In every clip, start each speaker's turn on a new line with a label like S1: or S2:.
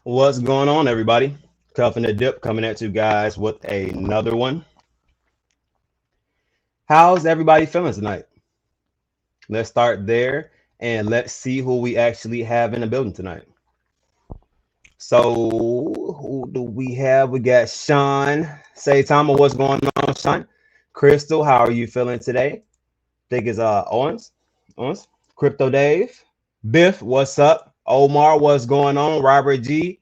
S1: What's going on, everybody? Cuffing the Dip coming at you guys with another one. How's everybody feeling tonight? Let's start there and let's see who we actually have in the building tonight. So, who do we have? We got Sean. Saitama, what's going on, Sean? Crystal, how are you feeling today? Think it's Owens. Owens. Crypto Dave. Biff, what's up? Omar, what's going on? Robert G.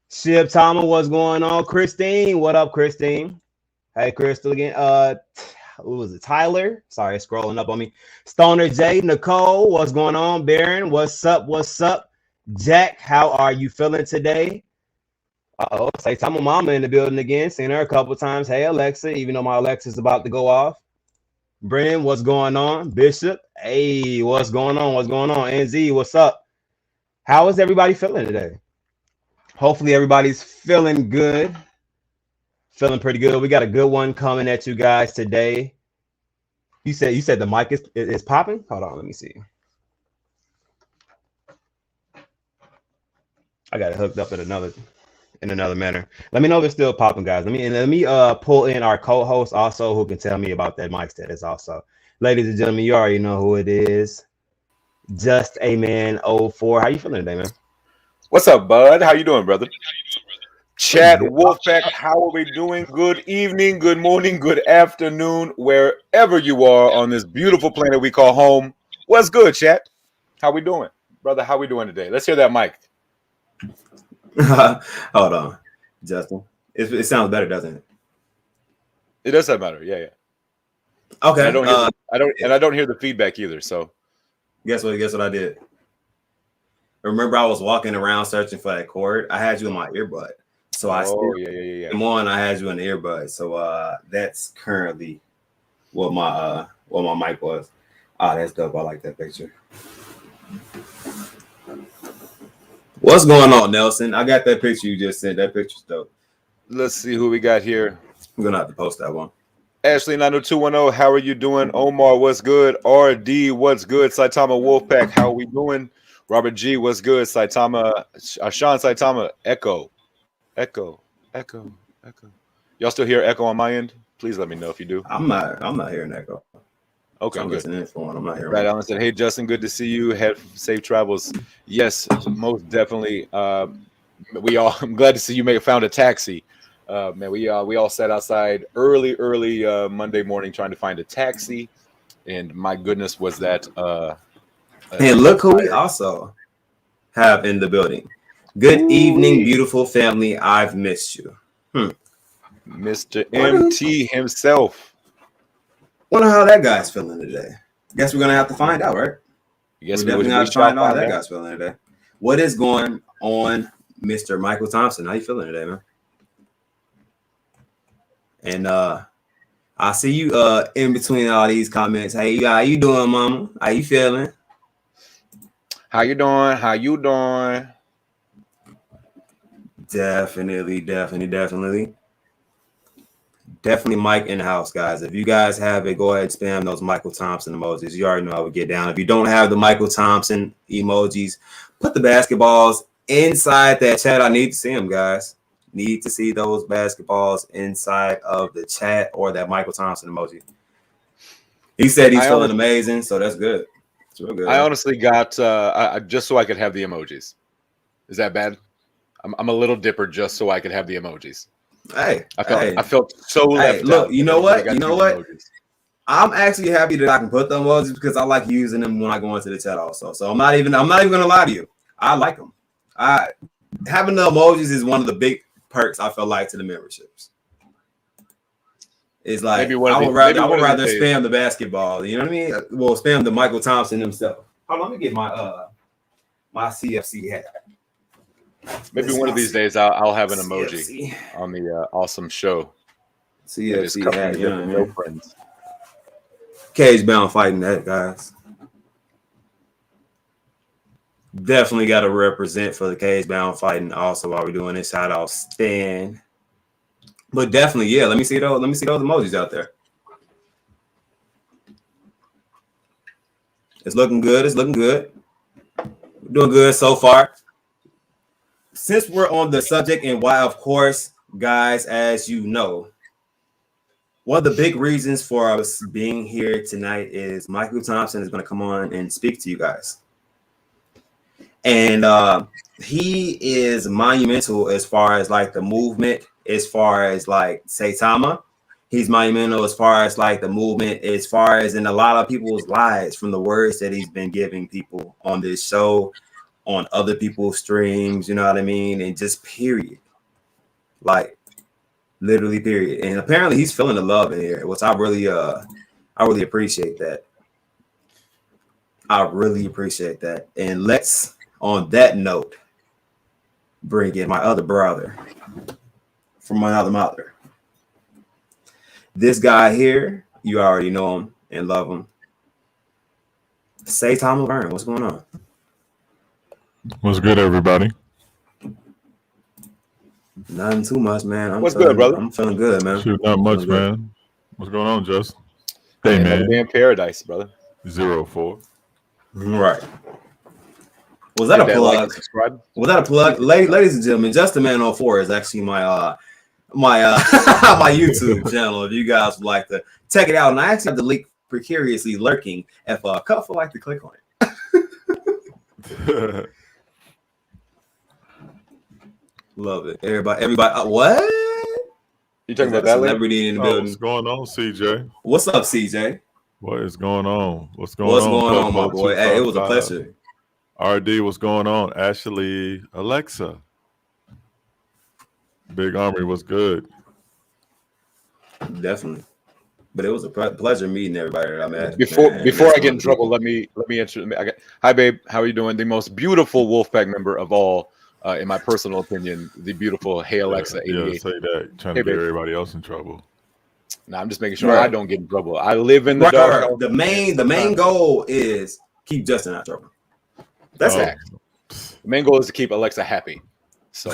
S1: Shib Tama, what's going on? Christine, what up, Christine? Hey, Crystal again. Who was it? Tyler. Sorry, it's scrolling up on me. Stoner J, Nicole, what's going on? Baron, what's up? What's up? Jack, how are you feeling today? Say Tama Mama in the building again. Seen her a couple times. Hey, Alexa, even though my Alexa's about to go off. Brennan, what's going on? Bishop, hey, what's going on? What's going on? NZ, what's up? How is everybody feeling today? Hopefully everybody's feeling good. Feeling pretty good. We got a good one coming at you guys today. You said the mic is popping? Hold on, let me see. I got it hooked up in another manner. Let me know if it's still popping, guys. Let me pull in our co-host also who can tell me about that mic status also. Ladies and gentlemen, you already know who it is. Just a man 04. How you feeling today, man?
S2: What's up, bud? How you doing, brother?
S1: Pretty
S2: Chat
S1: good.
S2: Wolfpack, how are we doing? Good evening, good morning, good afternoon, wherever you are on this beautiful planet we call home. What's good, chat? How we doing? Brother, how we doing today? Let's hear that mic.
S3: Hold on, Justin. It sounds better, doesn't it?
S2: It does that matter, yeah. And I
S3: Okay.
S2: don't hear I don't hear the feedback either. So
S3: Guess what? Guess what I did? Remember, I was walking around searching for that cord. I had you in my earbud, so I still
S2: yeah.
S3: came on. I had you in the earbud, so that's currently what my mic was. Ah, that's dope. I like that picture. What's going on, Nelson? I got that picture you just sent. That picture's dope.
S2: let's see who we got here.
S3: I'm gonna have to post that one.
S2: Ashley 90210, how are you doing? Omar, what's good? RD, what's good? Saitama Wolfpack, how are we doing? Robert G, what's good? Saitama, Sean Saitama, Echo, Echo, Echo. Y'all still hear Echo on my end? Please let me know if you do.
S3: I'm not hearing that go. So
S2: Okay,
S3: I'm
S2: good.
S3: listening for one. I'm not hearing
S2: Brad
S3: one.
S2: Allen said, "Hey Justin, good to see you. Have safe travels." Yes, most definitely. We all. I'm glad to see you found a taxi. Man, we all sat outside early Monday morning trying to find a taxi, and my goodness, was that
S3: And
S2: a
S3: look who we
S2: tired.
S3: also have in the building. Good evening,
S2: Ooh-wee.
S3: beautiful family. I've missed you.
S2: Mr.
S3: Wonder,
S2: MT himself.
S3: wonder how that guy's feeling today. Guess we're gonna have to find out, right? We're
S2: Yes,
S3: definitely gonna
S2: we
S3: have to
S2: shall
S3: find out how
S2: find
S3: that
S2: out.
S3: guy's feeling today. What is going on, Mr. Michael Thompson? How you feeling today, man? And I see you in between all these comments. Hey, how you doing, mama? How you feeling?
S2: How you doing? How you doing?
S3: Definitely. Definitely Mike in the house, guys. If you guys have it, go ahead and spam those Michael Thompson emojis. You already know how we get down. If you don't have the Michael Thompson emojis, put the basketballs inside that chat. I need to see them, guys. Need to see those basketballs inside of the chat or that Michael Thompson emoji. He said he's
S2: I
S3: feeling
S2: honestly,
S3: amazing, so that's good. It's real
S2: I
S3: good.
S2: honestly got just so I could have the emojis. Is that bad? I'm a little dipper just so I could have the emojis.
S3: Hey,
S2: I
S3: hey,
S2: felt so
S3: hey,
S2: left
S3: look,
S2: out
S3: you
S2: that
S3: know
S2: everybody
S3: what?
S2: got
S3: You
S2: to
S3: know
S2: use the
S3: what?
S2: emojis.
S3: I'm actually happy that I can put them emojis because I like using them when I go into the chat also. So I'm not even gonna lie to you. I like them. I Having the emojis is one of the big perks I feel like to the memberships. It's like
S2: Maybe
S3: I
S2: one
S3: would
S2: of these
S3: rather
S2: days.
S3: spam the basketball. You know what I mean? Well, spam the Michael Thompson himself. Hold on, let me get my CFC hat.
S2: Maybe
S3: This is
S2: one of
S3: my
S2: these days I'll have an emoji
S3: CFC
S2: on the awesome show. Maybe it's
S3: CFC
S2: cuffing
S3: hat.
S2: the
S3: You
S2: dip
S3: know
S2: with
S3: what I
S2: your
S3: mean?
S2: friends.
S3: Cage bound fighting that, guys. Definitely got to represent for the cage bound fighting. Also, while we're doing this, shout out Stan. But definitely, yeah. Let me see those. Let me see those emojis out there. It's looking good. It's looking good. We're doing good so far. since we're on the subject and why, of course, guys, as you know, one of the big reasons for us being here tonight is Michael Thompson is going to come on and speak to you guys. And he is monumental as far as like the movement, as far as like Saitama. He's monumental as far as like the movement, as far as in a lot of people's lives from the words that he's been giving people on this show, on other people's streams, you know what I mean? And just period. Like literally period. And apparently he's feeling the love in here, which I really appreciate that. I really appreciate that. And let's, on that note, bring in my other brother from another mother. This guy here, you already know him and love him. Saitama Vern, what's going on?
S4: What's good, everybody?
S3: Nothing too much, man.
S2: What's good, brother?
S3: I'm feeling good, man.
S4: Shoot, not much, man. What's going on, Justin? Hey, man.
S2: Another day in paradise, brother.
S4: 04.
S3: Right. Was that a plug? Was that a plug? Ladies and gentlemen, Justin Man 04 is actually my my YouTube channel. If you guys would like to check it out, and I actually have the link precariously lurking. If a couple like to click on it. Love it. Everybody. What?
S2: You talking about that
S3: celebrity in the building?
S4: What's going on, CJ?
S3: What's up, CJ?
S4: What is going on? What's going
S3: on, my boy? Hey, it was a pleasure.
S4: RD, what's going on? Ashley, Alexa. Big Armory was good.
S3: Definitely. But it was a pleasure meeting everybody that I met.
S2: Before I get in trouble, let me introduce. Hi, babe. How are you doing? The most beautiful Wolfpack member of all, in my personal opinion, the beautiful Hey Alexa 88.
S4: Yeah, say that. Trying to get everybody else in trouble.
S2: No, I'm just making sure I don't get in trouble. I live in the dark.
S3: The main goal is keep Justin out of trouble. That's fact.
S2: The main goal is to keep Alexa happy. So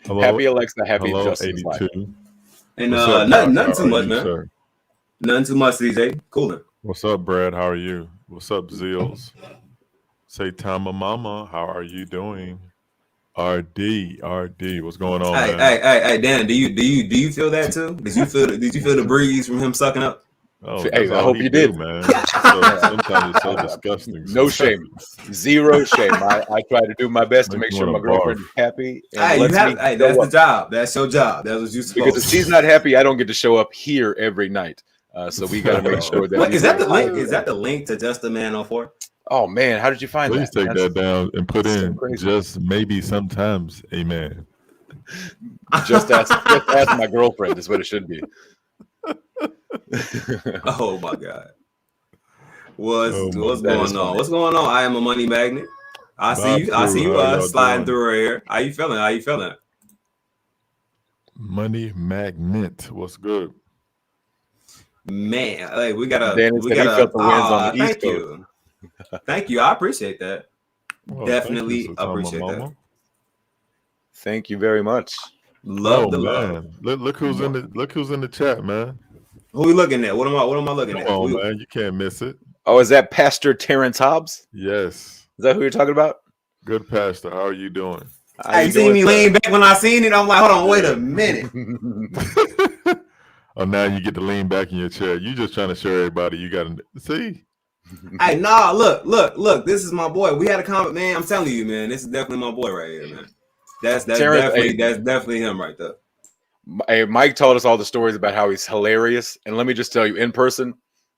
S2: happy Alexa, happy Justin's 82. Life.
S3: And nothing too much, man. Sir? Nothing too much, CJ. Coolin'.
S4: What's up, Brad? How are you? What's up, Zeals? Saitama Mama, how are you doing? RD, what's going on?
S3: Hey, Dan, do you feel that too? Did you feel the breeze from him sucking up?
S4: Oh, hey, I hope you did, man. Sometimes it's so disgusting.
S2: No shame, zero shame. I try to do my best to make sure my girlfriend is happy.
S3: That's the job. That's your job. That's what you supposed.
S2: Because if she's not happy, I don't get to show up here every night. So we got to make sure that.
S3: Wait, is that the link? Is that the link to Justin Man 04?
S2: Oh man, how did you find
S4: that? Please take that down and put in
S2: crazy.
S4: Just maybe sometimes, amen.
S2: Just ask my girlfriend is what it should be.
S3: Oh my God. What's going on? What's going on? I am a money magnet. I see you sliding through her hair. How you feeling?
S4: Money magnet. What's good?
S3: Man, hey, we gotta
S2: felt the winds on the East Coast.
S3: Thank you. I appreciate that. Well, definitely appreciate that.
S2: Thank you very much.
S3: Love the love.
S4: Look who's in the chat, man.
S3: Who we looking at? What am I looking at?
S4: Come on, man. You can't miss it.
S2: Oh, is that Pastor Terrence Hobbs?
S4: Yes.
S2: Is that who you're talking about?
S4: Good, Pastor. How are you doing?
S3: I seen me lean back when I seen it. I'm like, hold on, wait a minute.
S4: Oh, now you get to lean back in your chair. You just trying to show everybody you got to see.
S3: Hey, nah, look. This is my boy. We had a comment, man. I'm telling you, man. This is definitely my boy right here, man. That's definitely him right there.
S2: Hey, Mike told us all the stories about how he's hilarious, and let me just tell you, in person,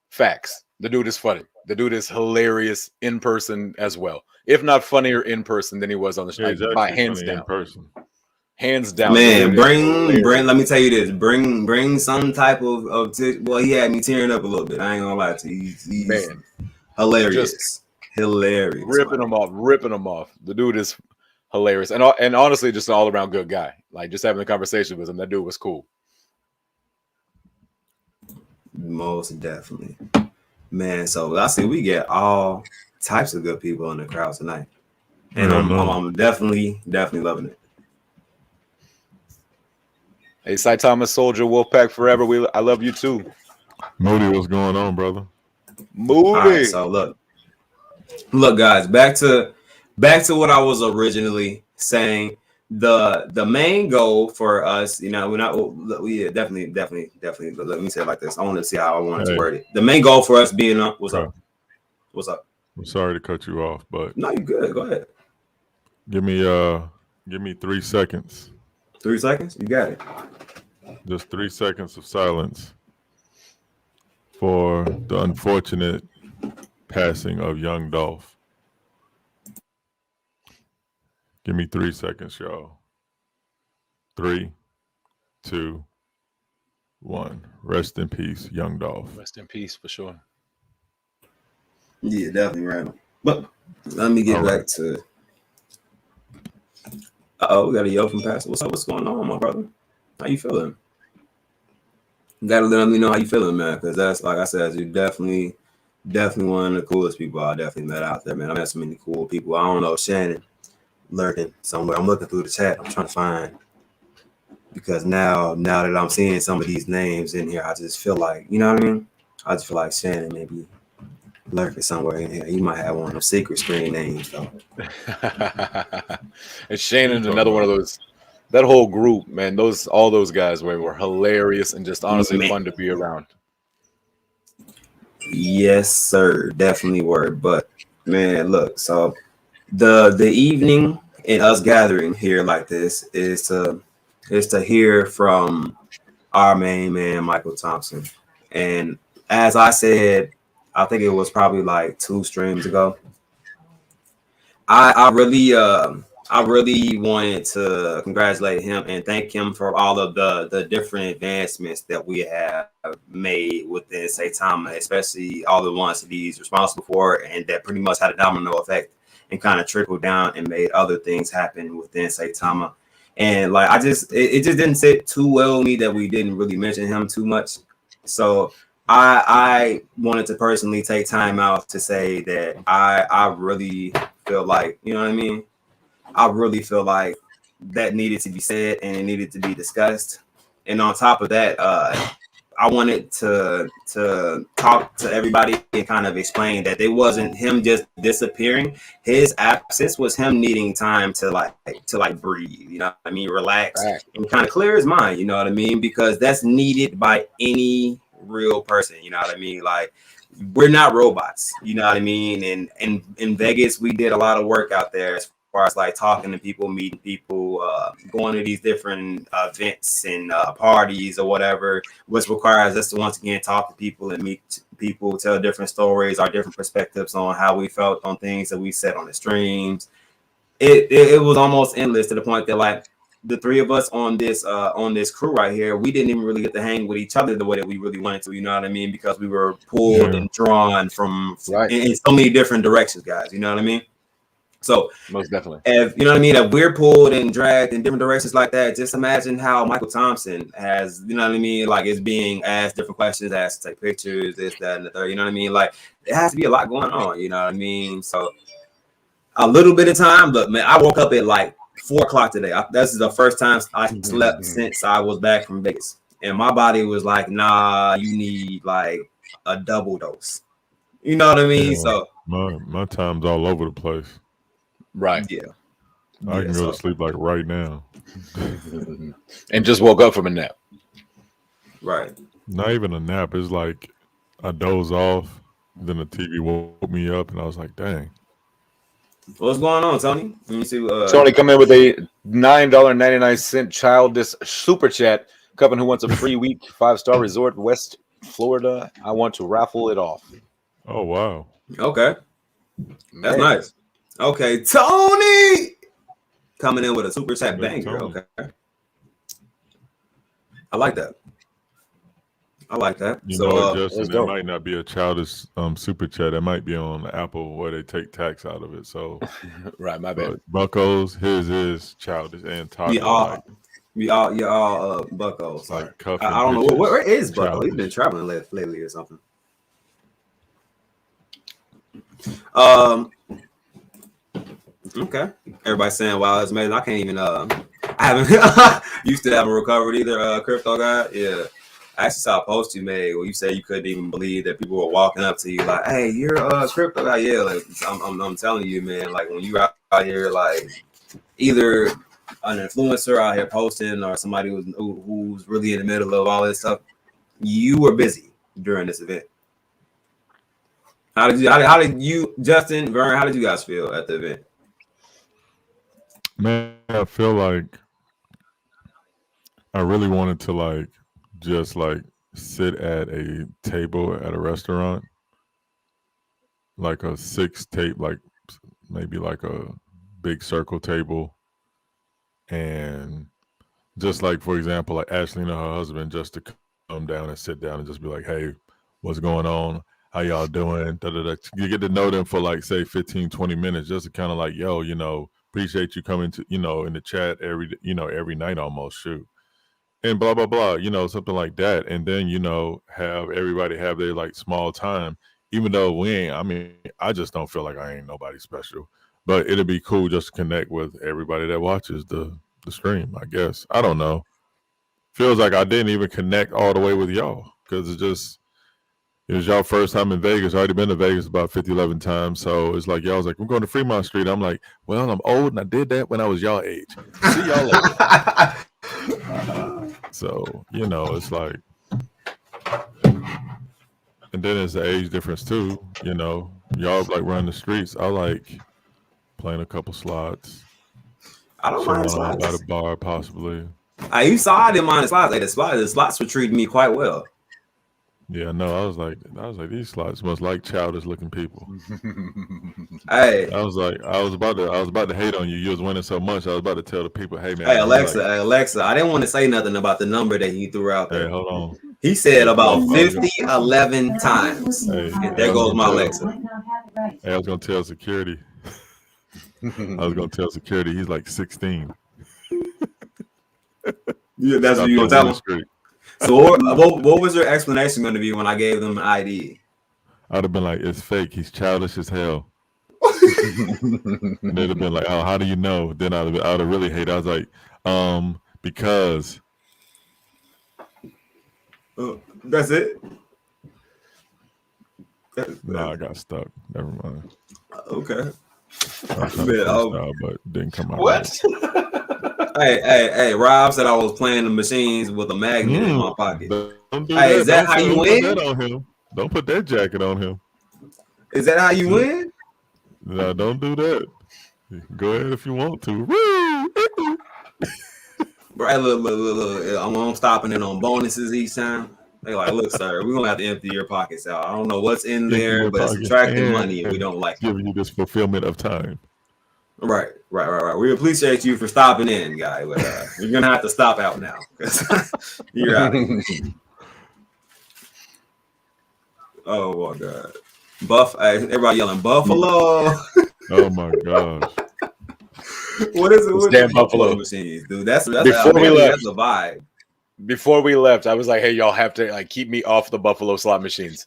S2: facts. The dude is funny. The dude is hilarious in person as well, if not funnier in person than he was on the street. By hands down. In person. Hands down.
S3: Man, bring. Let me tell you this. Bring some type of. Well, he had me tearing up a little bit. I ain't gonna lie to you. He's man, hilarious. Just hilarious.
S2: Ripping him off. The dude is hilarious, and honestly, just an all around good guy. Like just having a conversation with him, that dude was cool.
S3: Most definitely, man. So I see we get all types of good people in the crowd tonight, and I'm definitely loving it.
S2: Hey, Saitama Soldier, Wolfpack forever. I love you too.
S4: Moody, what's going on, brother?
S2: Moody.
S3: Right, so look, guys, back to back to what I was originally saying. The main goal for us, we're not. We definitely. But let me say it like this. I want to see how I wanted to word it. The main goal for us being what's up? What's up?
S4: I'm sorry to cut you off, but
S3: no, you're good. Go ahead.
S4: Give me 3 seconds.
S3: 3 seconds. You got it.
S4: Just 3 seconds of silence for the unfortunate passing of young Dolph. Give me 3 seconds, y'all. 3, 2, 1. Rest in peace, young Dolph.
S2: Rest in peace for sure.
S3: Yeah, definitely right. But let me get back to. We got a yo from Pastor. What's up? What's going on, my brother? How you feeling? You gotta let me know how you feeling, man. Because that's like I said, you definitely one of the coolest people I definitely met out there, man. I met so many cool people. I don't know, Shannon lurking somewhere. I'm looking through the chat. I'm trying to find, because now that I'm seeing some of these names in here, I just feel like, you know what I mean? I just feel like Shannon maybe lurking somewhere in here. He might have one of those secret screen names, though.
S2: And Shannon's another one of those. That whole group, man, all those guys were hilarious and just honestly fun to be around.
S3: Yes, sir, definitely were. But man, look, so the evening and us gathering here like this is to hear from our main man Michael Thompson. And as I said, I think it was probably like 2 streams ago, I really wanted to congratulate him and thank him for all of the different advancements that we have made within Saitama, especially all the ones that he's responsible for, and that pretty much had a domino effect and kind of trickled down and made other things happen within Saitama. And like it just didn't sit too well with me that we didn't really mention him too much. So I wanted to personally take time out to say that I really feel like, you know what I mean? I really feel like that needed to be said and it needed to be discussed. And on top of that, I wanted to talk to everybody and kind of explain that it wasn't him just disappearing. His absence was him needing time to breathe, you know what I mean, relax and kind of clear his mind, you know what I mean, because that's needed by any real person, you know what I mean. Like, we're not robots, you know what I mean. And in Vegas, we did a lot of work out there as far as like talking to people, meeting people, going to these different events and parties or whatever, which requires us to once again talk to people and meet people, tell different stories, our different perspectives on how we felt on things that we said on the streams. It was almost endless, to the point that like the 3 of us on this crew right here, we didn't even really get to hang with each other the way that we really wanted to, you know what I mean? Because we were pulled and drawn from in so many different directions, guys, you know what I mean? So
S2: most definitely,
S3: if you know what I mean, if we're pulled and dragged in different directions like that, just imagine how Michael Thompson has, you know what I mean, like is being asked different questions, asked to take pictures, this, that, and the third, you know what I mean? Like, it has to be a lot going on, you know what I mean? So a little bit of time, but man, I woke up at like 4 o'clock today. This is the first time I slept since I was back from Vegas, and my body was like, nah, you need like a double dose, you know what I mean? So
S4: my time's all over the place.
S2: Right.
S3: Yeah.
S4: I can go to sleep like right now.
S2: And just woke up from a nap.
S3: Right.
S4: Not even a nap. It's like I doze off, then the TV woke me up, and I was like, dang.
S3: What's going on, Tony? Let me see.
S2: Tony come in with a $9.99 childish super chat. Coven who wants a free week, 5-star resort, West Florida. I want to raffle it off.
S4: Oh, wow.
S3: Okay. That's nice. Okay, Tony coming in with a super chat banger. Okay, I like that.
S4: You know, Justin, it might not be a childish super chat. It might be on Apple where they take tax out of it. So,
S2: right, my bad.
S4: Bucko's, his is childish, and Taco.
S3: We all Bucko's.
S4: Like
S3: I don't know where is Bucko. He's been traveling lately or something. Okay. Everybody's saying, wow, it's amazing. I can't even I haven't you still haven't recovered either, crypto guy. Yeah. I actually saw a post you made where you said you couldn't even believe that people were walking up to you like, "Hey, you're a crypto guy." Yeah, like I'm telling you, man. Like when you out here, like either an influencer out here posting or somebody who's really in the middle of all this stuff, you were busy during this event. How did you, Justin, Vern? How did you guys feel at the event?
S4: Man, I feel like I really wanted to like just like sit at a table at a restaurant, like a six tape, like maybe like a big circle table, and just like for example, like Ashley and her husband, just to come down and sit down and just be like, "Hey, what's going on? How y'all doing?" Da, da, da. You get to know them for like say 15, 20 minutes, just to kind of like, yo, appreciate you coming to, in the chat every night almost, shoot. And blah blah blah, something like that. And then, have everybody have their like small time, even though we ain't, I mean, I just don't feel like I ain't nobody special. But it'd be cool just to connect with everybody that watches the stream, I guess. I don't know. Feels like I didn't even connect all the way with y'all because it was y'all first time in Vegas. I already been to Vegas about 50, 11 times. So it's like y'all was like, "We're going to Fremont Street." I'm like, "Well, I'm old and I did that when I was y'all age. See y'all later." So, it's like, and then there's the age difference too. Y'all like run the streets. I like playing a couple slots.
S3: I don't mind slots.
S4: By the bar, possibly.
S3: You saw I didn't mind the slots. Like the slots were treating me quite well.
S4: Yeah, no, I was like, these slots must like childish looking people.
S3: Hey,
S4: I was about to hate on you. You was winning so much. I was about to tell the people, "Hey man."
S3: Hey Alexa, I didn't want to say nothing about the number that he threw out there.
S4: Hey, hold on.
S3: He said about 50, 11 times.
S4: Hey,
S3: and there goes my Alexa.
S4: Hey, I was gonna tell security. He's like 16.
S3: Yeah, that's what you gonna tell him. So what was your explanation going to be when I gave them an ID?
S4: I'd have been like, "It's fake. He's childish as hell." And they'd have been like, "Oh, how do you know?" Then I'd have really hated. I was like, because.
S3: That's it?
S4: I got stuck. Never mind.
S3: Okay.
S4: But didn't come out.
S2: What?
S3: Right. Hey, Rob said I was playing the machines with a magnet in my pocket.
S4: Don't do that.
S3: Is that how you win?
S4: Put that on him. Don't put that jacket on him.
S3: Is that how you win?
S4: No, don't do that. Go ahead if you want to. Woo!
S3: Right, look. I'm stopping it on bonuses each time. They like, "Look, sir, we're gonna have to empty your pockets out. I don't know what's in there, but it's subtracting money, and we don't like it.
S4: Giving you this fulfillment of time."
S3: Right. We appreciate you for stopping in, guy. But you're gonna have to stop out now because you're out. Oh my God, everybody yelling Buffalo.
S4: Oh my gosh.
S3: What is it? What
S2: damn Buffalo
S3: machines, dude? That's
S2: before we left.
S3: That's the vibe.
S2: Before we left, I was like, "Hey, y'all have to like keep me off the Buffalo slot machines."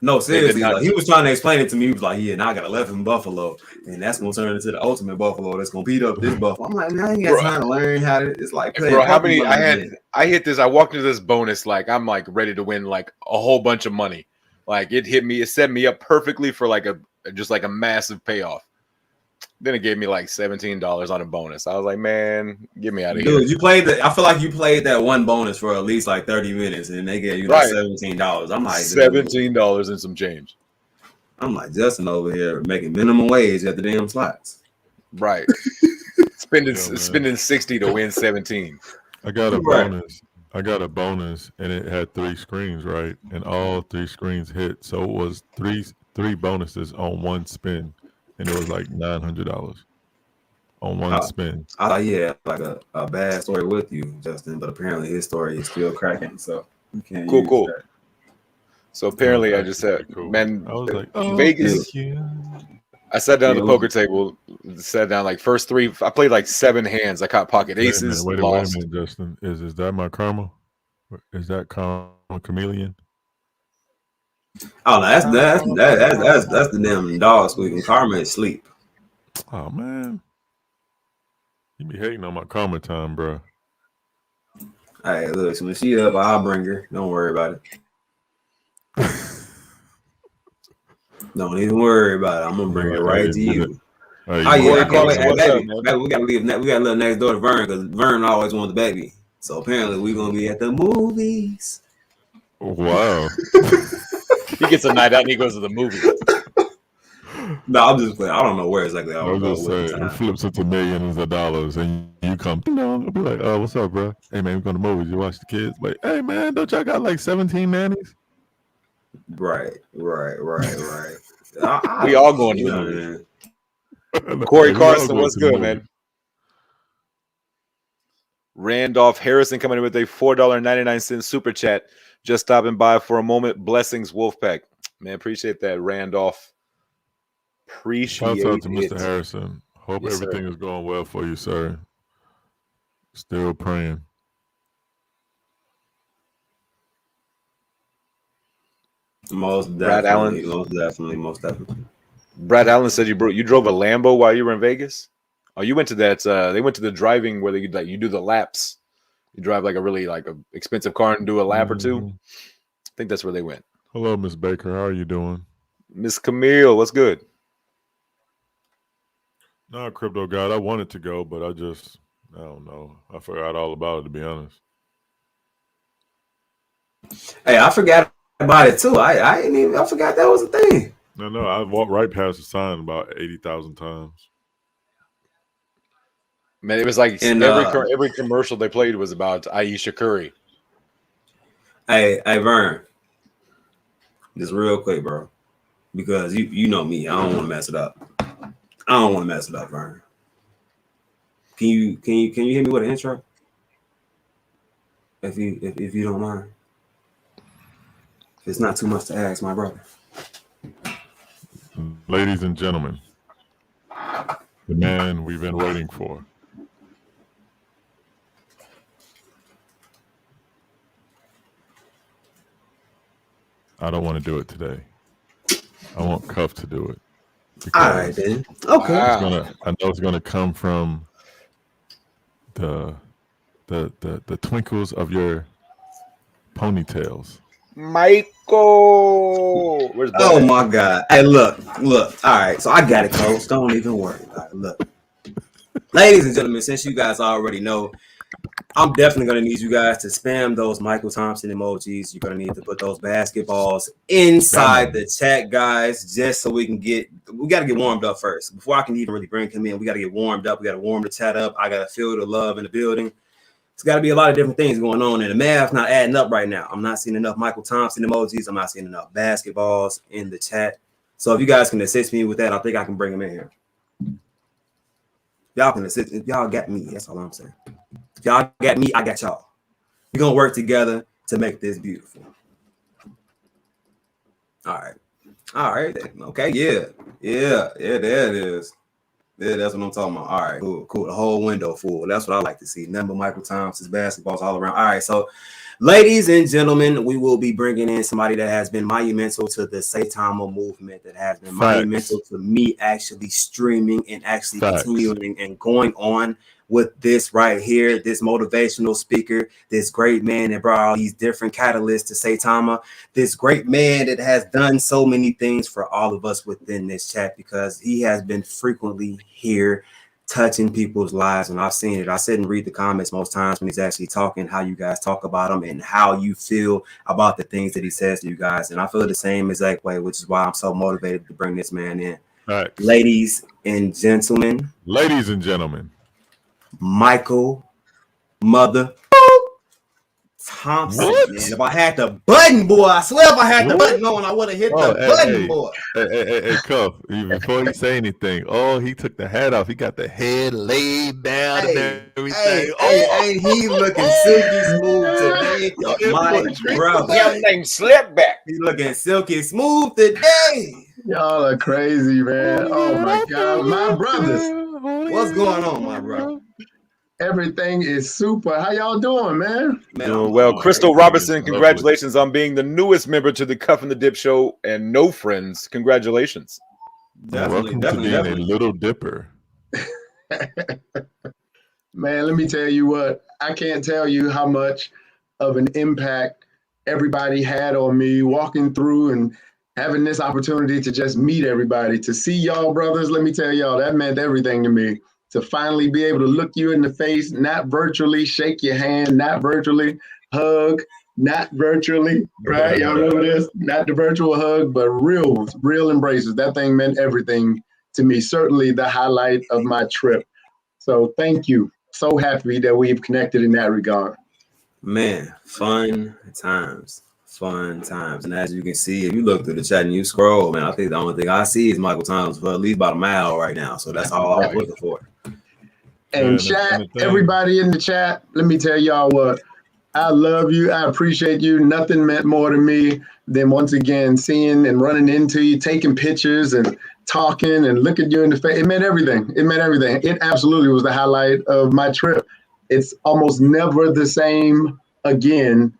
S3: No, seriously, like, he was trying to explain it to me. He was like, "Yeah, now I got 11 Buffalo, and that's gonna turn into the ultimate Buffalo. That's gonna beat up this Buffalo." I'm like, "Man, I ain't got time to learn how to." It's like,
S2: bro, how many I hit this. I walked into this bonus like I'm like ready to win like a whole bunch of money. Like it hit me, it set me up perfectly for like a massive payoff. Then it gave me like $17 on a bonus. I was like, "Man, get me out of here."
S3: Dude, you played I feel like you played that one bonus for at least like 30 minutes, and they gave you like $17. I'm like,
S2: $17 and some change.
S3: I'm like, Justin over here making minimum wage at the damn slots.
S2: Right. spending 60 to win 17.
S4: I got a bonus. And it had 3 screens, right? And all 3 screens hit. So it was three bonuses on one spin. And it was like $900 on one spin.
S3: Yeah, like a bad story with you, Justin, but apparently his story is still cracking. So you can't
S2: cool. That. So apparently I just said, "Man,
S4: I was like,
S2: Vegas." I sat down at the poker table, sat down like first 3. I played like 7 hands. I caught pocket aces.
S4: Wait a minute, Justin. Is that my karma? Is that karma chameleon?
S3: Oh, no, that's the damn dog squeaking. Karma is sleep.
S4: Oh man, you be hating on my karma time, bro.
S3: All right, look, so when she up, I'll bring her. Don't worry about it. Don't even worry about it. I'm gonna bring it right to you.
S4: Hey,
S3: Oh yeah,
S2: Corey
S3: I can't wait.
S2: Carson,
S3: Hey,
S2: what's up,
S3: baby,
S2: man?
S3: baby, we gotta leave. We gotta live next door to Vern because Vern always wanted the baby. So apparently we're gonna be at the movies.
S4: wow.
S2: He gets a night out and he goes to the movie.
S3: No, I'm just playing. I don't know where exactly I
S4: I
S3: will
S4: was
S3: go
S4: just
S3: with the
S4: saying, it
S3: time.
S4: flips into millions of dollars, and you come, I'll be like, oh, what's up, bro? Hey, man, we're going to movies. You watch the kids? Like, hey, man, don't y'all got like 17 nannies?
S3: Right.
S2: We all going to the movie. Corey
S4: Hey, we all
S2: Carson,
S4: go
S2: what's
S4: to the
S2: good,
S4: movie.
S2: man? Randolph Harrison coming in with a $4.99 super chat. Just stopping by for a moment. Blessings, Wolfpack. Man, appreciate that, Randolph. Appreciate
S4: Shouts out to
S2: it.
S4: Mr. Harrison. Hope
S2: Yes, sir.
S4: everything is going well for you, sir. Still praying.
S3: Most
S2: Brad
S3: definitely.
S2: Allen.
S3: Most definitely.
S2: Brad Allen said you drove a Lambo while you were in Vegas. Oh, you went to that. They went to the driving where they like you do the laps. You drive like a really like a expensive car and do a lap or two. I think that's where they went.
S4: Hello, Miss Baker. How are you doing?
S2: Miss Camille, what's good?
S4: No, Crypto God. I wanted to go, but I don't know. I forgot all about it, to be honest.
S3: Hey, I forgot about it too. I forgot that was a thing.
S4: No, I walked right past the sign about 80,000 times.
S2: Man, it was like
S3: And
S2: every commercial they played was about Aisha Curry.
S3: hey, Vern, just real quick, bro, because you know me, I don't want to mess it up. Vern. Can you hit me with an intro? If you don't mind, if it's not too much to ask, my brother.
S4: Ladies and gentlemen, the man we've been waiting for. I don't want to do it today. I want Cuff to do it.
S3: All right, then. Okay.
S2: Wow.
S4: I know it's gonna come from the twinkles of your ponytails.
S2: Michael, where's Brad?
S3: Oh my God! Hey, look. All right, so I got it, coach. Don't even worry. All right, look, ladies and gentlemen, since you guys already know, I'm definitely gonna need you guys to spam those Michael Thompson emojis. You're gonna need to put those basketballs inside the chat, guys, just so we gotta get warmed up first. Before I can even really bring him in, we gotta get warmed up. We gotta warm the chat up. I gotta feel the love in the building. It's got to be a lot of different things going on, and the math's not adding up right now. I'm not seeing enough Michael Thompson emojis. I'm not seeing enough basketballs in the chat. So if you guys can assist me with that, I think I can bring them in here. Y'all can assist. If y'all got me, that's all I'm saying. If y'all got me, I got y'all. We're going to work together to make this beautiful. All right. Okay, yeah. There it is. Yeah, that's what I'm talking about. All right, cool. The whole window full. That's what I like to see. Number Michael Thompson's basketballs all around. All right, so ladies and gentlemen, we will be bringing in somebody that has been monumental to the Saitama movement, that has been monumental to me actually streaming and actually continuing and going on with this right here, this motivational speaker, this great man that brought all these different catalysts to Saitama, this great man that has done so many things for all of us within this chat, because he has been frequently here touching people's lives. And I've seen it. I sit and read the comments most times when he's actually talking, how you guys talk about him and how you feel about the things that he says to you guys. And I feel the same exact way, which is why I'm so motivated to bring this man in. Ladies and gentlemen, Michael Mother Thompson.
S4: What?
S3: Man, if I had the button, boy, I swear if I had the button on, I would have hit the button, boy.
S4: Hey, Cuff, before you say anything, he took the hat off. He got the head laid down and everything.
S3: Ain't he looking silky smooth today? My brother.
S2: Young name slip back.
S3: He's looking silky smooth today.
S5: Y'all are crazy, man. Oh my God. My brothers.
S3: What's going on, my brother?
S5: Everything is super. How y'all doing, man?
S2: Doing well. Crystal Robertson, congratulations on being the newest member to the Cuff and the Dip show and no friends. Congratulations.
S4: Welcome to being a little dipper.
S5: Man, let me tell you what. I can't tell you how much of an impact everybody had on me walking through and having this opportunity to just meet everybody, to see y'all brothers. Let me tell y'all, that meant everything to me. To finally be able to look you in the face, not virtually, shake your hand, not virtually, hug, not virtually, right? Y'all remember this? Not the virtual hug, but real embraces. That thing meant everything to me. Certainly the highlight of my trip. So thank you. So happy that we've connected in that regard.
S3: Man, fun times. Fun times. And as you can see, if you look through the chat and you scroll, man, I think the only thing I see is Michael Thomas for at least about a mile right now. So that's all I was looking for.
S5: And chat, everybody in the chat, let me tell y'all what, I love you. I appreciate you. Nothing meant more to me than once again seeing and running into you, taking pictures and talking and looking you in the face. It meant everything. It meant everything. It absolutely was the highlight of my trip. It's almost never the same again.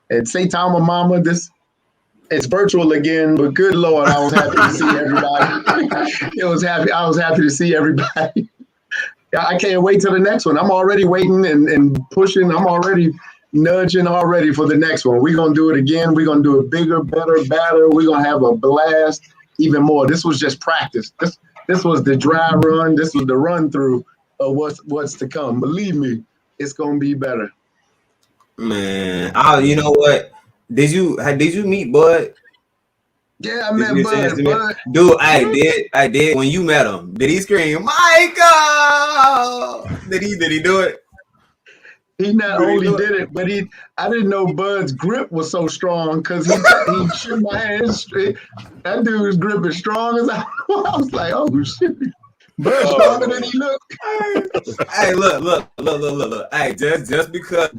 S5: And Saitama Mama, it's virtual again, but good Lord, I was happy to see everybody. I was happy to see everybody. I can't wait till the next one. I'm already waiting and pushing. I'm already nudging already for the next one. We're going to do it again. We're going to do it bigger, better, badder. We're going to have a blast even more. This was just practice. This was the dry run. This was the run through of what's to come. Believe me, it's going to be better.
S3: Man, you know what? Did you meet Bud?
S5: Yeah, I met Bud.
S3: Dude, I did. When you met him, did he scream, Michael? Did he do it?
S5: He not only did it, but I didn't know Bud's grip was so strong because he shook my hand straight. That dude's grip is strong as I was like, oh shit. Bud's stronger than he looked.
S3: Hey, look. Hey, just because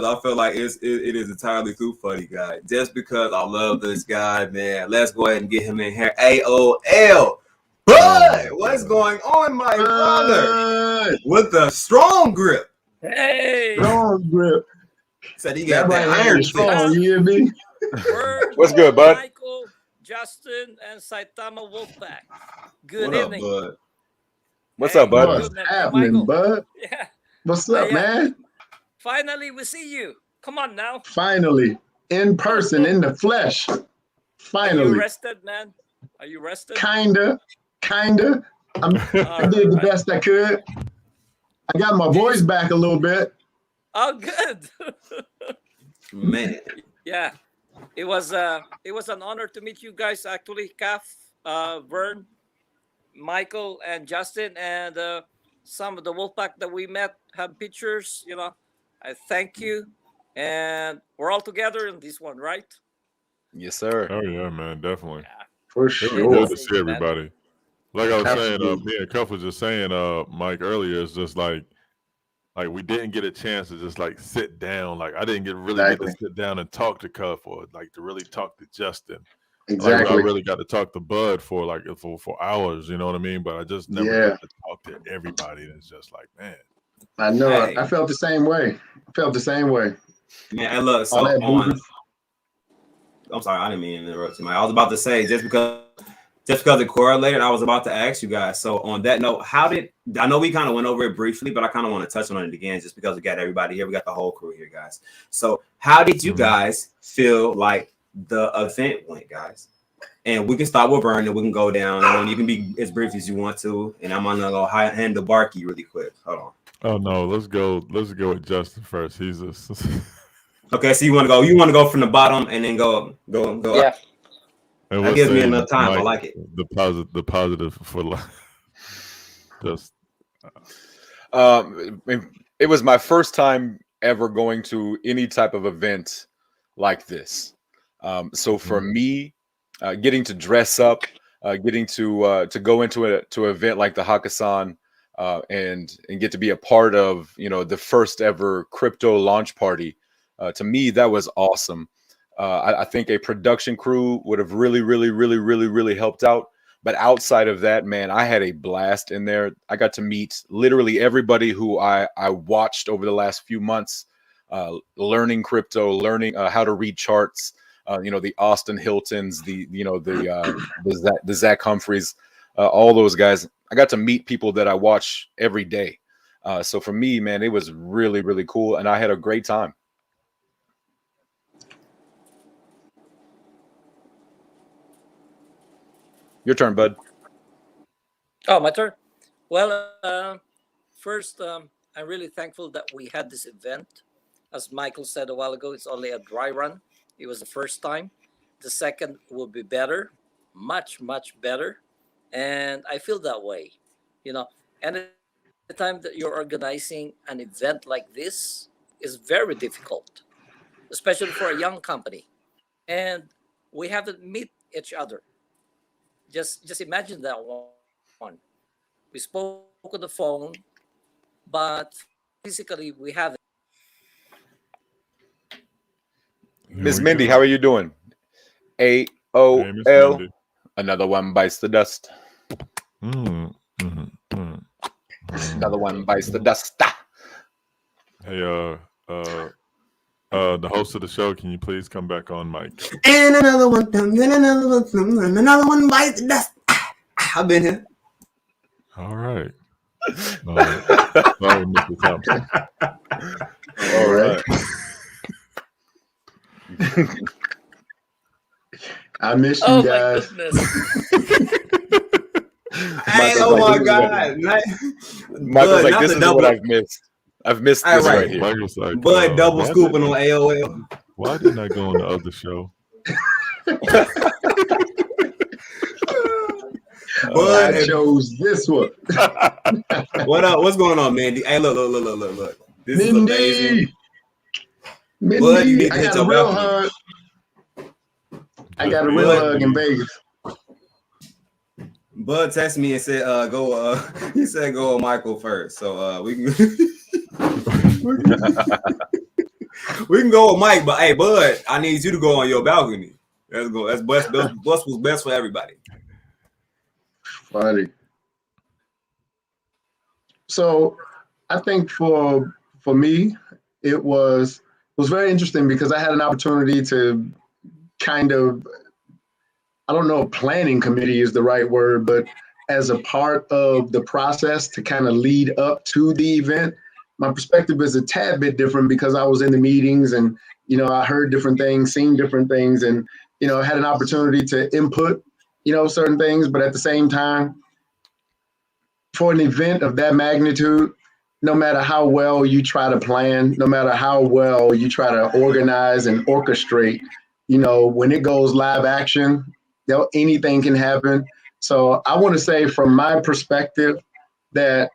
S3: I feel like it is entirely too funny, guy. Just because I love this guy, man. Let's go ahead and get him in here. AOL. Bud, what's going on, my brother? With the strong grip.
S6: Hey,
S5: strong grip.
S3: Said he got that iron
S5: strong. You hear me?
S2: What's good, Bud?
S6: Michael, Justin, and Saitama Wolfpack. Good
S3: what
S6: evening.
S3: Up, Bud?
S2: What's up, Bud?
S5: What's happening, Bud?
S6: Yeah.
S5: What's up, man?
S6: Finally, we see you. Come on now.
S5: Finally, in person, in the flesh. Finally.
S6: Are you rested, man? Are you rested?
S5: Kinda. I did the best I could. I got my voice back a little bit.
S6: Oh, good.
S3: Man.
S6: Yeah. It was an honor to meet you guys, actually, Kaf, Vern, Michael, and Justin, and some of the Wolfpack that we met have pictures. You know, I thank you, and we're all together in this one, right?
S2: Yes, sir.
S4: Oh yeah, man, definitely.
S6: Yeah.
S5: For
S4: It
S5: sure.
S4: was good to see everybody. Like I was
S5: Absolutely.
S4: saying, me and Cuff was just saying, Mike, earlier, it's just like we didn't get a chance to just like sit down. Like I didn't get to sit down and talk to Cuff or like to really talk to Justin.
S5: Exactly.
S4: Like I really got to talk to Bud for hours, you know what I mean? But I just never got to talk to everybody. And it's just like, man.
S5: I know. Hey. I felt the same way.
S3: Man, and look, so I'm sorry, I didn't mean to interrupt you, Mike. I was about to say, just because it correlated, I was about to ask you guys. So on that note, I know we kind of went over it briefly, but I kind of want to touch on it again just because we got everybody here. We got the whole crew here, guys. So how did you guys feel like the event went, guys? And we can start with Vern and we can go down. And you can be as brief as you want to. And I'm gonna go handle Barky really quick. Hold on.
S4: Oh no, let's go with Justin first. He's a
S3: okay, so you want to go from the bottom and then go
S6: Yeah.
S3: up. And that gives me enough time.
S4: Mike,
S3: I like it.
S4: The positive for life. Just
S2: it was my first time ever going to any type of event like this. So for me, getting to dress up, getting to go into an event like the Hakkasan, and get to be a part of the first ever crypto launch party, to me that was awesome. I think a production crew would have really helped out. But outside of that, man, I had a blast in there. I got to meet literally everybody who I watched over the last few months, learning crypto, learning how to read charts. The Austin Hiltons, the Zach Humphreys, all those guys. I got to meet people that I watch every day. So for me, man, it was really, really cool, and I had a great time. Your turn, bud.
S6: Oh, my turn. Well, first, I'm really thankful that we had this event. As Michael said a while ago, it's only a dry run. It was the first time. The second will be better, much, much better. And I feel that way. You know, anytime that you're organizing an event like this is very difficult, especially for a young company. And we haven't met each other. Just imagine that one. We spoke on the phone, but physically we haven't.
S4: Here
S2: Miss
S4: we
S2: Mindy,
S4: go.
S2: how are you doing?
S4: Hey, Miss
S2: AOL.
S4: Mindy.
S2: Another one bites the dust.
S4: Mm, mm, mm,
S2: Another
S4: mm.
S2: one bites the dust.
S4: Hey, the host of the show, can you please come back on mic?
S3: And another one, and another one, and another one bites the dust. I've been here.
S4: All right. Sorry, Mr. Thompson.
S2: All right.
S5: I miss you
S6: Oh my
S5: guys.
S6: goodness.
S3: Hey,
S2: Michael's
S3: oh
S2: like,
S3: my
S2: this is
S3: God.
S2: Michael's like,
S3: not
S2: this
S3: the
S2: is
S3: double.
S2: what I've missed. I've missed
S3: All
S2: this
S3: right.
S2: right here.
S4: Michael's like,
S3: Bud double scooping on AOL.
S4: why didn't I go on the other show?
S3: Bud,
S5: I chose this one.
S3: what up? What's going on, Mandy? Hey, look. This is amazing.
S5: Mindy,
S3: Bud, you need to
S5: I
S3: hit
S5: got a
S3: your
S5: real
S3: balcony.
S5: hug. I
S4: Just
S5: got a
S4: be
S5: real
S3: Bud.
S5: hug in Vegas.
S3: Bud texted me and said, go. He said go on Michael first, so we can we can go with Mike. But hey, Bud, I need you to go on your balcony. Let's go. That's best. Bus was best for everybody.
S5: Funny. So I think for me, it was very interesting because I had an opportunity to kind of, I don't know if planning committee is the right word, but as a part of the process to kind of lead up to the event, my perspective is a tad bit different because I was in the meetings and, I heard different things, seen different things, and, I had an opportunity to input, certain things, but at the same time, for an event of that magnitude, no matter how well you try to plan, no matter how well you try to organize and orchestrate, when it goes live action, anything can happen. So I want to say from my perspective that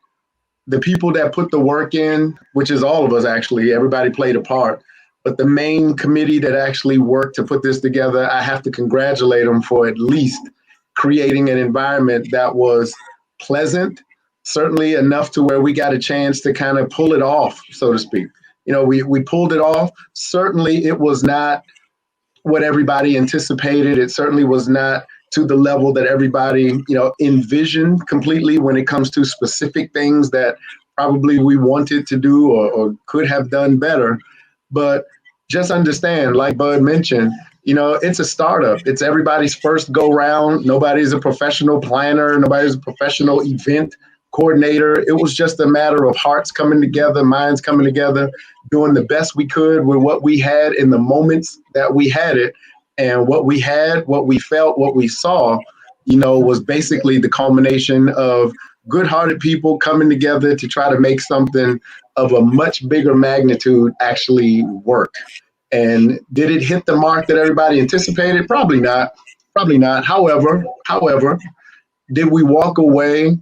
S5: the people that put the work in, which is all of us actually, everybody played a part, but the main committee that actually worked to put this together, I have to congratulate them for at least creating an environment that was pleasant, certainly enough to where we got a chance to kind of pull it off, so to speak. We pulled it off. Certainly it was not what everybody anticipated. It certainly was not to the level that everybody, envisioned completely when it comes to specific things that probably we wanted to do or could have done better. But just understand, like Bud mentioned, it's a startup. It's everybody's first go round. Nobody's a professional planner. Nobody's a professional event coordinator. It was just a matter of hearts coming together, minds coming together, doing the best we could with what we had in the moments that we had it. And what we had, what we felt, what we saw, was basically the culmination of good-hearted people coming together to try to make something of a much bigger magnitude actually work. And did it hit the mark that everybody anticipated? Probably not. Probably not. However, did we walk away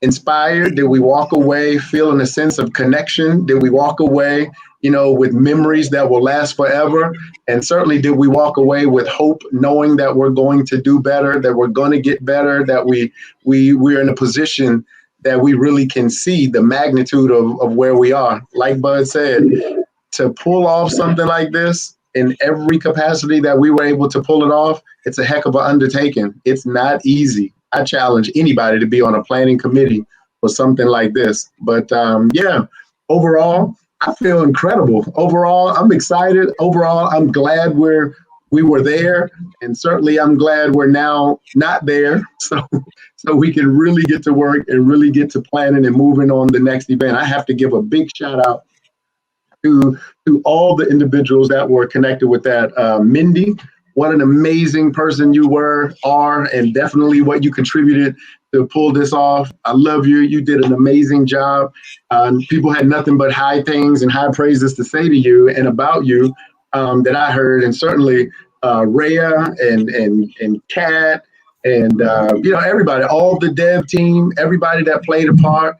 S5: inspired? Did we walk away feeling a sense of connection? Did we walk away, with memories that will last forever? And certainly did we walk away with hope, knowing that we're going to do better, that we're going to get better, that we're in a position that we really can see the magnitude of where we are. Like Bud said, to pull off something like this in every capacity that we were able to pull it off, it's a heck of an undertaking. It's not easy. I challenge anybody to be on a planning committee for something like this. But yeah, overall, I feel incredible. Overall, I'm excited. Overall, I'm glad we're we were there, and certainly I'm glad we're now not there. So we can really get to work and really get to planning and moving on the next event. I have to give a big shout out to all the individuals that were connected with that. Mindy, what an amazing person you are, and definitely what you contributed to pull this off. I love you. You did an amazing job. People had nothing but high things and high praises to say to you and about you that I heard, and certainly Rhea and Kat and everybody, all the dev team, everybody that played a part.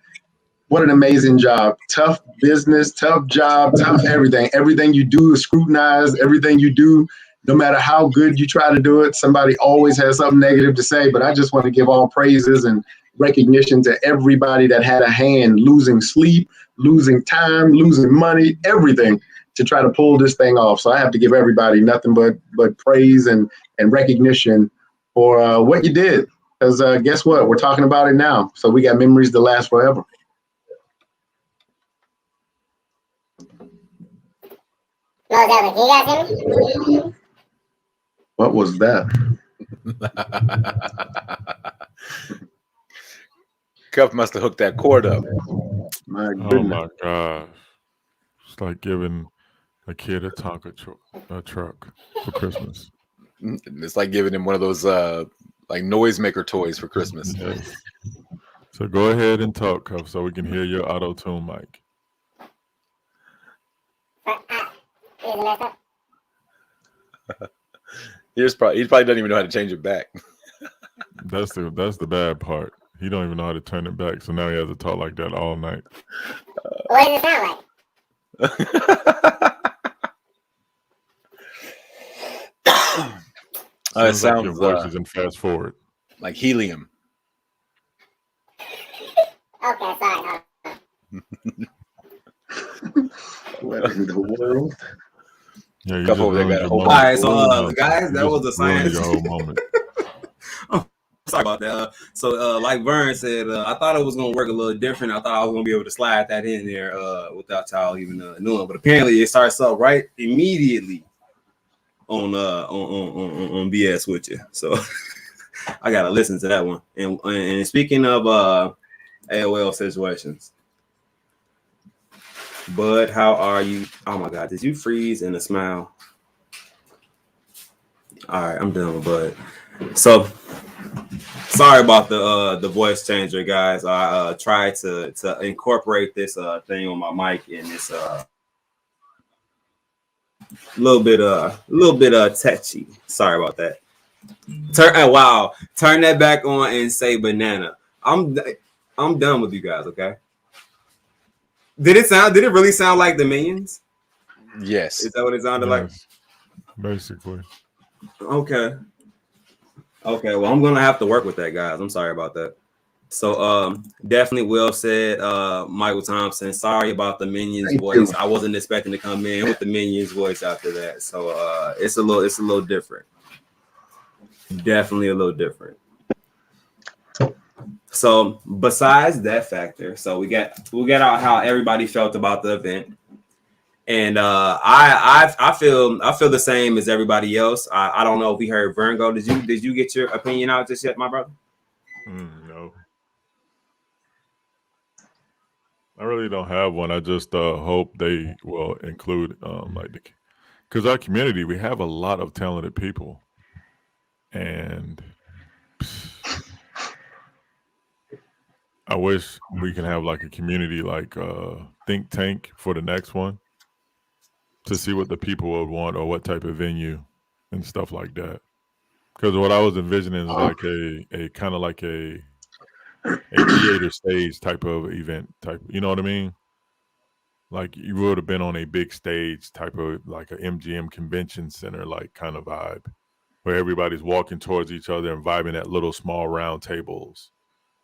S5: What an amazing job. Tough business, tough job, tough everything. Everything you do is scrutinized. Everything you do, no matter how good you try to do it, somebody always has something negative to say. But I just want to give all praises and recognition to everybody that had a hand, losing sleep, losing time, losing money, everything to try to pull this thing off. So I have to give everybody nothing but praise and recognition for what you did. Because guess what? We're talking about it now. So we got memories to last forever. What was that?
S2: Cuff must have hooked that cord up.
S5: My goodness.
S4: Oh my gosh. It's like giving a kid a Tonka truck for Christmas.
S2: It's like giving him one of those like noisemaker toys for Christmas.
S4: Yes. So go ahead and talk, Cuff, so we can hear your auto-tune mic.
S2: He probably doesn't even know how to change it back.
S4: That's the bad part. He don't even know how to turn it back, so now he has to talk like that all night.
S7: What does it sound like?
S2: It sounds
S4: like your voice is in fast forward.
S2: Like helium.
S7: Okay, sorry.
S5: What in the world?
S4: Yeah, you
S2: Couple
S4: just
S2: over there got
S4: ruined
S2: a
S4: your
S2: whole-
S4: moment.
S3: All right, so guys, that was a
S4: Ruined
S3: science.
S4: your whole moment.
S3: Sorry about that. So, like Vern said, I thought it was gonna work a little different. I thought I was gonna be able to slide that in there without y'all even knowing. But apparently, it starts up right immediately on BS with you. So I gotta listen to that one. And speaking of AOL situations, Bud, how are you? Oh my God, did you freeze in a smile? All right, I'm done with Bud. So sorry about the voice changer, guys. I tried to incorporate this thing on my mic, and it's little bit touchy. Sorry about that. Turn that back on and say banana. I'm done with you guys. Okay. Did it really sound like the Minions?
S2: Yes.
S3: Is that what it sounded like?
S4: Basically.
S3: Okay. Well, I'm gonna have to work with that, guys. I'm sorry about that. So definitely well said, Michael Thompson. Sorry about the Minions voice. I wasn't expecting to come in with the Minions voice after that. So it's a little different. Definitely a little different. So besides that factor, so we got out how everybody felt about the event. And I feel the same as everybody else. I don't know if we heard Virgo. Did you get your opinion out just yet, my brother?
S4: No. I really don't have one. I just hope they will include because our community, we have a lot of talented people, and I wish we can have like a community like think tank for the next one to see what the people would want or what type of venue and stuff like that. Because what I was envisioning is like a kind of like a theater stage type of event type. You know what I mean? Like you would have been on a big stage type of like a MGM convention center like kind of vibe where everybody's walking towards each other and vibing at little small round tables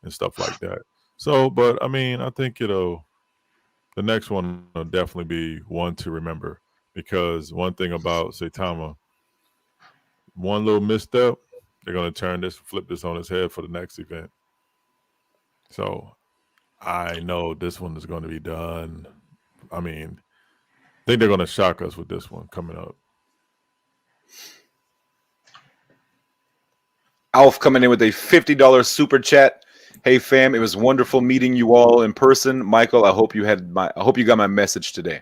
S4: and stuff like that. So, but I mean, I think the next one will definitely be one to remember because one thing about Saitama, one little misstep, they're going to flip this on its head for the next event. So I know this one is going to be done. I mean, I think they're going to shock us with this one coming up.
S2: Alf coming in with a $50 super chat. Hey fam, it was wonderful meeting you all in person. Michael, I hope you got my message today.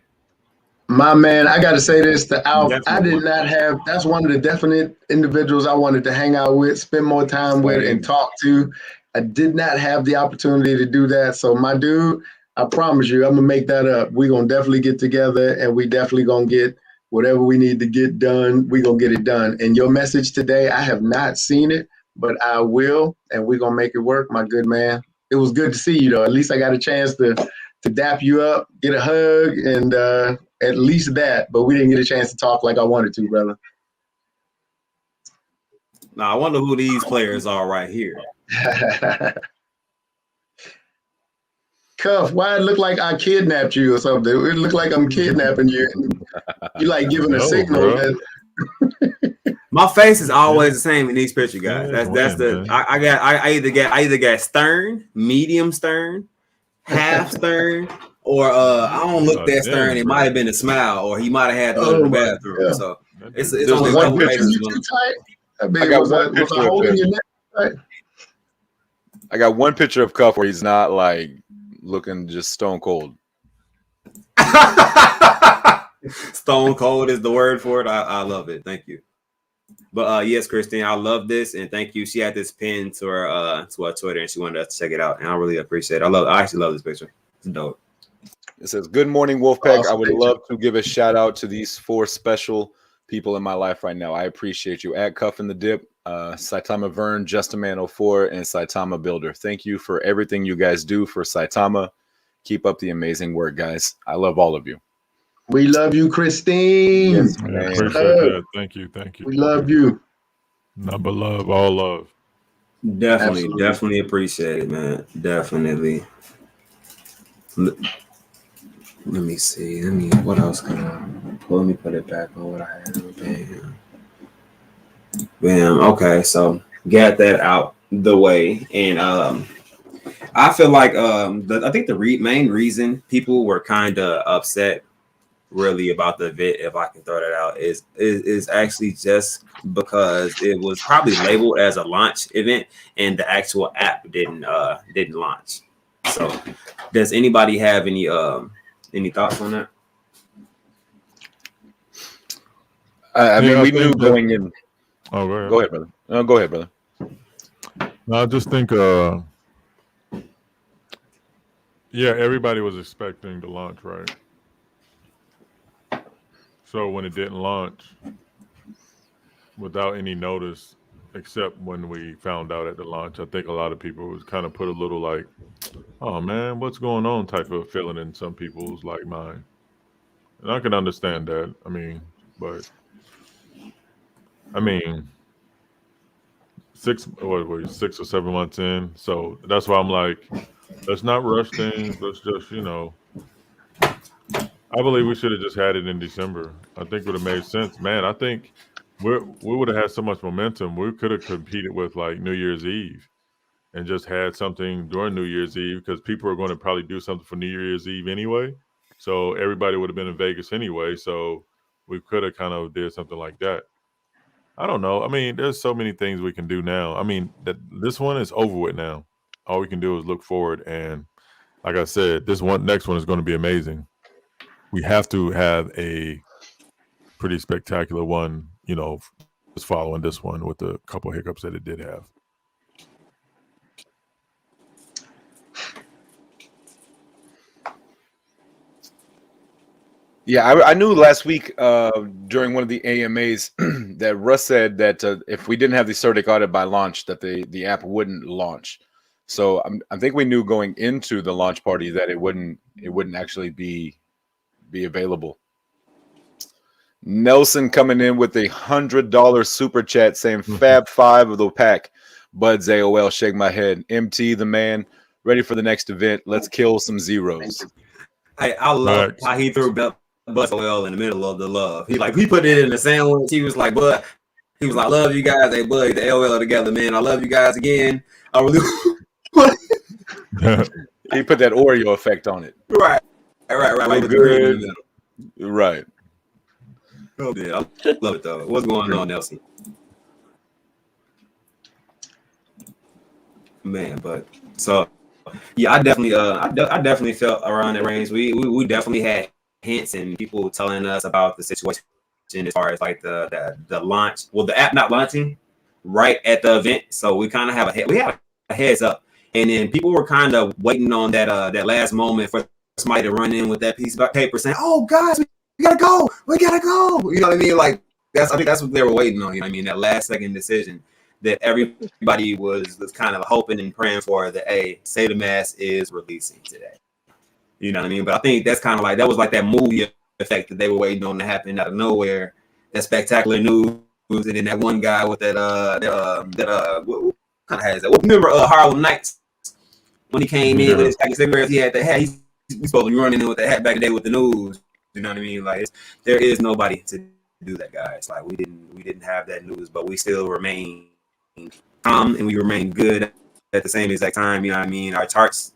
S5: My man, I got to say this to Alf. I
S3: Definitely.
S5: did not have, that's one of the definite individuals I wanted to hang out with, spend more time with,
S2: Same.
S5: and talk to. I did not have the opportunity to do that. So, my dude, I promise you, I'm going to make that up. We're going to definitely get together and we definitely going to get whatever we need to get done. We're going to get it done. And your message today, I have not seen it, but I will. And we're going to make it work, my good man. It was good to see you, though. At least I got a chance to dap you up, get a hug, and at least that. But we didn't get a chance to talk like I wanted to, brother.
S3: Now I wonder who these players are right here.
S5: Cuff, why it look like I kidnapped you or something? It look like I'm kidnapping you. You like giving a signal that
S3: my face is always the same in these pictures, guys. That's the I either got stern, medium stern, half stern, or I don't look that stern. It might have been a smile, or he might have had to go to the bathroom.
S5: God.
S3: So it's
S5: only
S3: one
S5: picture.
S3: faces.
S5: You too tight? I mean,
S2: I got
S5: was
S2: one
S5: I
S2: picture of
S5: holding
S2: him.
S5: your neck tight?
S2: I got one picture of Cuff where he's not like looking just stone cold.
S3: Stone cold is the word for it. I love it. Thank you. But yes, Christine, I love this and thank you. She had this pin to her Twitter and she wanted us to check it out. And I really appreciate it. I actually love this picture. It's dope.
S2: It says, "Good morning, Wolfpack.
S5: Awesome
S2: I would love to give a shout out to these 4 special people in my life right now. I appreciate you. At Cuff in the Dip, Saitama Vern, Just a Man 04, and Saitama Builder. Thank you for everything you guys do for Saitama. Keep up the amazing work, guys. I love all of you."
S5: We love you, Christine.
S2: Yes,
S4: I
S2: man.
S4: appreciate that. Thank you.
S5: We love you.
S4: Number love, all love.
S3: Definitely appreciate it, man. Definitely. Let me see. What else can let me put it back on what I had. Bam. Okay, so got that out the way, and I feel like I think the main reason people were kind of upset really about the event, if I can throw that out, is actually just because it was probably labeled as a launch event and the actual app didn't launch. So does anybody have any thoughts on that?
S2: I mean, we knew going in.
S4: Oh, go ahead.
S2: Go ahead, brother. Go ahead, brother.
S4: No, I just think, everybody was expecting the launch, right? So when it didn't launch, without any notice, except when we found out at the launch, I think a lot of people was kind of put a little like, "Oh man, what's going on?" type of feeling in some people's like mind, and I can understand that. I mean, 6 or 7 months in, so that's why I'm like, let's not rush things. Let's just, I believe we should have just had it in December. I think it would have made sense, man. I think we would have had so much momentum. We could have competed with like New Year's Eve and just had something during New Year's Eve because people are going to probably do something for New Year's Eve anyway. So everybody would have been in Vegas anyway. So we could have kind of did something like that. I don't know. I mean, there's so many things we can do now. I mean, this one is over with now. All we can do is look forward, and like I said, next one is going to be amazing. We have to have a pretty spectacular one, just following this one with a couple hiccups that it did have.
S2: Yeah, I knew last week during one of the AMAs that Russ said that if we didn't have the Certic audit by launch, that the app wouldn't launch. So I think we knew going into the launch party that it wouldn't actually be available. Nelson coming in with $100 super chat saying Fab 5 of the pack. Buds AOL, shake my head. MT the man, ready for the next event. Let's kill some zeros.
S3: I love how he threw Buzz AOL in the middle of the love. He put it in the sandwich. He was like, "Bud," he was like, "Love you guys." Hey, Bud, the AOL together, man. I love you guys again. I really.
S2: He put that Oreo effect on it.
S3: Right. With the green in the middle.
S2: Right.
S3: Oh, yeah, I love it though. What's going on, Nelson? man. But so yeah, I definitely I definitely felt around that range. We definitely had hints and people telling us about the situation as far as like the launch. Well, the app not launching right at the event, so we kind of have we had a heads up, and then people were kind of waiting on that last moment for somebody to run in with that piece of paper saying, "Oh, guys, we gotta go, we gotta go." You know what I mean? Like I think that's what they were waiting on. You know what I mean? That last second decision that everybody was kind of hoping and praying for. That Saitama is releasing today. You know what I mean? But I think that's kind of like that was like that movie effect that they were waiting on to happen out of nowhere. That spectacular news, and then that one guy with that what kind of has that? Well, remember Harlem Nights when he came in with his pack of cigarettes? He had the hat. He's supposed to be running in with the hat back in the day with the news. You know what I mean? Like there is nobody to do that, guys. Like we didn't have that news, but we still remain calm and we remain good at the same exact time. You know what I mean? Our charts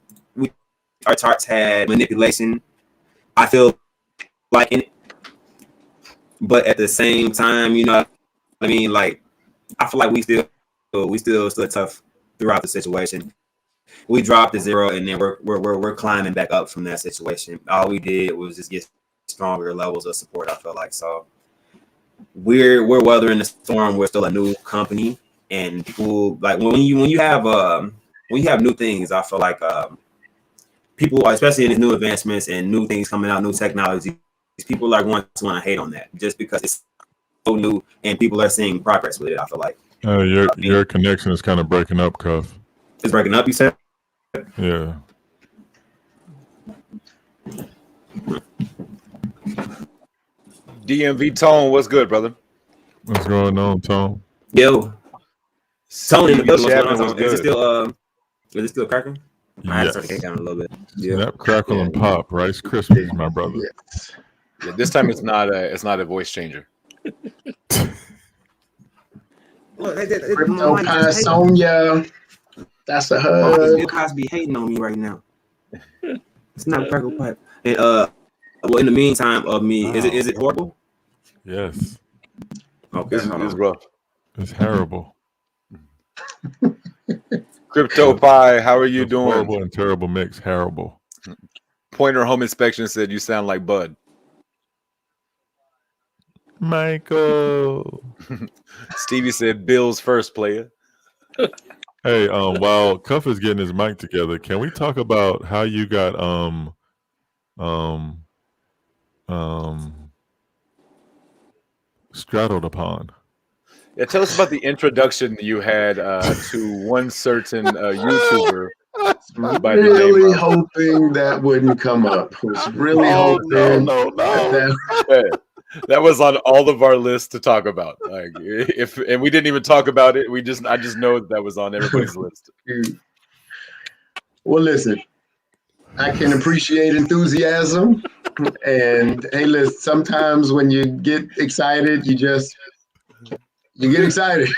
S3: had manipulation. I feel like in it, but at the same time, you know what I mean? Like I feel like we still stood tough throughout the situation. We dropped to 0, and then we're climbing back up from that situation. All we did was just get stronger levels of support. I feel like so we're weathering the storm. We're still a new company, and people like when you have new things. I feel like people, especially in these new advancements and new things coming out, new technology, people are going to want to hate on that just because it's so new and people are seeing progress with it. I feel like
S4: your connection is kind of breaking up, Cuff.
S3: It's breaking up, you said?
S4: Yeah.
S2: DMV Tone, what's good, brother?
S4: What's going on, Tone?
S3: Yo, Tone in the building.
S2: Is
S3: it still cracking?
S4: Yes.
S3: I had to turn the cake down a little bit. Yeah.
S4: Snap, crackle, and pop. Rice Krispies, my brother.
S5: Yes.
S2: Yeah, this time it's not a voice changer.
S5: Crypto Pie Sonia. That's a hug.
S3: Bill Cosby hating on me right now. It's not crackle pipe. And well, in the meantime, is it horrible?
S4: Yes.
S3: Okay,
S2: It's rough.
S4: It's terrible.
S2: Crypto Pie, how are you doing?
S4: Horrible and terrible mix. Terrible.
S2: Pointer Home Inspection said you sound like Bud.
S4: Michael.
S2: Stevie said Bills first player.
S4: Hey, while Cuff is getting his mic together, can we talk about how you got straddled upon?
S2: Yeah, tell us about the introduction you had to one certain YouTuber.
S5: Really hoping that wouldn't come up. Was really hoping
S4: no.
S2: That was on all of our lists to talk about. Like, and we didn't even talk about it. I just know that was on everybody's list.
S5: Well, listen, I can appreciate enthusiasm, and hey, listen, sometimes when you get excited, you get excited,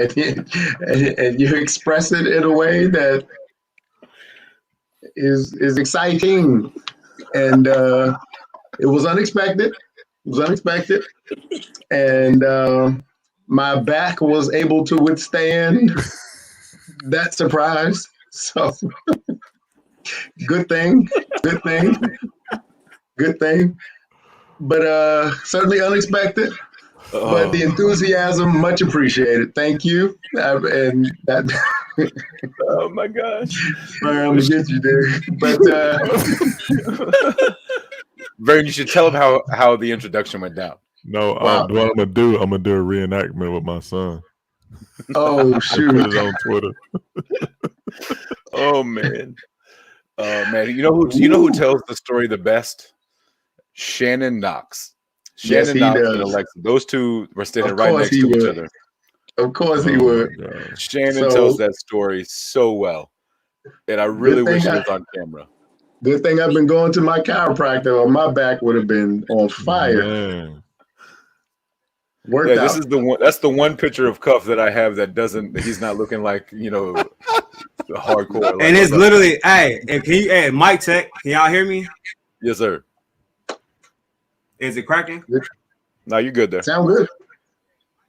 S5: and you express it in a way that is exciting, and it was unexpected. And my back was able to withstand that surprise. So good thing. But certainly unexpected. But the enthusiasm, much appreciated. Thank you. And that.
S2: Oh my gosh!
S5: I'm gonna get you there. But
S2: Vern, you should tell him how the introduction went down.
S4: No, what I'm gonna do a reenactment with my son.
S5: Oh shoot!
S4: Put it on Twitter.
S2: Oh man, you know who tells the story the best? Shannon Knox. Shannon Knox and Alexa. Those two were standing right next to each other.
S5: Of course he would.
S2: Shannon tells that story so well, and I really wish it was on camera.
S5: Good thing I've been going to my chiropractor, or my back would have been on fire.
S4: Man.
S5: Worked out.
S2: This is the one. That's the one picture of Cuff that I have that doesn't. He's not looking like hardcore. Like,
S3: and it's literally, hey, mic check. Can y'all hear me?
S2: Yes, sir.
S3: Is it cracking?
S2: No, you're good there.
S5: Sound good.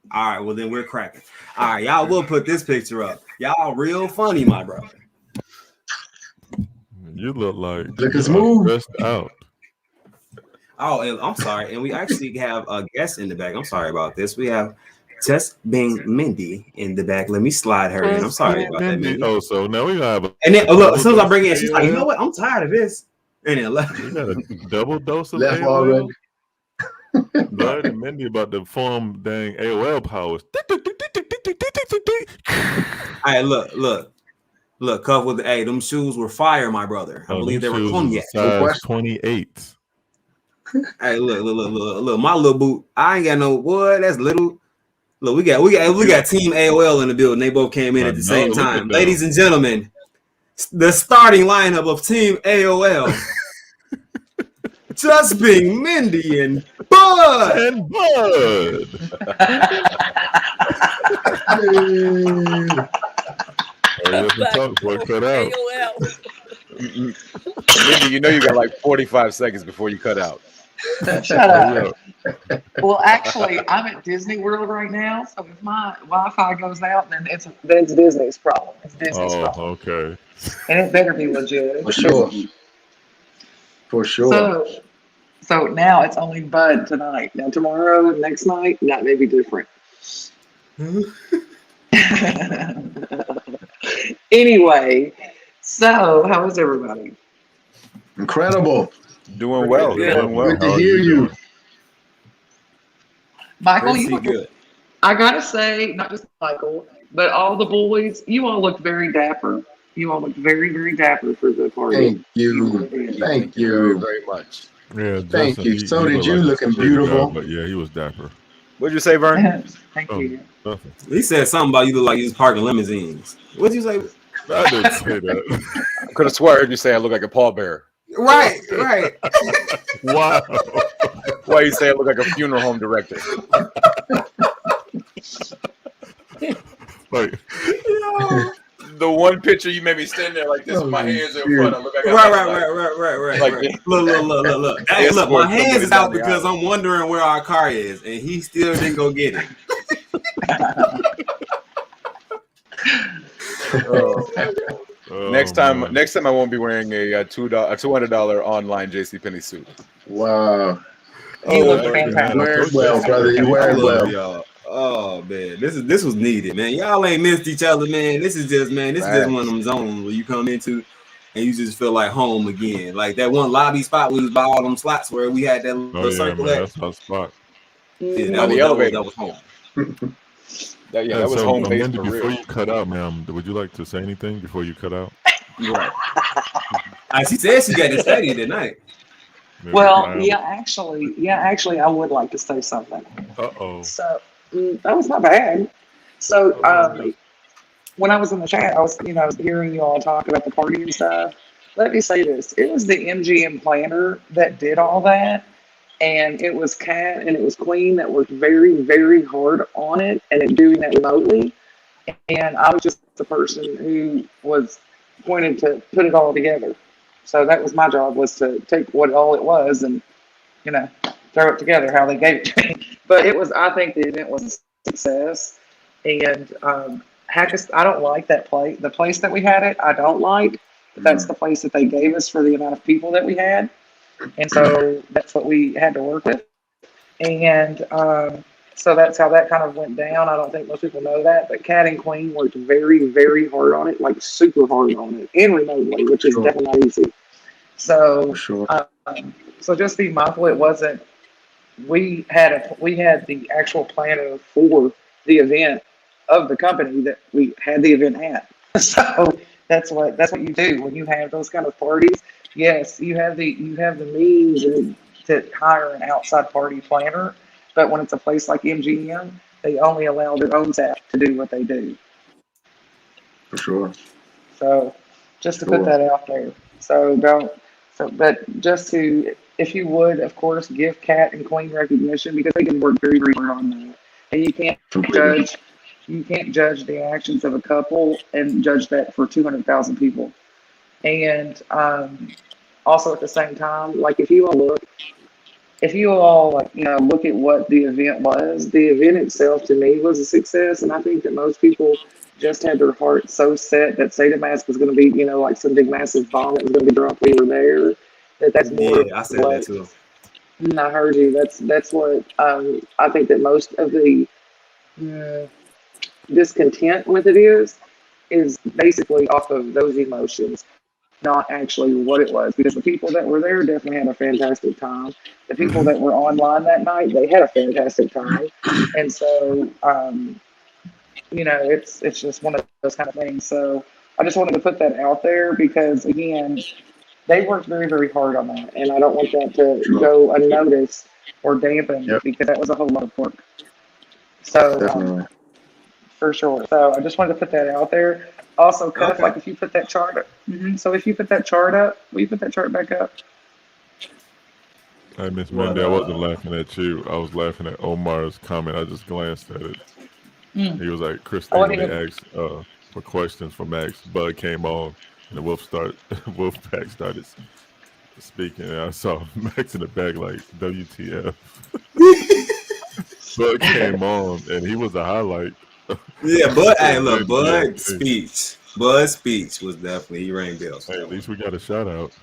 S3: All right, well then we're cracking. All right, y'all will put this picture up. Y'all real funny, my brother.
S4: You look like
S5: Looking
S4: you
S5: smooth.
S4: are stressed out.
S3: Oh, and I'm sorry, and we actually have a guest in the back. I'm sorry about this. We have Tess Bing Mindy in the back. Let me slide her in. I'm sorry about that, Mindy.
S4: Oh, so now we have a
S3: And then look, as soon as I bring it in, she's like, you know what? I'm tired of this. And then left.
S4: We got a double dose of
S5: Left
S4: AOL.
S5: already.
S4: Bud and Mindy about to form dang AOL powers.
S3: All right, look, Cuff with the A. Them shoes were fire, my brother. I believe they were cognac.
S4: Size 28.
S3: Hey, look, my little boot. I ain't got no boy. That's little. Look, we got Team AOL in the building. They both came in at the same time. Ladies and gentlemen, the starting lineup of Team AOL. Just being Mindy and Bud.
S4: And Bud. Cut out.
S2: Mindy, you know you got like 45 seconds before you cut out.
S8: Shut up. Well, actually, I'm at Disney World right now, so if my Wi-Fi goes out, then it's Disney's problem. It's Disney's problem.
S4: Okay.
S8: And it better be legit.
S5: For sure. For sure.
S8: So now it's only Bud tonight. Now tomorrow, next night, that may be different. Anyway, so how is everybody?
S5: Incredible.
S2: Doing well. Doing well.
S5: Good to hear you.
S8: Michael,
S3: Pretty
S8: you look
S3: good.
S8: I gotta say, not just Michael, but all the boys, you all looked very dapper. You all looked very, very dapper for the party.
S5: Thank you. Thank you
S2: very much.
S4: Yeah,
S5: Thank
S4: Justin,
S5: you. So did you,
S4: like
S5: looking
S4: security
S5: beautiful.
S4: guard, but yeah, he was dapper.
S2: What'd you say, Vern?
S8: Thank you.
S4: Nothing.
S3: He said something about you look like you was parking limousines. What'd you say?
S4: I didn't say that.
S2: I could have swore I heard you say I look like a pallbearer.
S3: Right.
S4: Wow.
S2: Why you say I look like a funeral home director?
S4: Like,
S2: the one picture you made me stand there like this with my hands in front. I look like
S3: Right.
S2: Like,
S3: Look. Hey, look, my hands is out because I'm wondering where our car is, and he still didn't go get it.
S2: Next time I won't be wearing a $200 online JCPenney suit.
S5: Wow.
S8: You look fantastic.
S5: You wear it well, brother. You wear it well.
S3: Y'all. Oh man, this was needed, man. Y'all ain't missed each other, man. This is just one of them zones where you come into and you just feel like home again. Like that one lobby spot we was by all them slots where we had that little circle.
S4: Man, that's our spot.
S3: Yeah, that was home.
S2: That was home base
S4: Mindy,
S2: for
S4: before
S2: real.
S4: you cut out, man, would you like to say anything before you cut out?
S3: Right. She said she got to study tonight.
S8: Well, actually, I would like to say something.
S4: Uh-oh.
S8: So that was not bad. So when I was in the chat, I was hearing you all talk about the party and stuff. Let me say this: it was the MGM planner that did all that, and it was Kat and it was Queen that worked very, very hard on it and doing that remotely. And I was just the person who was pointed to put it all together. So that was my job, was to take what all it was and, throw it together how they gave it to me. But I think the event was a success. And I don't like that place. The place that we had it, I don't like. But that's the place that they gave us for the amount of people that we had. And so that's what we had to work with. And so that's how that kind of went down. I don't think most people know that. But Kat and Queen worked very, very hard on it, like super hard on it, and remotely, which is definitely not easy. So, so just be mindful. It wasn't. We had the actual planner for the event of the company that we had the event at. So that's what you do when you have those kind of parties. Yes, you have the means to hire an outside party planner, but when it's a place like MGM, they only allow their own staff to do what they do.
S5: For sure.
S8: So just to put that out there. But just to, if you would, of course, give Kat and Queen recognition, because they can work very, very hard on that. And you can't judge the actions of a couple and judge that for 200,000 people. And also at the same time, like if you all look, if you all like, look at what the event was, the event itself to me was a success, and I think that most people just had their heart so set that Saitama was going to be, like some big massive bomb that was going to be dropped. We were there. That's more
S3: Yeah,
S8: of
S3: I said that
S8: what
S3: too.
S8: I heard you. That's what I think that most of the uh, discontent with it is basically off of those emotions, not actually what it was. Because the people that were there definitely had a fantastic time. The people that were online that night, they had a fantastic time. And so, it's just one of those kind of things. So I just wanted to put that out there because again, they worked very, very hard on that, and I don't want that to go unnoticed or dampened
S5: Yep,
S8: because that was a whole lot of work. So,
S5: definitely.
S8: for sure. So I just wanted to put that out there. Also, Cuff,
S3: Okay.
S8: like if you put that chart up, so if you put that chart up, will you put that chart back up?
S4: Hey, Miss
S3: What
S4: Mindy, I wasn't laughing at you. I was laughing at Omar's comment. I just glanced at it.
S8: Mm.
S4: He was like,
S8: I
S4: Christine,
S8: wasn't
S4: when they
S8: even.
S4: asked for questions for Max, Bud came on and the Wolfpack started speaking. And I saw Max in the back like, WTF. Bud came on and he was a highlight.
S3: Yeah, but hey,
S4: Towards the
S3: look,
S4: end of the day.
S3: Bud's speech was definitely he rang bells for
S4: Hey,
S3: that
S4: at
S3: one.
S4: least we got a shout out.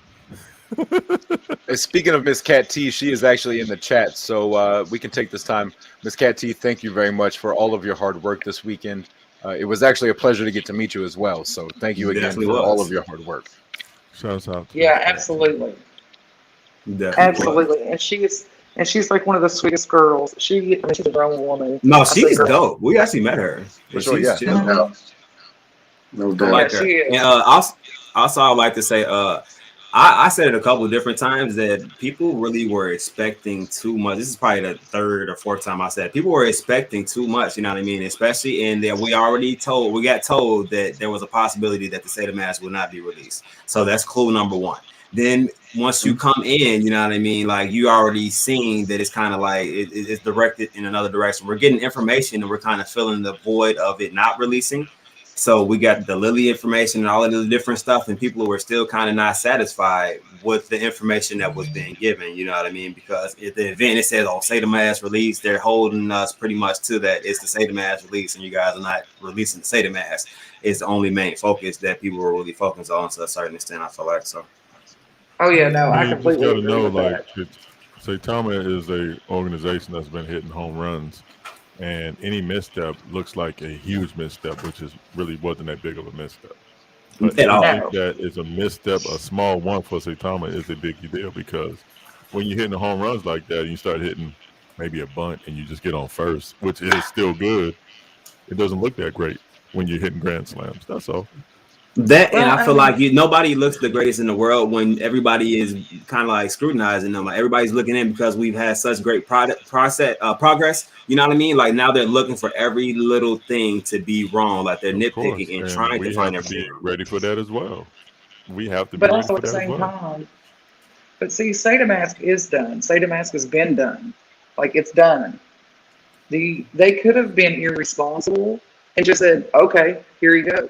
S2: Speaking of Miss Cat T, she is actually in the chat, so we can take this time. Miss Cat T, thank you very much for all of your hard work this weekend. It was actually a pleasure to get to meet you as well. So thank you again
S3: Definitely
S2: for all of
S3: was.
S2: your hard work.
S4: Shouts out to Miss
S8: Yeah,
S4: Cat.
S8: absolutely,
S3: Definitely was.
S8: absolutely. And she's like one of the sweetest girls. She's a grown woman.
S3: No,
S8: I say
S3: she's
S8: girl.
S3: dope. We actually met her.
S2: For
S3: And
S2: sure,
S3: she's
S2: yeah.
S3: chill.
S5: No, no
S3: I
S5: doubt.
S3: like
S8: Yeah,
S3: her.
S8: she is.
S3: And also I would like to say, I said it a couple of different times that people really were expecting too much. This is probably the third or fourth time I said it. People were expecting too much, you know what I mean? Especially in that we got told that there was a possibility that the State of Mass would not be released. So that's clue number one. Then once you come in, you know what I mean? Like you already seeing that it's kind of like it's directed in another direction. We're getting information and we're kind of filling the void of it not releasing. So we got the Lily information and all of the different stuff, and people were still kind of not satisfied with the information that was being given. You know what I mean? Because at the event it says, "Oh, Say the Mass release," they're holding us pretty much to that. It's the Say the Mass release, and you guys are not releasing the Say the Mass. It's the only main focus that people were really focused on to a certain extent. I feel like so.
S8: Oh yeah, no, I
S4: You just
S8: completely
S4: got to
S8: agree
S4: know,
S8: with
S4: like,
S8: that.
S4: Saitama is a organization that's been hitting home runs, and any misstep looks like a huge misstep, which is really wasn't that big of a misstep. But
S3: At all.
S4: anything
S8: No.
S4: that is a misstep, a small one for Saitama is a big deal because when you're hitting the home runs like that, and you start hitting maybe a bunt and you just get on first, which is still good. It doesn't look that great when you're hitting grand slams. That's all.
S3: That and
S8: Well,
S3: I
S8: I
S3: feel
S8: mean,
S3: like nobody looks the greatest in the world when everybody is kind of like scrutinizing them. Like everybody's looking in because we've had such great progress. You know what I mean? Like now they're looking for every little thing to be wrong. Like they're
S4: Of course.
S3: nitpicking and
S4: And
S3: trying to
S4: we
S3: find
S4: have to
S3: everything
S4: be
S3: wrong.
S4: ready for that as well. We have to be
S8: but
S4: ready
S8: also
S4: for
S8: at the
S4: that as
S8: same
S4: well.
S8: time, but see, State of Mask is done. State of Mask has been done. Like it's done. They could have been irresponsible and just said, "Okay, here you go."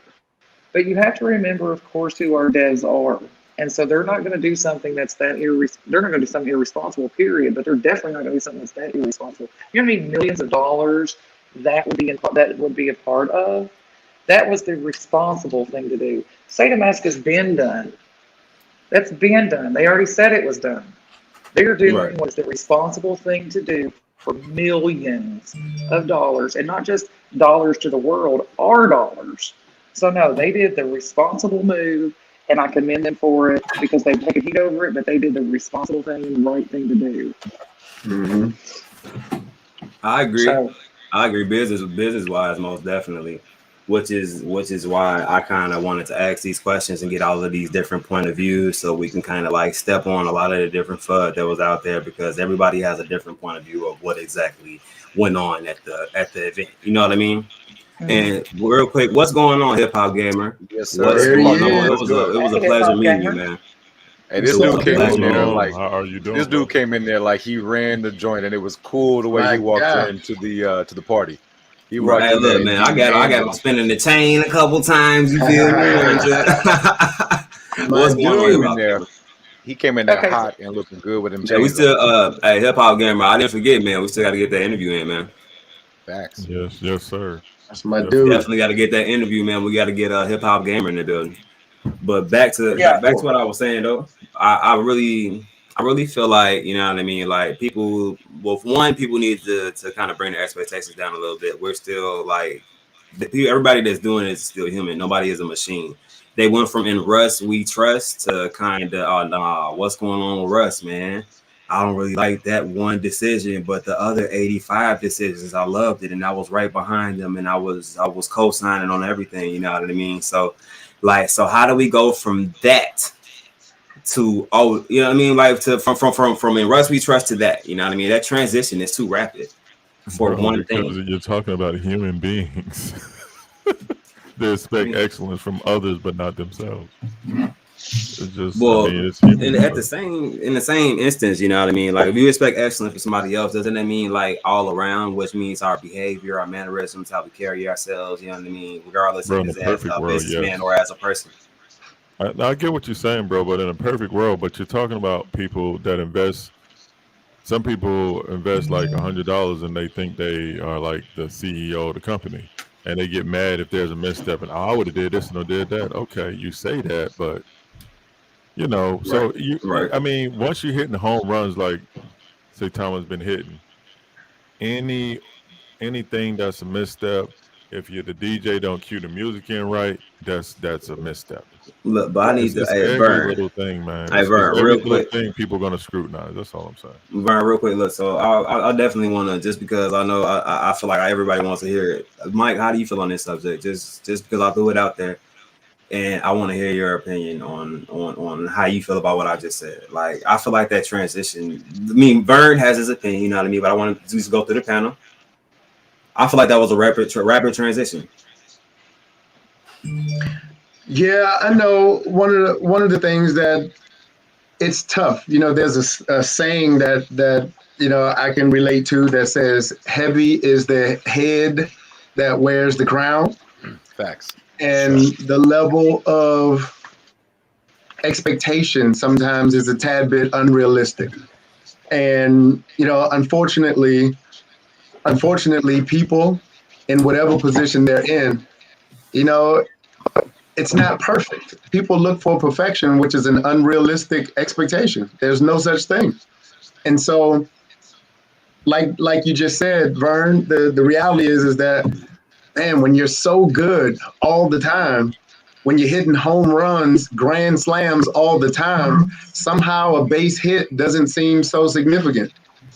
S8: But you have to remember, of course, who our devs are. And so they're not going to do something that's they're not going to do something irresponsible, period. But they're definitely not going to do something that's that irresponsible. You know how many millions of dollars that would be a part of? That was the responsible thing to do. State of Mask has been done. That's been done. They already said it was done. They're
S3: Right.
S8: doing what's the responsible thing to do for millions of dollars, and not just dollars to the world, our dollars. So no, they did the responsible move, and I commend them for it because they've taken heat over it, but they did the responsible thing and the right thing to do.
S5: Mm-hmm.
S3: I agree.
S8: So
S3: Business wise, most definitely. Which is why I kind of wanted to ask these questions and get all of these different point of views, so we can kind of like step on a lot of the different FUD that was out there because everybody has a different point of view of what exactly went on at the event. You know what I mean? And real quick, what's going on, Hip Hop Gamer?
S2: Yes, sir.
S3: What's
S5: There
S2: Hip
S5: he
S2: Hop
S3: going
S2: Gamer,
S3: on?
S5: is.
S2: what's good?
S3: It was a
S8: hey, hip
S3: pleasure
S8: hop
S3: meeting you,
S8: gamer.
S3: man.
S2: Hey, this
S5: What's
S2: dude
S5: up,
S2: came
S5: Hip
S2: in
S5: Hop
S2: there
S5: Gamer?
S2: like
S4: How are you doing?
S2: this dude
S4: Bro?
S2: came in there like he ran the joint, and it was cool the way
S5: My
S2: he walked
S5: God.
S2: into the party. He walked
S3: Right,
S2: in there
S3: look,
S2: and
S3: man,
S2: he
S3: I got
S2: handled
S3: him
S2: it.
S3: spinning the chain a couple times. You feel me?
S5: My
S3: What's going on, Hip
S2: Came in
S5: dude.
S3: Hop
S2: there.
S3: Gamer?
S2: He came in there
S8: Okay.
S2: hot and looking good with them
S3: Yeah, we
S2: chains
S3: still
S2: on.
S3: hey, hip hop gamer. I didn't forget, man. We still got to get that interview in, man.
S2: Facts.
S4: Yes, sir.
S5: That's my
S4: Definitely.
S5: dude.
S3: Definitely got to get that interview, man. We got to get a hip hop gamer in the building. But back to
S8: Yeah.
S3: what I was saying though. I really feel like, you know what I mean, like people. Well, for one, people need to kind of bring their expectations down a little bit. We're still like everybody that's doing it is still human. Nobody is a machine. They went from in Russ we trust to kind of nah, what's going on with Russ, man? I don't really like that one decision, but the other 85 decisions, I loved it, and I was right behind them, and I was co-signing on everything. You know what I mean? So, like, so how do we go from that to you know what I mean? Like to from in Russ we trust to that. You know what I mean? That transition is too rapid for
S4: Bro,
S3: one
S4: because
S3: thing.
S4: you're talking about human beings. They expect excellence from others, but not themselves. It's just, I
S3: Well,
S4: mean, it's human.
S3: in the same instance, you know what I mean. Like, if you expect excellence from somebody else, doesn't that mean like all around, which means our behavior, our mannerisms, how we carry ourselves? You know what I mean, regardless
S4: Bro,
S3: if
S4: in a
S3: it's as
S4: perfect
S3: a
S4: world,
S3: businessman
S4: yes.
S3: or as a person.
S4: I get what you're saying, bro, but in a perfect world, but you're talking about people that invest. Some people invest like $100 and they think they are like the CEO of the company, and they get mad if there's a misstep. And I would have did this and I did that. Okay, you say that, but you know,
S3: Right,
S4: so
S3: right.
S4: I mean, once you're hitting home runs like Saitama's been hitting, any anything that's a misstep, if you're the DJ don't cue the music in right, that's a misstep.
S3: Look, but I need to,
S4: It's
S3: hey,
S4: every
S3: Vern,
S4: little thing, man.
S3: hey,
S4: It's
S3: Vern,
S4: every
S3: real
S4: little
S3: quick.
S4: thing people are gonna scrutinize. That's all I'm saying.
S3: Vern, real quick. Look, so I definitely want to, just because I know I feel like everybody wants to hear it. Mike, how do you feel on this subject? Just because I threw it out there. And I want to hear your opinion on how you feel about what I just said. Like, I feel like that transition. I mean, Vern has his opinion, you know what I mean. But I want to just go through the panel. I feel like that was a rapid transition.
S5: Yeah, I know one of the things that it's tough. You know, there's a saying that I can relate to that says, "Heavy is the head that wears the crown,"
S2: Facts.
S5: and the level of expectation sometimes is a tad bit unrealistic. And unfortunately, people in whatever position they're in, you know, it's not perfect. People look for perfection, which is an unrealistic expectation. There's no such thing. And so, like you just said, Vern, the reality is that, man, when you're so good all the time, when you're hitting home runs, grand slams all the time, somehow a base hit doesn't seem so significant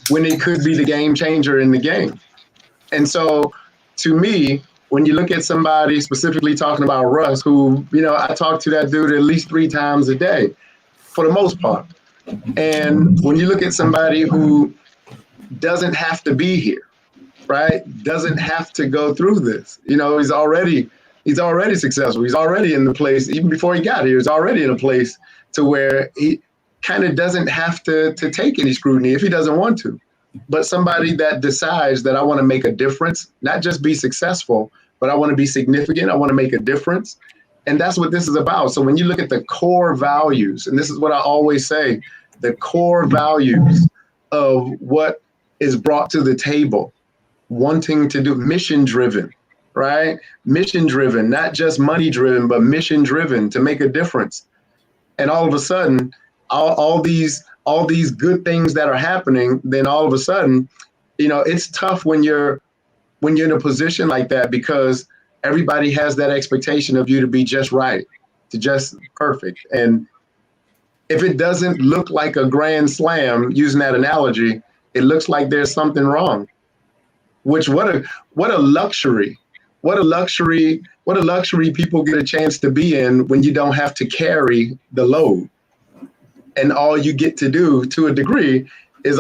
S5: when it could be the game changer in the game. And so, to me, when you look at somebody specifically talking about Russ, who, I talk to that dude at least 3 times a day for the most part. And when you look at somebody who doesn't have to be here, right? Doesn't have to go through this. He's already successful. He's already in the place, even before he got here, he's already in a place to where he kind of doesn't have to take any scrutiny if he doesn't want to. But somebody that decides that I want to make a difference, not just be successful, but I want to be significant, I want to make a difference. And that's what this is about. So when you look at the core values, and this is what I always say, the core values of what is brought to the table, wanting to do mission driven, right? Mission driven, not just money driven, but mission driven to make a difference. And all of a sudden, all these good things that are happening, then all of a sudden, it's tough when you're in a position like that, because everybody has that expectation of you to be just right, to just perfect. And if it doesn't look like a grand slam, using that analogy, it looks like there's something wrong. Which what a luxury. What a luxury people get a chance to be in when you don't have to carry the load. And all you get to do, to a degree, is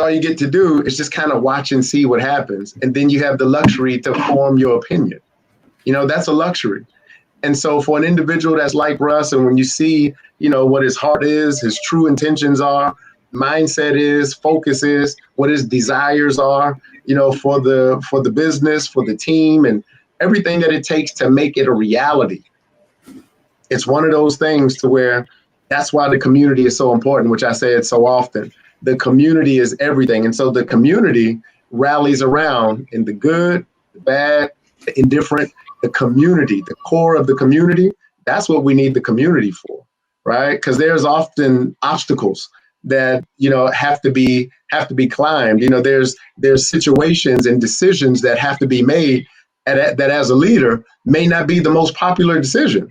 S5: just kind of watch and see what happens. And then you have the luxury to form your opinion. That's a luxury. And so for an individual that's like Russ, and when you see, what his heart is, his true intentions are, mindset is, focus is, what his desires are, for the business, for the team, and everything that it takes to make it a reality. It's one of those things to where That's why the community is so important, which I say it so often. The community is everything. And so the community rallies around in the good, the bad, the indifferent, the community, the core of the community. That's what we need the community for, right? Because there's often obstacles that have to be climbed. There's situations and decisions that have to be made that as a leader may not be the most popular decision,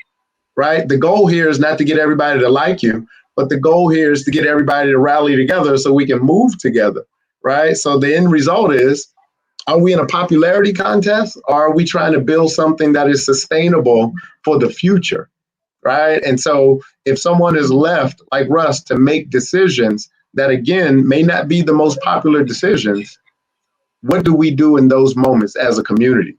S5: right? The goal here is not to get everybody to like you, but the goal here is to get everybody to rally together so we can move together, right? So the end result is, are we in a popularity contest, or are we trying to build something that is sustainable for the future, right? And so if someone is left like Russ to make decisions that, again, may not be the most popular decisions, what do we do in those moments as a community?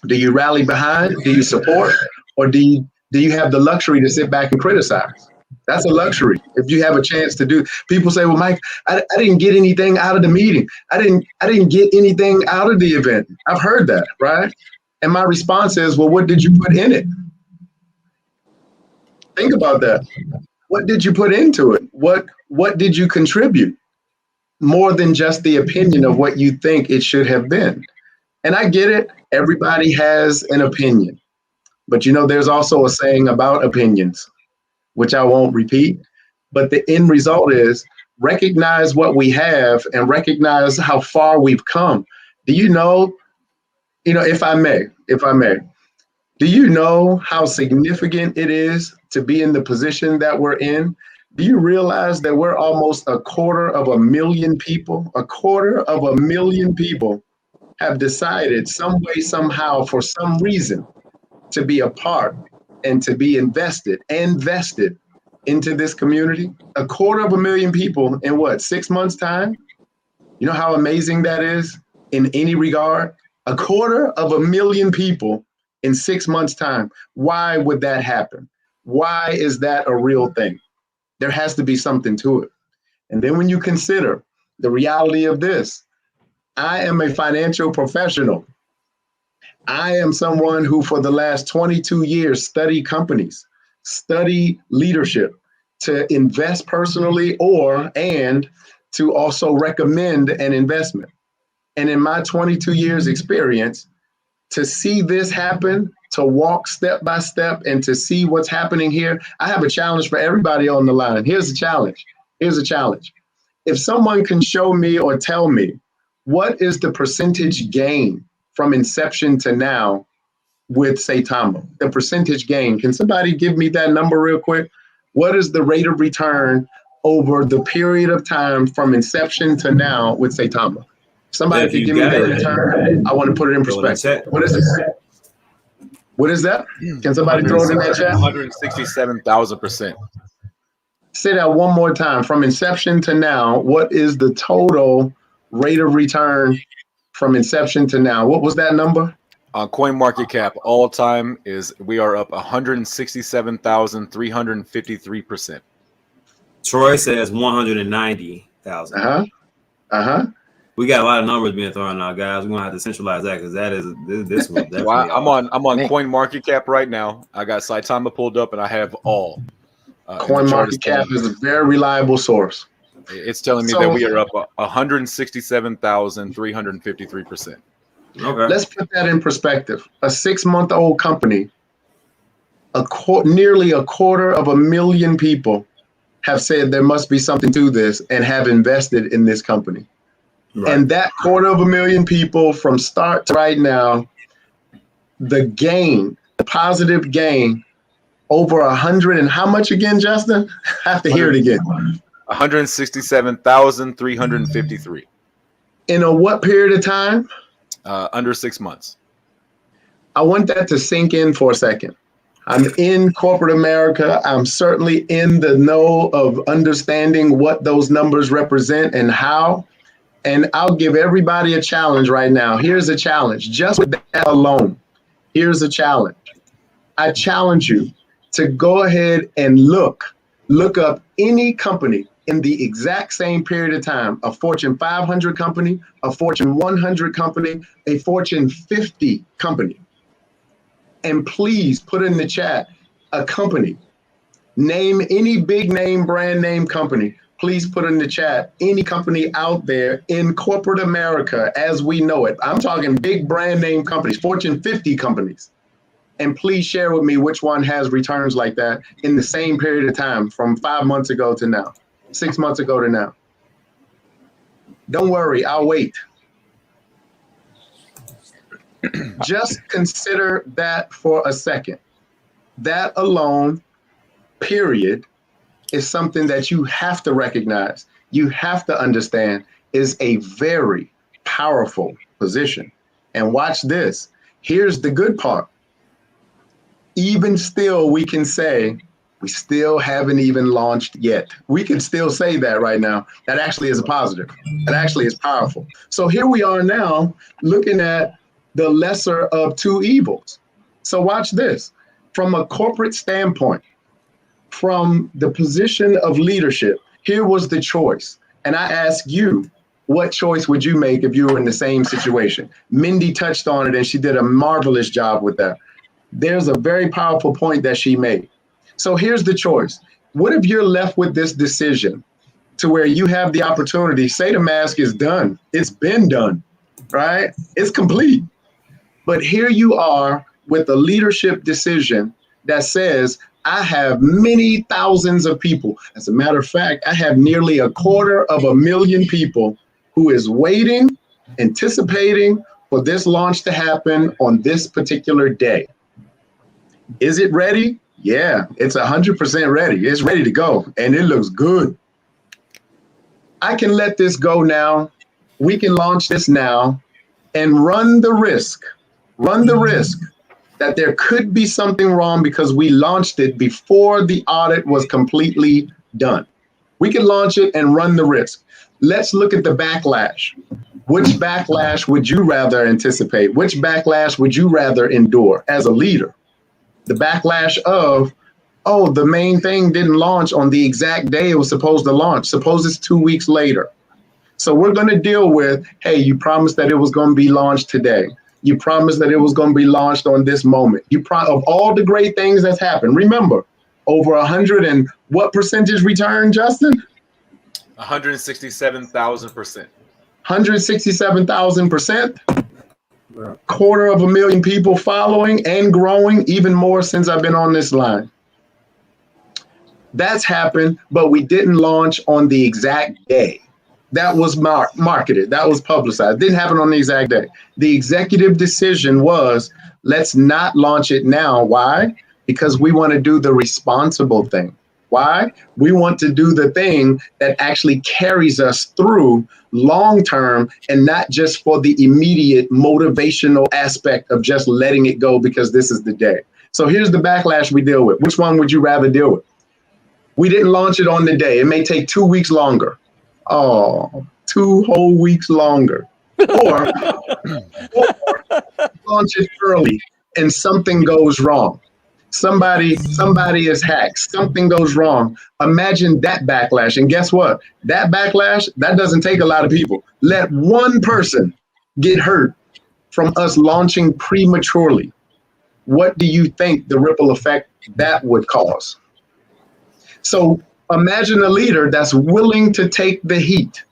S5: Do you rally behind? Do you support? Or do you have the luxury to sit back and criticize? That's a luxury. If you have a chance to do, people say, well, Mike, I didn't get anything out of the meeting. I didn't get anything out of the event. I've heard that, right? And my response is, well, what did you put in it? Think about that. What did you put into it? What did you contribute? More than just the opinion of what you think it should have been. And I get it. Everybody has an opinion. But there's also a saying about opinions, which I won't repeat. But the end result is recognize what we have and recognize how far we've come. Do you know, if I may, do you know how significant it is to be in the position that we're in? Do you realize that we're almost 250,000 people? 250,000 people have decided some way, somehow, for some reason, to be a part and to be invested into this community. 250,000 people in what, 6 months' time? You know how amazing that is in any regard? 250,000 people in 6 months' time. Why would that happen? Why is that a real thing? There has to be something to it. And then when you consider the reality of this, I am a financial professional. I am someone who for the last 22 years studied companies, study leadership, to invest personally and to also recommend an investment. And in my 22 years experience, to see this happen, to walk step by step and to see what's happening here, I have a challenge for everybody on the line. Here's a challenge. If someone can show me or tell me what is the percentage gain from inception to now with Saitama, the percentage gain, can somebody give me that number real quick? What is the rate of return over the period of time from inception to now with Saitama? Somebody could give me that return. I want to put it in perspective. What is it? What is that? Can somebody throw it in that chat?
S2: 167,000%.
S5: Say that one more time. From inception to now, what is the total rate of return from inception to now? What was that number?
S2: On CoinMarketCap, all time we are up 167,353%.
S3: Troy says 190,000. We got a lot of numbers being thrown out, guys. We're gonna have to centralize that because that is this one.
S2: Well, I'm on CoinMarketCap right now. I got Saitama pulled up, and I have all.
S5: CoinMarketCap is a very reliable source.
S2: It's telling me that we are up 167,353%.
S3: Okay.
S5: Let's put that in perspective. A 6-month-old company, nearly 250,000 people have said there must be something to this and have invested in this company. Right. And that 250,000 people from start to right now, the gain, the positive gain, over 100 and how much again, Justin? I have to hear it again.
S2: 167,353.
S5: In a what period of time?
S2: Under 6 months.
S5: I want that to sink in for a second. I'm in corporate America. I'm certainly in the know of understanding what those numbers represent and how. And I'll give everybody a challenge right now. Here's a challenge. Just with that alone, here's a challenge. I challenge you to go ahead and look up any company in the exact same period of time, a Fortune 500 company, a Fortune 100 company, a Fortune 50 company. And please put in the chat a company Name any big name, brand name company. Please put in the chat any company out there in corporate America as we know it. I'm talking big brand name companies, Fortune 50 companies. And please share with me which one has returns like that in the same period of time from 5 months ago to now, 6 months ago to now. Don't worry, I'll wait. Just consider that for a second. That alone, period, is something that you have to recognize. You have to understand is a very powerful position. And watch this. Here's the good part. Even still, we can say, we still haven't even launched yet. We can still say that right now. That actually is a positive. That actually is powerful. So here we are now looking at the lesser of two evils. So watch this. From a corporate standpoint, from the position of leadership, here was the choice. And I ask you, what choice would you make if you were in the same situation? Mindy touched on it and she did a marvelous job with that. There's a very powerful point that she made. So here's the choice. What if you're left with this decision to where you have the opportunity, say the mask is done, it's been done, right? It's complete. But here you are with a leadership decision that says, I have many thousands of people. As a matter of fact, I have nearly 250,000 people who is waiting, anticipating for this launch to happen on this particular day. Is it ready? Yeah, it's 100% ready. It's ready to go, and it looks good. I can let this go now. We can launch this now and run the risk that there could be something wrong because we launched it before the audit was completely done. We can launch it and run the risk. Let's look at the backlash. Which backlash would you rather anticipate? Which backlash would you rather endure as a leader? The backlash of, oh, the main thing didn't launch on the exact day it was supposed to launch. Suppose it's 2 weeks later. So we're going to deal with, hey, you promised that it was going to be launched today. You promised that it was going to be launched on this moment. Of all the great things that's happened, remember, over 100 and what percentage return, Justin?
S2: 167,000%.
S5: 167,000%. 250,000 people following and growing even more since I've been on this line. That's happened, but we didn't launch on the exact day. That was marketed. That was publicized. Didn't happen on the exact day. The executive decision was, let's not launch it now. Why? Because we want to do the responsible thing. Why? We want to do the thing that actually carries us through long term and not just for the immediate motivational aspect of just letting it go because this is the day. So here's the backlash we deal with. Which one would you rather deal with? We didn't launch it on the day. It may take 2 weeks longer. Oh, 2 whole weeks longer. Or launch it early and something goes wrong. Somebody is hacked. Something goes wrong. Imagine that backlash. And guess what? That backlash, that doesn't take a lot of people. Let one person get hurt from us launching prematurely. What do you think the ripple effect that would cause? So imagine a leader that's willing to take the heat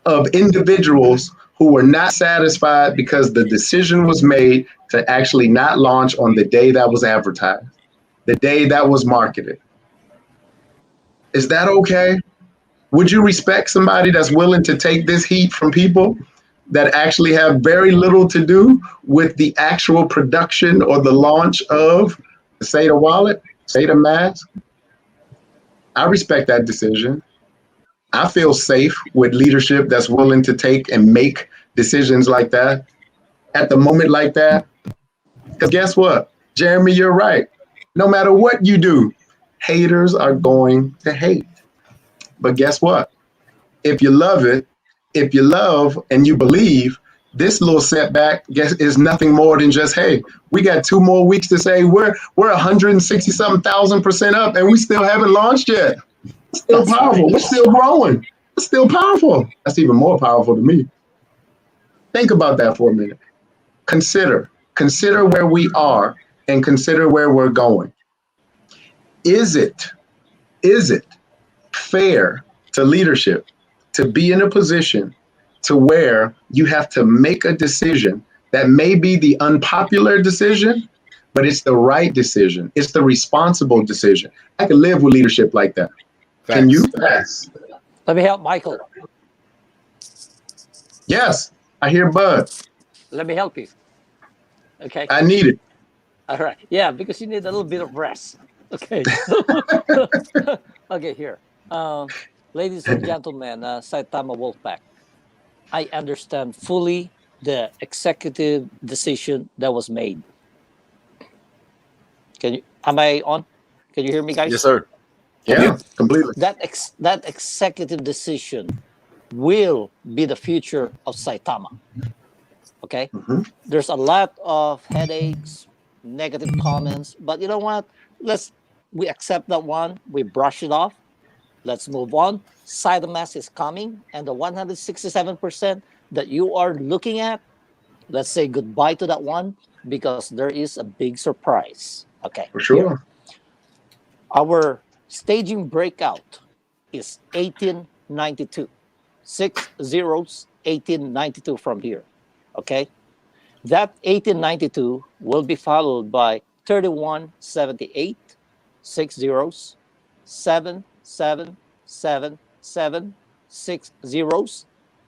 S5: of individuals who were not satisfied because the decision was made to actually not launch on the day that was advertised, the day that was marketed. Is that okay? Would you respect somebody that's willing to take this heat from people that actually have very little to do with the actual production or the launch of, say, the wallet, say, the mask? I respect that decision. I feel safe with leadership that's willing to take and make decisions like that at the moment like that. Because guess what? Jeremy, you're right. No matter what you do, haters are going to hate. But guess what? If you love it, if you love and you believe, this little setback is nothing more than just, hey, we got 2 more weeks to say we're 160-something% up and we still haven't launched yet. It's still powerful. We're still growing. It's still powerful. That's even more powerful to me. Think about that for a minute. Consider where we are and consider where we're going. Is it Is it fair to leadership to be in a position to where you have to make a decision that may be the unpopular decision, but it's the right decision? It's the responsible decision. I can live with leadership like that. Can you?
S2: Facts.
S5: Yes.
S6: Let me help Michael.
S5: Yes. I hear Bud.
S6: Let me help you. Okay.
S5: I need it.
S6: All right. Yeah, because you need a little bit of rest. Okay. Okay, here. Ladies and gentlemen, Saitama Wolfpack, I understand fully the executive decision that was made. Am I on? Can you hear me, guys?
S2: Yes, sir.
S5: Yeah, completely.
S6: That executive decision will be the future of Saitama. Okay?
S5: Mhm.
S6: There's a lot of headaches, negative comments, but you know what? We accept that one. We brush it off. Let's move on. Saitama is coming, and the 167% that you are looking at, let's say goodbye to that one because there is a big surprise. Okay.
S5: For sure.
S6: Our staging breakout is 1892. 6 zeros, 1892 from here. Okay. That 1892 will be followed by 3178, 6 zeros, 7777, 6 zeros,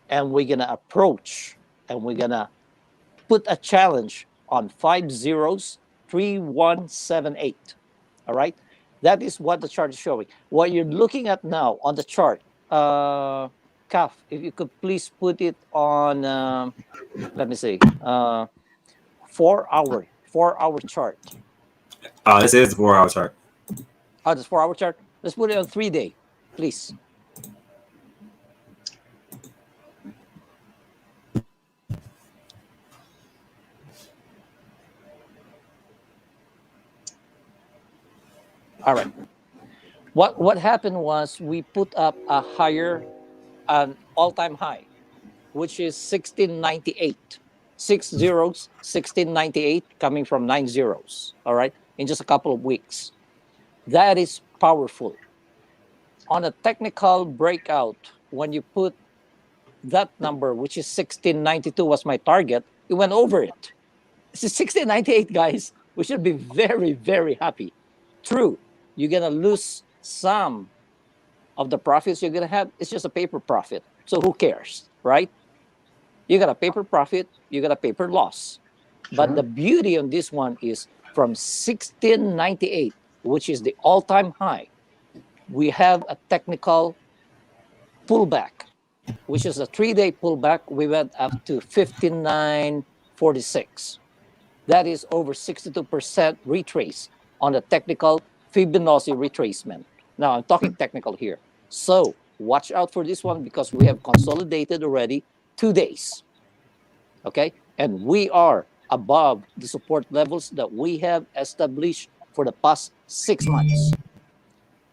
S6: and we're gonna approach and we're gonna put a challenge on 5 zeros, 3178. All right, that is what the chart is showing. What you're looking at now on the chart, Kaf, if you could please put it on. Let me see. 4 hour chart.
S3: This is the 4-hour chart.
S6: Oh, this 4 hour chart. Let's put it on 3-day, please. All right. What happened was we put up an all-time high, which is 1698. 6 zeros, 1698, coming from 9 zeros. All right, in just a couple of weeks. That is powerful. On a technical breakout, when you put that number, which is 1692 was my target, it went over it. This is 1698, guys. We should be very, very happy. True, you're going to lose some of the profits you're going to have. It's just a paper profit. So who cares, right? You got a paper profit, you got a paper loss. But the beauty on this one is from 1698, which is the all-time high, we have a technical pullback, which is a 3-day pullback. We went up to 5946. That is over 62% retrace on the technical Fibonacci retracement. Now I'm talking technical here. So watch out for this one because we have consolidated already 2 days. Okay, and we are above the support levels that we have established for the past 6 months.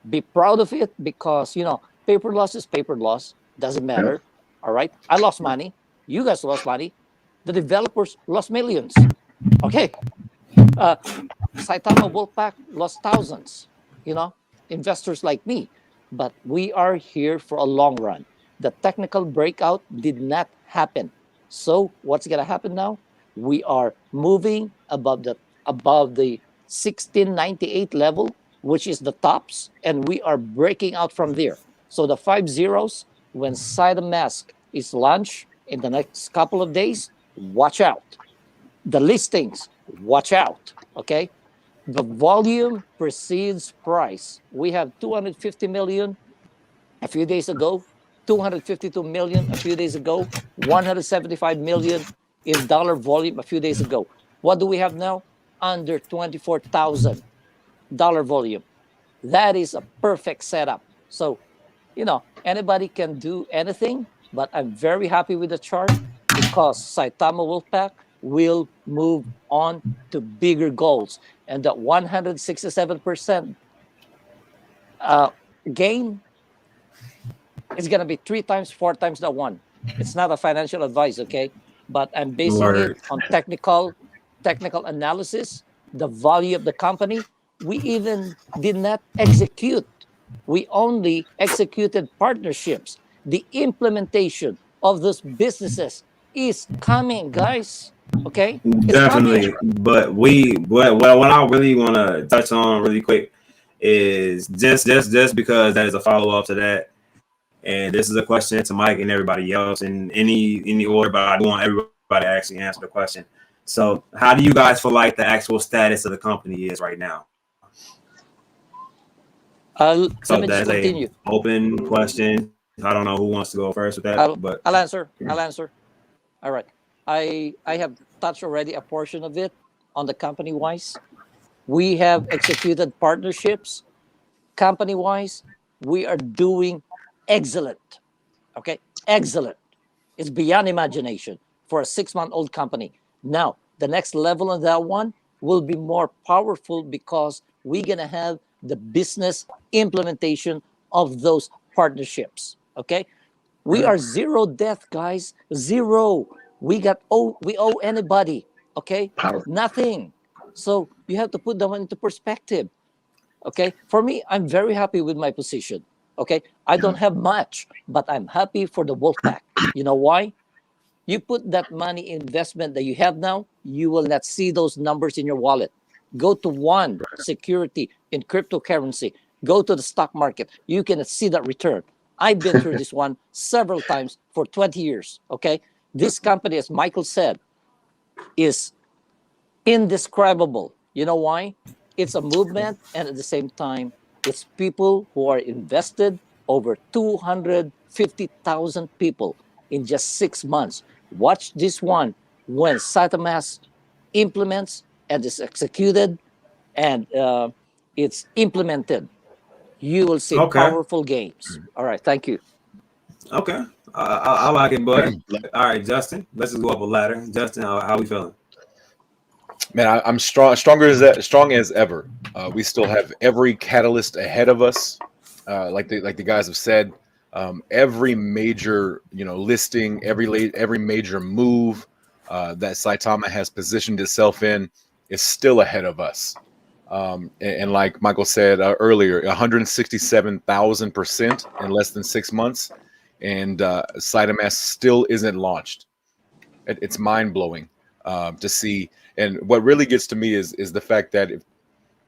S6: Be proud of it because, paper loss is paper loss. Doesn't matter. All right. I lost money. You guys lost money. The developers lost millions. Okay. Saitama Wolfpack lost thousands, investors like me. But we are here for a long run. The technical breakout did not happen. So what's going to happen now? We are moving above the 1698 level, which is the tops, and we are breaking out from there. So the 5 zeros, when Saitama is launched in the next couple of days, watch out. The listings, watch out. Okay. The volume precedes price. We have 250 million a few days ago, 252 million a few days ago, 175 million in dollar volume a few days ago. What do we have now? Under $24,000 volume. That is a perfect setup. So, anybody can do anything, but I'm very happy with the chart because Saitama Wolfpack will move on to bigger goals. And that 167% gain is going to be 3 times, 4 times that one. It's not a financial advice, okay? But I'm basing it on technical analysis, the value of the company. We even did not execute We only executed partnerships. The implementation of those businesses is coming, guys. Okay, it's coming.
S3: Definitely, but what I really want to touch on really quick is just because that is a follow up to that, and this is a question to Mike and everybody else in any order, but I do want everybody to actually answer the question. So, how do you guys feel like the actual status of the company is right now? So
S6: Let
S3: that
S6: me
S3: is
S6: just
S3: a
S6: continue.
S3: open question. I don't know who wants to go first with that, but
S6: I'll answer. I'll answer. All right. I have touched already a portion of it on the company wise. We have executed partnerships. Company wise, we are doing excellent. Okay, excellent. It's beyond imagination for a 6-month-old company. Now, the next level on that one will be more powerful because we're gonna have the business implementation of those partnerships. Okay, we are zero death, guys. Zero. We owe anybody. Okay,
S5: Power.
S6: nothing. So you have to put them into perspective. Okay, for me, I'm very happy with my position. Okay, I don't have much, but I'm happy for the Wolfpack. You know why? You put that money investment that you have now, you will not see those numbers in your wallet. Go to one security in cryptocurrency, go to the stock market, you can see that return. I've been through this one several times for 20 years. Okay, this company, as Michael said, is indescribable. You know why? It's a movement, and at the same time, it's people who are invested, over 250,000 people in just 6 months. Watch this one when Saitama implements and is executed and it's implemented. You will see
S3: okay,
S6: powerful games. All right, thank you.
S3: okay, I like it, but all right, Justin, let's just go up a ladder. Justin, how we feeling?
S2: Man, I'm strong as ever. We still have every catalyst ahead of us. Like the guys have said, every major listing, every major move that Saitama has positioned itself in is still ahead of us. And like Michael said earlier, 167,000% in less than 6 months, and Saitama still isn't launched. It's mind blowing to see. And what really gets to me is the fact that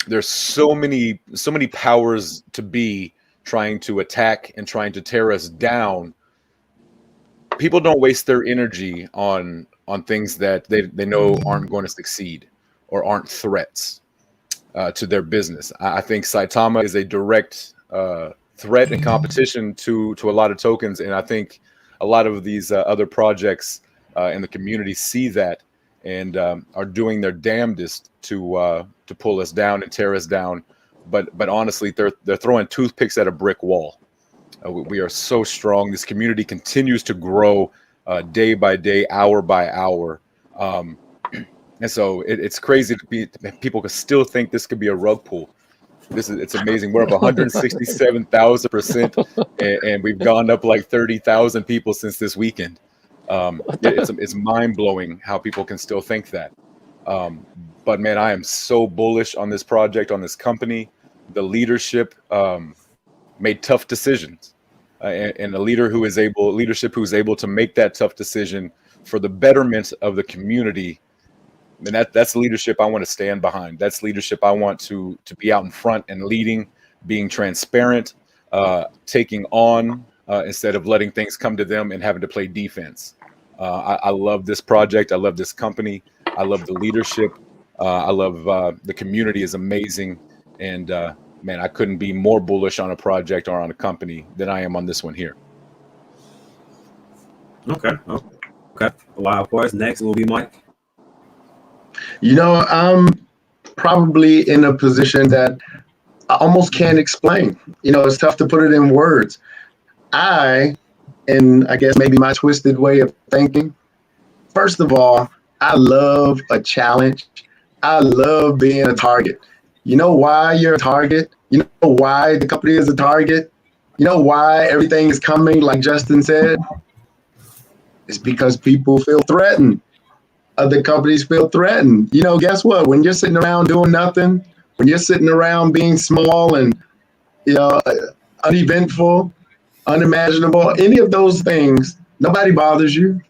S2: there's so many powers to be trying to attack and trying to tear us down. People don't waste their energy on things that they know aren't going to succeed or aren't threats to their business. I think Saitama is a direct threat and competition to a lot of tokens, and I think a lot of these other projects in the community see that and are doing their damnedest to pull us down and tear us down. But honestly, they're throwing toothpicks at a brick wall. We are so strong. This community continues to grow day by day, hour by hour. And so it's crazy people could still think this could be a rug pull. It's amazing. We're up 167,000%, and we've gone up like 30,000 people since this weekend. It's mind blowing how people can still think that. But man, I am so bullish on this project, on this company. The leadership made tough decisions, and a leadership who is able to make that tough decision for the betterment of the community. And that's leadership I want to stand behind. That's leadership I want to be out in front and leading, being transparent, taking on instead of letting things come to them and having to play defense. I love this project. I love this company. I love the leadership. I love the community is amazing. And man, I couldn't be more bullish on a project or on a company than I am on this one here.
S3: Okay. Well, of course, next will be Mike.
S5: I'm probably in a position that I almost can't explain. It's tough to put it in words. And I guess maybe my twisted way of thinking, first of all, I love a challenge. I love being a target. You know why you're a target? You know why the company is a target? You know why everything is coming, like Justin said? It's because people feel threatened. Other companies feel threatened. Guess what? When you're sitting around doing nothing, when you're sitting around being small and you know, uneventful, unimaginable, any of those things, nobody bothers you.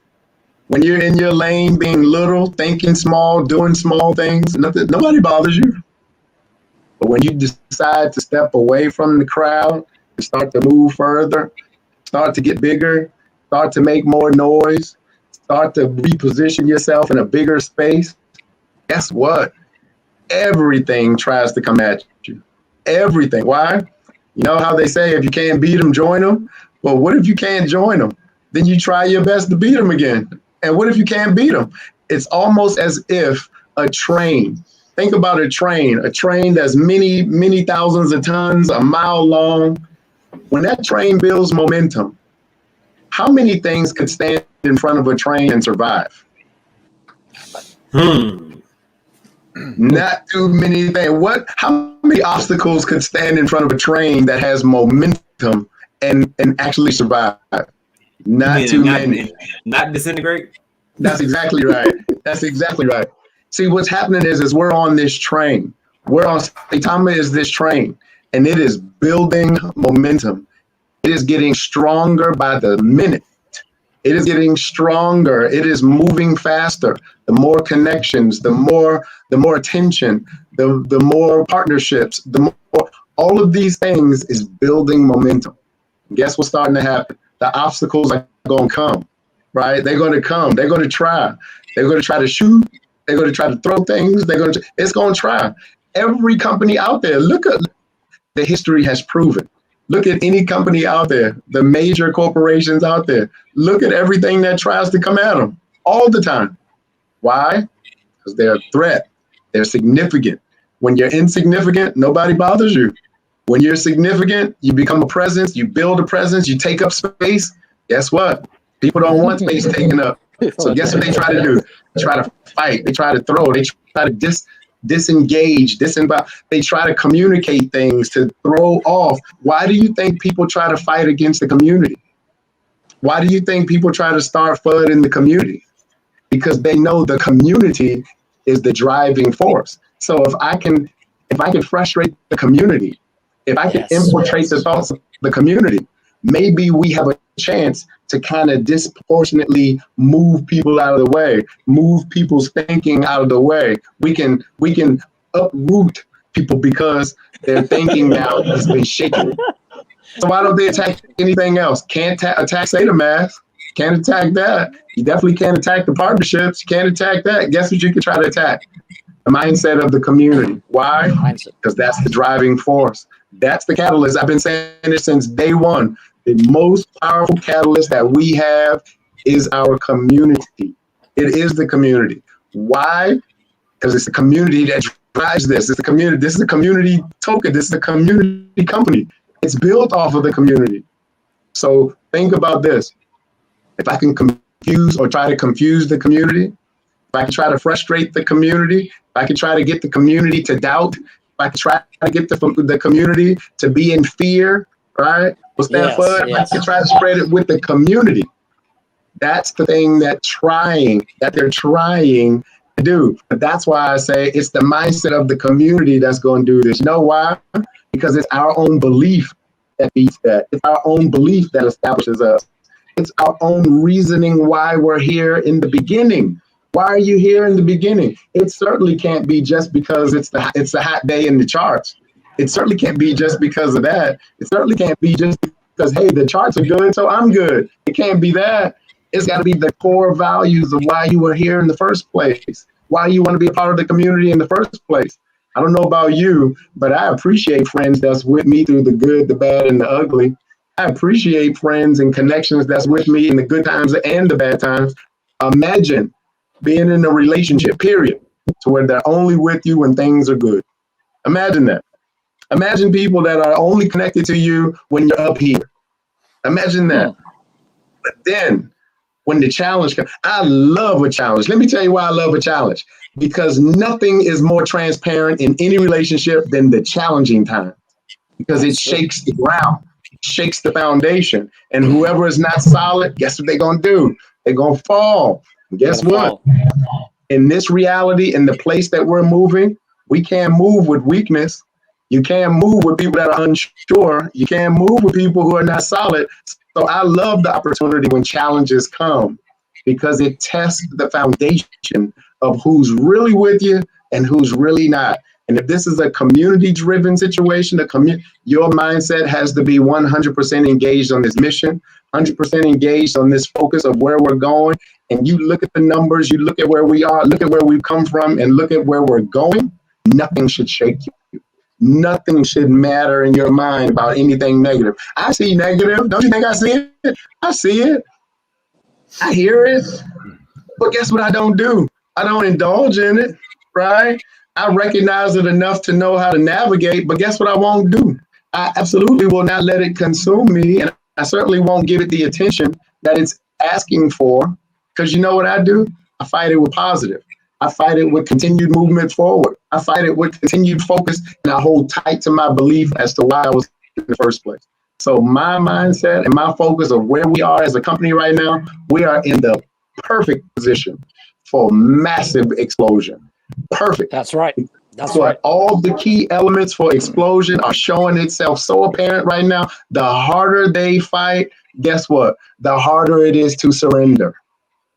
S5: When you're in your lane, being little, thinking small, doing small things, nobody bothers you. But when you decide to step away from the crowd and start to move further, start to get bigger, start to make more noise, start to reposition yourself in a bigger space, guess what? Everything tries to come at you. Everything. Why? You know how they say if you can't beat them, join them? Well, what if you can't join them? Then you try your best to beat them again. And what if you can't beat them? It's almost as if a train, think about a train that's many, many thousands of tons, a mile long. When that train builds momentum, how many things could stand in front of a train and survive? Not too many things. How many obstacles could stand in front of a train that has momentum and actually survive? Not too many.
S3: Not disintegrate?
S5: That's exactly right. That's exactly right. See, what's happening is we're on this train. Saitama is this train, and it is building momentum. It is getting stronger by the minute. It is getting stronger. It is moving faster. The more connections, the more attention, the more partnerships, the more all of these things is building momentum. Guess what's starting to happen? The obstacles are going to come, right? They're going to come. They're going to try. They're going to try to shoot. They're going to try to throw things. It's going to try. Every company out there, look at the history has proven. Look at any company out there, the major corporations out there. Look at everything that tries to come at them all the time. Why? Because they're a threat. They're significant. When you're insignificant, nobody bothers you. When you're significant, you become a presence, you build a presence, you take up space. Guess what? People don't want space taken up. So guess what they try to do? They try to fight. They try to throw. They try to disengage, they try to communicate things to throw off. Why do you think people try to fight against the community? Why do you think people try to start FUD in the community? Because they know the community is the driving force. So if I can frustrate the community, if I can infiltrate the thoughts of the community, maybe we have a chance to kind of disproportionately move people out of the way, move people's thinking out of the way. We can uproot people because their thinking now has been shaken. So why don't they attack anything else? Can't attack Saitama. Can't attack that. You definitely can't attack the partnerships. You can't attack that. Guess what you can try to attack? The mindset of the community. Why? Because that's the driving force. That's the catalyst. I've been saying it since day one. The most powerful catalyst that we have is our community. It is the community. Why? Because it's the community that drives this. It's the community. This is a community token. This is a community company. It's built off of the community. So think about this. If I can confuse or try to confuse the community, if I can try to frustrate the community, if I can try to get the community to doubt, if I can try to get the community to be in fear, right? What's that for? I can try to spread it with the community. That's the thing that they're trying to do. But that's why I say it's the mindset of the community that's going to do this. You know why? Because it's our own belief that beats that. It's our own belief that establishes us. It's our own reasoning why we're here in the beginning. Why are you here in the beginning? It certainly can't be just because it's a hot day in the charts. It certainly can't be just because of that. It certainly can't be just because, hey, the charts are good, so I'm good. It can't be that. It's got to be the core values of why you were here in the first place, why you want to be a part of the community in the first place. I don't know about you, but I appreciate friends that's with me through the good, the bad, and the ugly. I appreciate friends and connections that's with me in the good times and the bad times. Imagine being in a relationship, period, to where they're only with you when things are good. Imagine that. Imagine people that are only connected to you when you're up here. Imagine that. But then when the challenge comes, I love a challenge. Let me tell you why I love a challenge. Because nothing is more transparent in any relationship than the challenging time. Because it shakes the ground, shakes the foundation. And whoever is not solid, guess what they're going to do? They're going to fall. And guess what? In this reality, in the place that we're moving, we can't move with weakness. You can't move with people that are unsure. You can't move with people who are not solid. So I love the opportunity when challenges come because it tests the foundation of who's really with you and who's really not. And if this is a community-driven situation, your mindset has to be 100% engaged on this mission, 100% engaged on this focus of where we're going. And you look at the numbers, you look at where we are, look at where we've come from, and look at where we're going. Nothing should shake you. Nothing should matter in your mind about anything negative. I see negative. Don't you think I see it? I see it. I hear it. But guess what I don't do? I don't indulge in it, right? I recognize it enough to know how to navigate, but guess what I won't do? I absolutely will not let it consume me, and I certainly won't give it the attention that it's asking for, because you know what I do? I fight it with positive. I fight it with continued movement forward. I fight it with continued focus, and I hold tight to my belief as to why I was in the first place. So my mindset and my focus of where we are as a company right now, we are in the perfect position for massive explosion. Perfect.
S6: That's right. That's
S5: so
S6: right.
S5: All the key elements for explosion are showing itself so apparent right now. The harder they fight, guess what? The harder it is to surrender.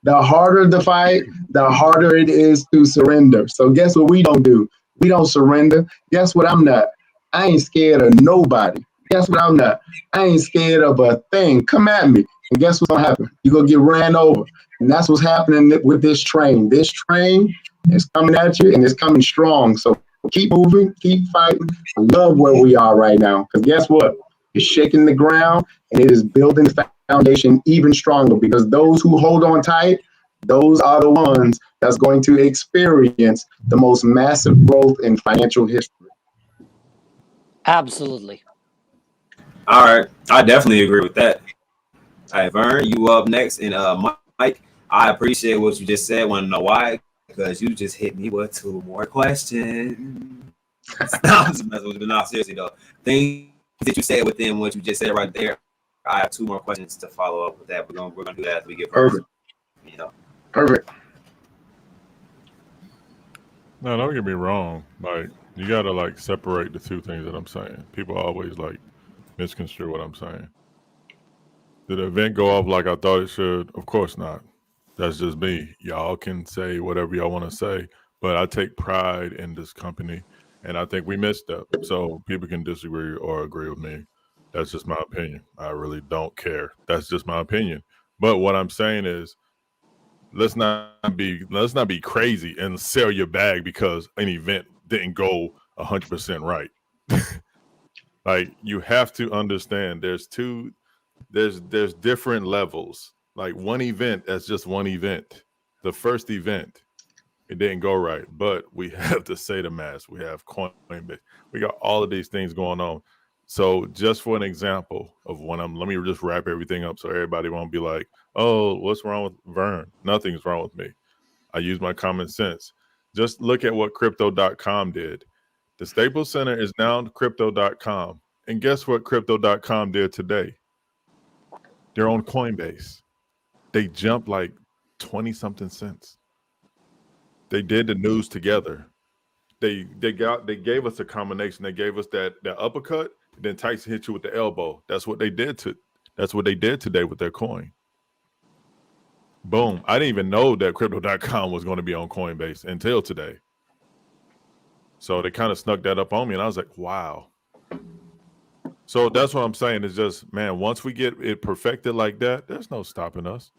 S5: The harder the fight, the harder it is to surrender. So guess what we don't do? We don't surrender. Guess what I'm not? I ain't scared of nobody. Guess what I'm not? I ain't scared of a thing. Come at me. And guess what's gonna happen? You're gonna get ran over. And that's what's happening with this train. This train is coming at you and it's coming strong. So keep moving, keep fighting. I love where we are right now. Because guess what? It's shaking the ground and it is building the foundation even stronger, because those who hold on tight, those are the ones that's going to experience the most massive growth in financial history.
S6: Absolutely.
S3: All right, I definitely agree with that. All right, Vern, you up next, and Mike, I appreciate what you just said. Want to know why? Because you just hit me with 2 more questions. I'm just messing with you, but no, seriously though, things that you said within what you just said right there, I have 2 more questions to follow up with that. We're gonna do that as we get
S5: Perfect.
S3: You know.
S5: Perfect.
S4: No, don't get me wrong. Like, you gotta like separate the 2 things that I'm saying. People always like misconstrue what I'm saying. Did the event go off like I thought it should? Of course not. That's just me. Y'all can say whatever y'all want to say, but I take pride in this company, and I think we missed up. So people can disagree or agree with me. That's just my opinion. I really don't care. That's just my opinion. But what I'm saying is, let's not be crazy and sell your bag because an event didn't go 100% right. Like, you have to understand there's different levels. Like, one event, that's just one event. The first event, it didn't go right, but we have the Saitama, we have Coinbase, we got all of these things going on. So just for an example of let me just wrap everything up so everybody won't be like, oh, what's wrong with Vern? Nothing's wrong with me. I use my common sense. Just look at what crypto.com did. The Staples Center is now crypto.com. And guess what crypto.com did today? They're on Coinbase. They jumped like 20 something cents. They did the news together. They gave us a combination. They gave us that uppercut, then Tyson hit you with the elbow. That's what they did today with their coin. Boom. I didn't even know that crypto.com was going to be on Coinbase until today. So they kind of snuck that up on me, and I was like, wow. So that's what I'm saying. Is just, man, once we get it perfected like that, there's no stopping us.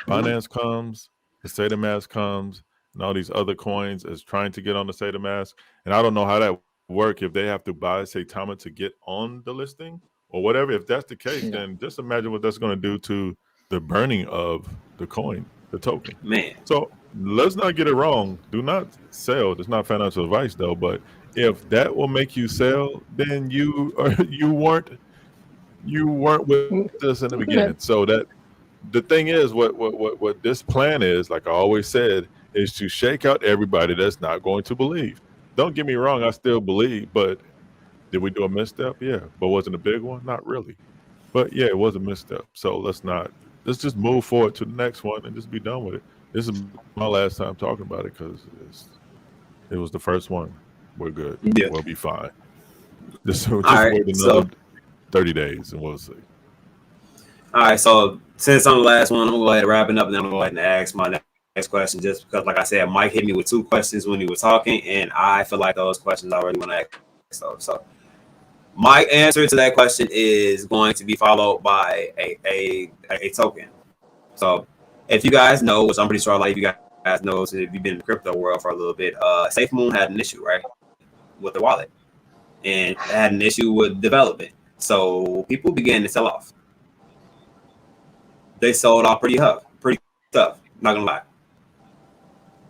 S4: Binance comes, the Saitama comes, and all these other coins is trying to get on the Saitama. And I don't know how that work if they have to buy Saitama to get on the listing or whatever. If that's the case, then just imagine what that's going to do to the burning of the coin, the token.
S3: Man.
S4: So let's not get it wrong. Do not sell. It's not financial advice though, but if that will make you sell, then you weren't with us in the beginning. So that the thing is, what this plan is, like I always said, is to shake out everybody that's not going to believe. Don't get me wrong, I still believe, but did we do a misstep? Yeah, but wasn't a big one? Not really. But yeah, it was a misstep. So let's just move forward to the next one and just be done with it. This is my last time talking about it because it was the first one. We're good.
S3: Yeah.
S4: We'll be fine. Just
S3: All right,
S4: wait another 30 days and we'll see.
S3: All right, so since I'm the last one, I'm gonna go ahead and wrap it up, and then I'm gonna go ahead and ask my next question. Just because, like I said, Mike hit me with 2 questions when he was talking, and I feel like those questions I already want to ask. So my answer to that question is going to be followed by a token. So if you guys know, which I'm pretty sure a lot of you guys know, so if you've been in the crypto world for a little bit, SafeMoon had an issue, right, with the wallet, and had an issue with development. So people began to sell off. They sold off pretty tough, not gonna lie.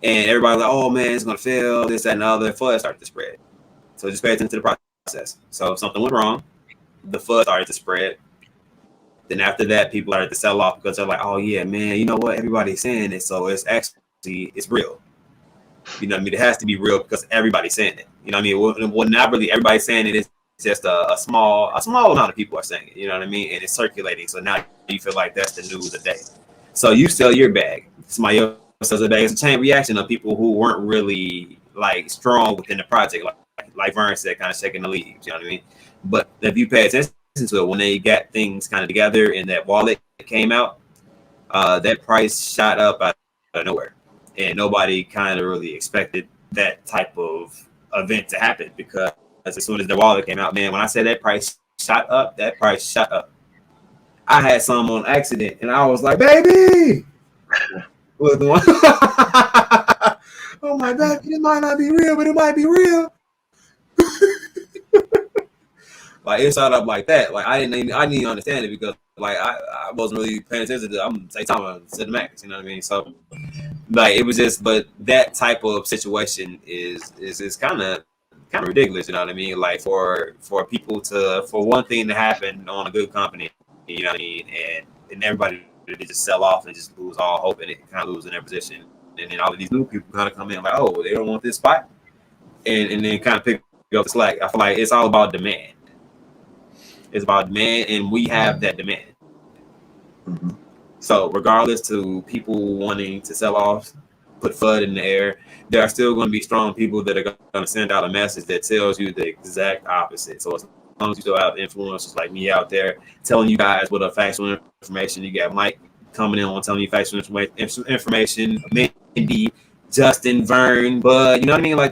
S3: And everybody's like, oh man, it's gonna fail, this, that, and the other. FUD started to spread. So just pay attention to the process. So if something went wrong, the FUD started to spread. Then after that, people started to sell off because they're like, oh yeah, man, you know what? Everybody's saying it, so it's real. You know what I mean? It has to be real because everybody's saying it. You know what I mean? Well, not really everybody's saying it. It's just a small amount of people are saying it. You know what I mean? And it's circulating. So now you feel like that's the news of the day. So you sell your bag. Somebody else sells a bag. It's a chain reaction of people who weren't really like strong within the project, like Vern said, kind of shaking the leaves. You know what I mean? But if you pay attention to it, when they got things kind of together and that wallet came out, that price shot up out of nowhere, and nobody kind of really expected that type of event to happen because as soon as the wallet came out, man, when I said that price shot up, that price shot up. I had some on accident, and I was like, baby, was the one. Oh my God, it might not be real, but it might be real. Like it shot up like that. Like I didn't even understand it because like I wasn't really paying attention to. I'm Saitama Cinematics, you know what I mean? So like it was just, but that type of situation is kind of ridiculous, you know what I mean? Like for people for one thing to happen on a good company, you know what I mean, and everybody to just sell off and just lose all hope and it kind of losing their position, and then all of these new people kind of come in like, oh, they don't want this spot, and then kind of pick up the slack. I feel like it's all about demand. It's about demand, and we have that demand. Mm-hmm. So regardless to people wanting to sell off, put FUD in the air, there are still going to be strong people that are going to send out a message that tells you the exact opposite. So as long as you still have influencers like me out there telling you guys what a factual information, you got Mike coming in on telling you factual information, Mindy, Justin, Vern, Bud, you know what I mean? Like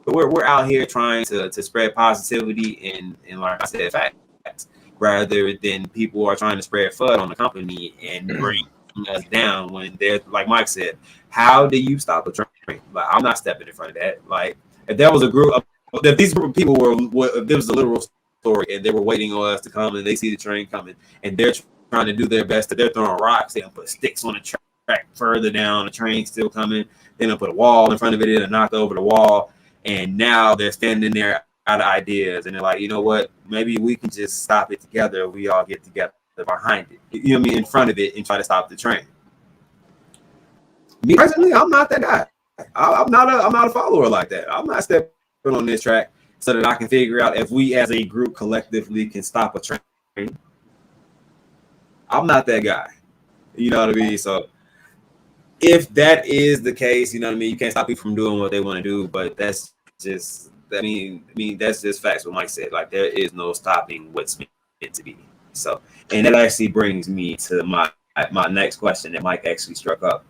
S3: we're out here trying to spread positivity and like I said, facts, rather than people are trying to spread FUD on the company and bring us down when they're like Mike said, how do you stop a train? Like I'm not stepping in front of that. Like if there was a group of if these group of people were if there was a literal story and they were waiting on us to come and they see the train coming and they're trying to do their best, they're throwing rocks, they don't put sticks on the track further down, the train's still coming, they don't put a wall in front of it, they knock over the wall, and now they're standing there out of ideas and they're like, you know what, maybe we can just stop it together, we all get together behind it, you know what I mean, in front of it and try to stop the train. Me personally, I'm not that guy. I'm not a follower like that. I'm not stepping on this track so that I can figure out if we as a group collectively can stop a train. I'm not that guy. You know what I mean? So if that is the case, you know what I mean, you can't stop people from doing what they want to do, but that's just I mean that's just facts what Mike said. Like there is no stopping what's meant to be. So and that actually brings me to my next question that Mike actually struck up.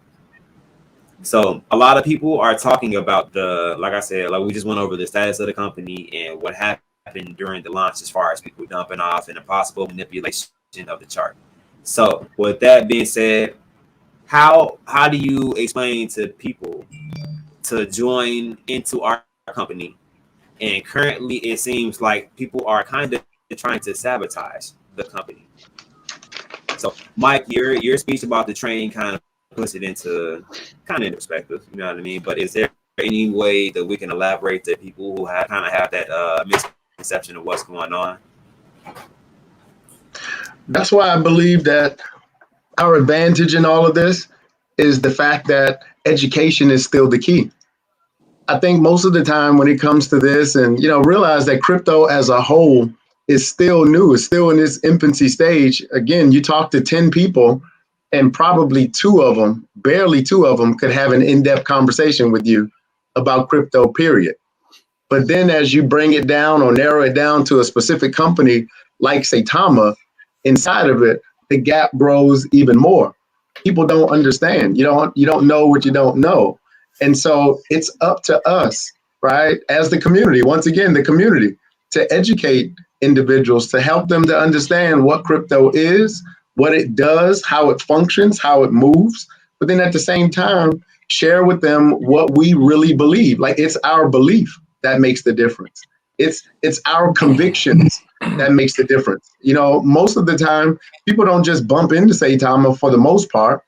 S3: So a lot of people are talking about like I said, like we just went over the status of the company and what happened during the launch as far as people dumping off and the possible manipulation of the chart. So with that being said, how do you explain to people to join into our company? And currently it seems like people are kind of trying to sabotage the company. So Mike, your speech about the train kind of puts it into kind of perspective, you know what I mean? But is there any way that we can elaborate to people who have that misconception of what's going on?
S5: That's why I believe that our advantage in all of this is the fact that education is still the key. I think most of the time when it comes to this, and realize that crypto as a whole is still new, it's still in its infancy stage. Again, you talk to 10 people and probably barely two of them could have an in-depth conversation with you about crypto, period. But then as you bring it down or narrow it down to a specific company like Saitama, inside of it, the gap grows even more. People don't understand. You don't know what you don't know. And so it's up to us, right? As the community, once again, the community, to educate individuals, to help them to understand what crypto is, what it does, how it functions, how it moves. But then at the same time, share with them what we really believe. Like, it's our belief that makes the difference. It's our convictions that makes the difference. Most of the time, people don't just bump into Saitama for the most part.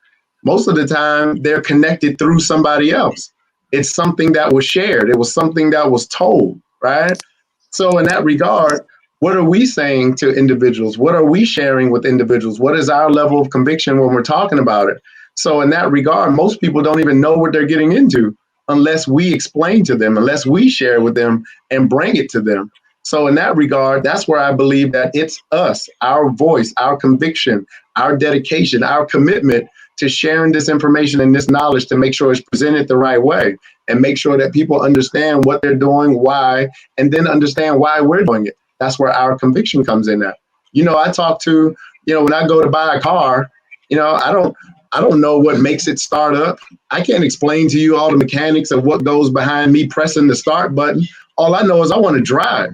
S5: Most of the time, they're connected through somebody else. It's something that was shared. It was something that was told, right? So in that regard, what are we saying to individuals? What are we sharing with individuals? What is our level of conviction when we're talking about it? So in that regard, most people don't even know what they're getting into unless we explain to them, unless we share with them and bring it to them. So in that regard, that's where I believe that it's us, our voice, our conviction, our dedication, our commitment to sharing this information and this knowledge to make sure it's presented the right way and make sure that people understand what they're doing, why, and then understand why we're doing it. That's where our conviction comes in at. I talk to, when I go to buy a car, I don't know what makes it start up. I can't explain to you all the mechanics of what goes behind me pressing the start button. All I know is I want to drive.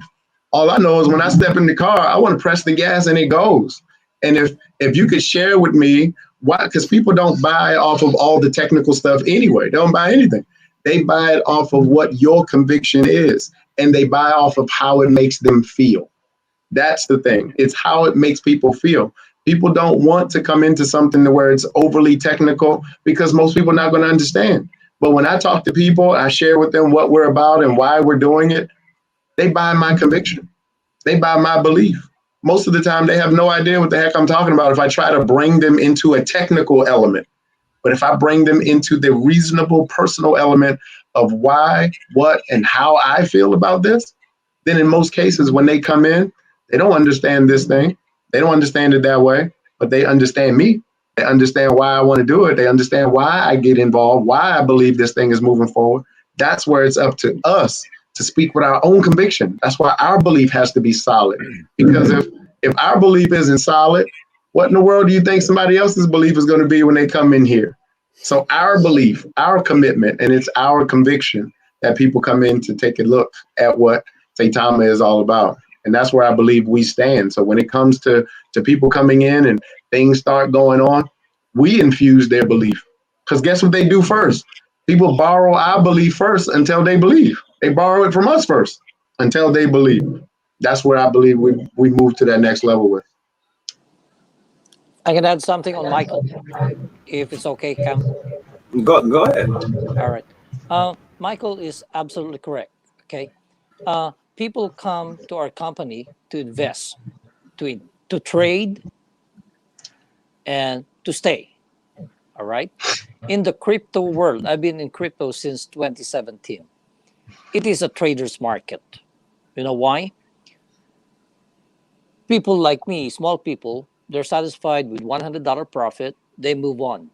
S5: All I know is when I step in the car, I want to press the gas and it goes. And if you could share with me why, because people don't buy off of all the technical stuff anyway. They don't buy anything. They buy it off of what your conviction is, and they buy off of how it makes them feel. That's the thing. It's how it makes people feel. People don't want to come into something where it's overly technical because most people are not going to understand. But when I talk to people, I share with them what we're about and why we're doing it. They buy my conviction. They buy my belief. Most of the time, they have no idea what the heck I'm talking about if I try to bring them into a technical element. But if I bring them into the reasonable personal element of why, what, and how I feel about this, then in most cases, when they come in, they don't understand this thing. They don't understand it that way, but they understand me. They understand why I want to do it. They understand why I get involved, why I believe this thing is moving forward. That's where it's up to us to speak with our own conviction. That's why our belief has to be solid. Because if our belief isn't solid, what in the world do you think somebody else's belief is going to be when they come in here? So our belief, our commitment, and it's our conviction that people come in to take a look at what Saitama is all about. And that's where I believe we stand. So when it comes to people coming in and things start going on, we infuse their belief. Because guess what they do first? People borrow our belief first until they believe. They borrow it from us first until they believe. That's where I believe we move to that next level with.
S6: I can add something on Michael, if it's okay, Cam.
S3: Go ahead.
S6: All right. Michael is absolutely correct. Okay. People come to our company to invest, to trade, and to stay. All right. In the crypto world, I've been in crypto since 2017. It is a trader's market. You know why? People like me, small people, they're satisfied with $100 profit. They move on.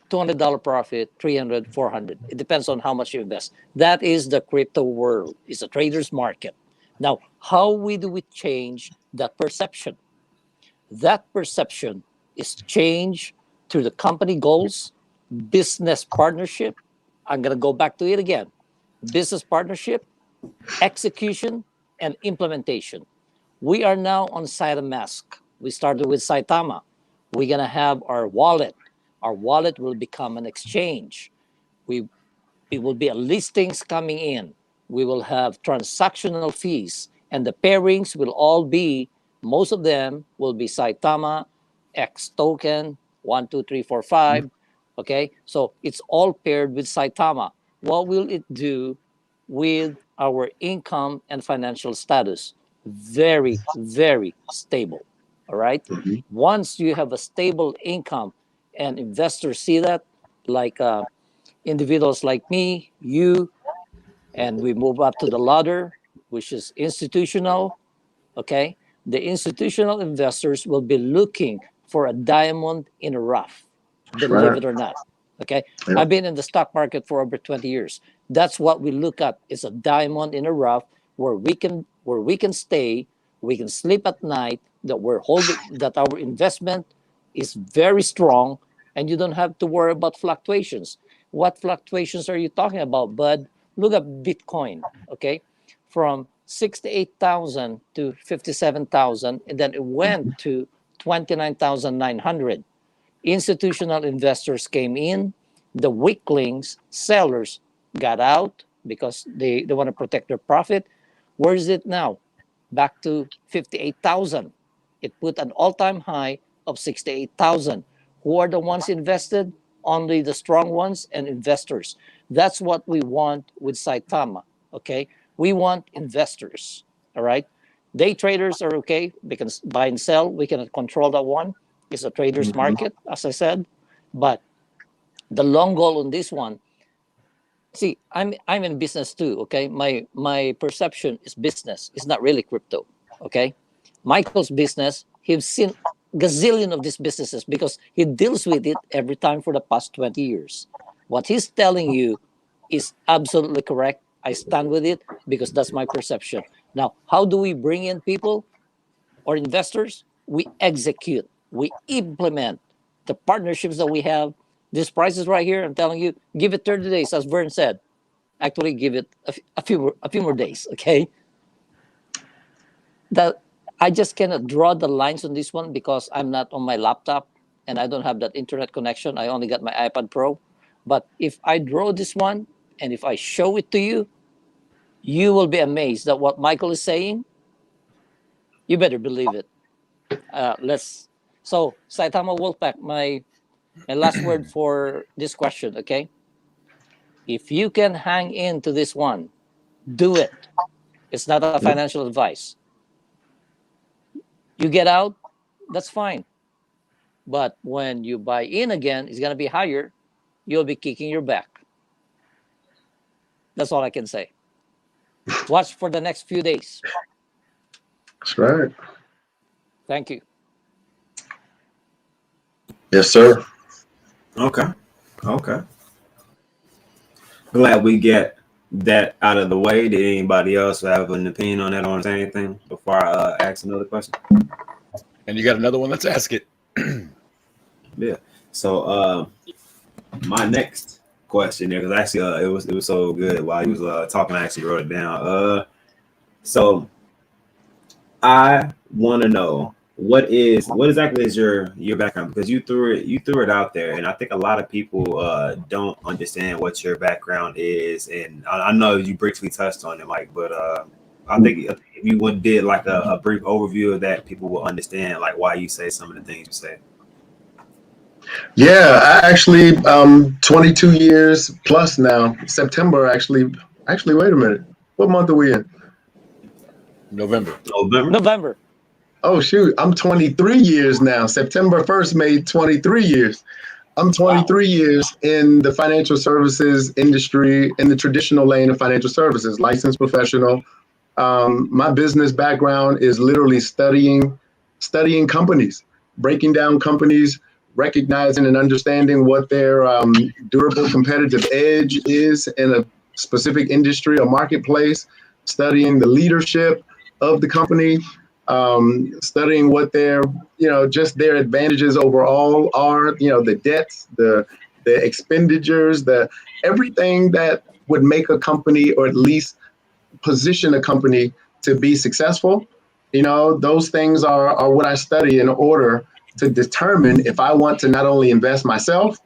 S6: $200 profit, 300, 400. It depends on how much you invest. That is the crypto world. It's a trader's market. Now, how do we change that perception? That perception is changed through the company goals, business partnership. I'm going to go back to it again. Business partnership, execution, and implementation. We are now on Saitama. We started with Saitama. We're going to have our wallet. Our wallet will become an exchange. We It will be a listings coming in. We will have transactional fees, and the pairings will all be, most of them will be Saitama, X token, 1, 2, 3, 4, 5. Okay, so it's all paired with Saitama. What will it do with our income and financial status? Very, very stable. All right.
S5: Mhm.
S6: Once you have a stable income and investors see that, like individuals like me, you, and we move up to the ladder, which is institutional. Okay. The institutional investors will be looking for a diamond in a rough,
S5: That's
S6: believe
S5: right.
S6: it or not. Okay.
S5: Yep.
S6: I've been in the stock market for over 20 years. That's what we look at, is a diamond in a rough where we can stay, we can sleep at night, that we're holding, that our investment is very strong, and you don't have to worry about fluctuations. What fluctuations are you talking about, bud? Look at Bitcoin, okay? From 68,000 to 57,000, and then it went to 29,900. Institutional investors came in, the weaklings, sellers got out because they want to protect their profit. Where is it now? Back to 58,000. It put an all-time high of 68,000. Who are the ones invested? Only the strong ones and investors. That's what we want with Saitama. Okay, we want investors. All right, day traders are okay. We can buy and sell. We can control that one. It's a trader's market, as I said. But the long goal on this one, see, I'm in business too. Okay, my perception is business. It's not really crypto. Okay, Michael's business. He's seen gazillion of these businesses because he deals with it every time for the past 20 years. What he's telling you is absolutely correct. I stand with it because that's my perception. Now, how do we bring in people or investors? We execute, we implement the partnerships that we have. These prices right here, I'm telling you, give it 30 days, as Vern said. Actually, give it a few more days, okay? That I just cannot draw the lines on this one because I'm not on my laptop and I don't have that internet connection. I only got my iPad Pro. But if I draw this one and if I show it to you, you will be amazed that what Michael is saying. You better believe it. Let's. So Saitama Wolfpack, my last word for this question. Okay, if you can hang into this one, do it. It's not a financial advice. You get out, that's fine. But when you buy in again, it's gonna be higher. You'll be kicking your back. That's all I can say. Watch for the next few days.
S5: That's right.
S6: Thank you.
S5: Yes, sir.
S3: Okay. Okay. Glad we get that out of the way. Did anybody else have an opinion on that, or say anything before I ask another question?
S2: And you got another one? Let's ask it.
S3: Yeah. So my next question there, because actually it was so good while you was talking, I actually wrote it down. So I want to know what exactly is your background, because you threw it out there, and I think a lot of people don't understand what your background is, and I know you briefly touched on it, Mike, but I think if you did like a brief overview of that, people will understand like why you say some of the things you say.
S5: Yeah, I actually 22 years plus now. September actually. Actually, wait a minute. What month are we in?
S2: November.
S6: November.
S5: Oh shoot, I'm 23 years now. September 1st made 23 years. I'm 23 years in the financial services industry, in the traditional lane of financial services, licensed professional. My business background is literally studying companies, breaking down companies, recognizing and understanding what their durable competitive edge is in a specific industry or marketplace, studying the leadership of the company, studying what their, just their advantages overall are, the debts, the expenditures, the everything that would make a company, or at least position a company to be successful. Those things are what I study in order to determine if I want to not only invest myself,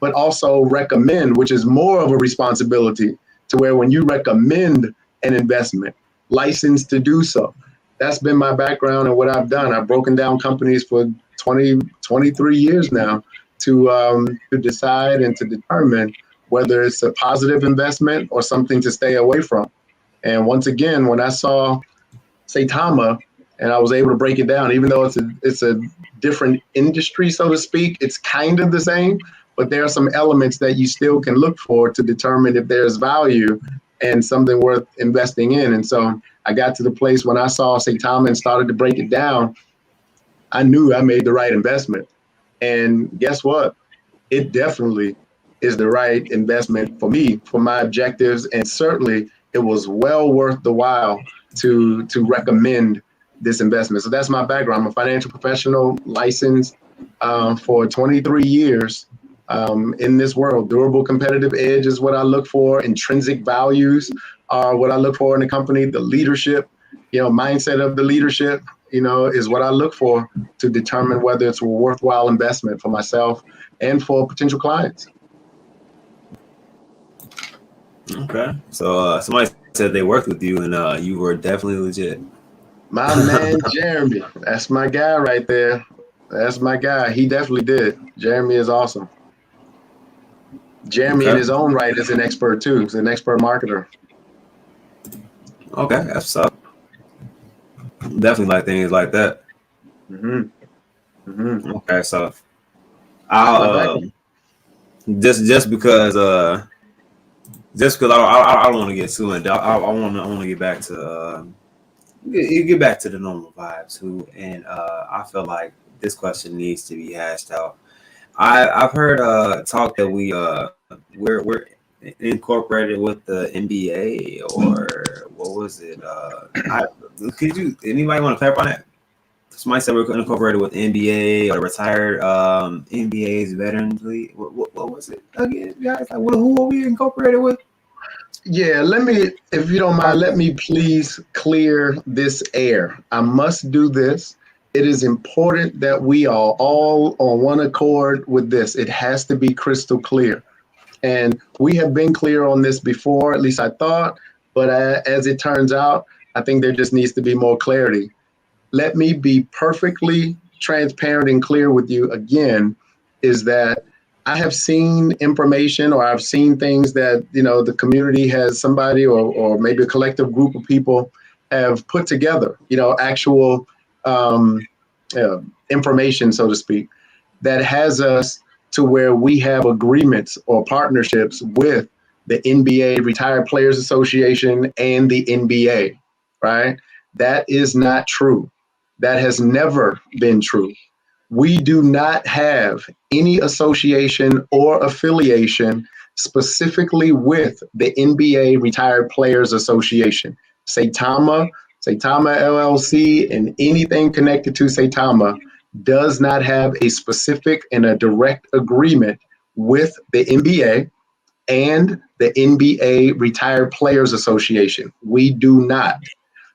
S5: but also recommend, which is more of a responsibility, to where when you recommend an investment, licensed to do so. That's been my background and what I've done. I've broken down companies for 23 years now to decide and to determine whether it's a positive investment or something to stay away from. And once again, when I saw Saitama and I was able to break it down, even though it's a different industry, so to speak, it's kind of the same, but there are some elements that you still can look for to determine if there's value and something worth investing in. And so I got to the place when I saw Saitama and started to break it down, I knew I made the right investment. And guess what? It definitely is the right investment for me, for my objectives, and certainly it was well worth the while to recommend this investment. So that's my background. I'm a financial professional, licensed for 23 years in this world. Durable competitive edge is what I look for. Intrinsic values are what I look for in a company. The leadership, mindset of the leadership, is what I look for to determine whether it's a worthwhile investment for myself and for potential clients.
S3: Okay. So somebody said they worked with you and you were definitely legit.
S5: My man, Jeremy. That's my guy right there. That's my guy. He definitely did. Jeremy is awesome. Jeremy in his own right is an expert too. He's an expert marketer.
S3: Okay, that's up. Definitely like things like that. Okay, so I'll just because I don't want to get too much. I want to get back to get back to the normal vibe too, and I feel like this question needs to be hashed out. I've heard talk that we're incorporated with the NBA, or what was it? Anybody want to clarify on that? Somebody said we're incorporated with NBA or retired NBA's Veterans League. What was it again, guys? Like, who are we incorporated with?
S5: Yeah, if you don't mind, let me please clear this air. I must do this. It is important that we are all on one accord with this. It has to be crystal clear. And we have been clear on this before, at least I thought, but as it turns out, I think there just needs to be more clarity. Let me be perfectly transparent and clear with you again, is that I have seen information, or I've seen things that, the community has, somebody or maybe a collective group of people have put together, actual information, so to speak, that has us to where we have agreements or partnerships with the NBA Retired Players Association and the NBA, right? That is not true. That has never been true. We do not have any association or affiliation specifically with the NBA Retired Players Association. Saitama LLC, and anything connected to Saitama does not have a specific and a direct agreement with the NBA and the NBA Retired Players Association. We do not.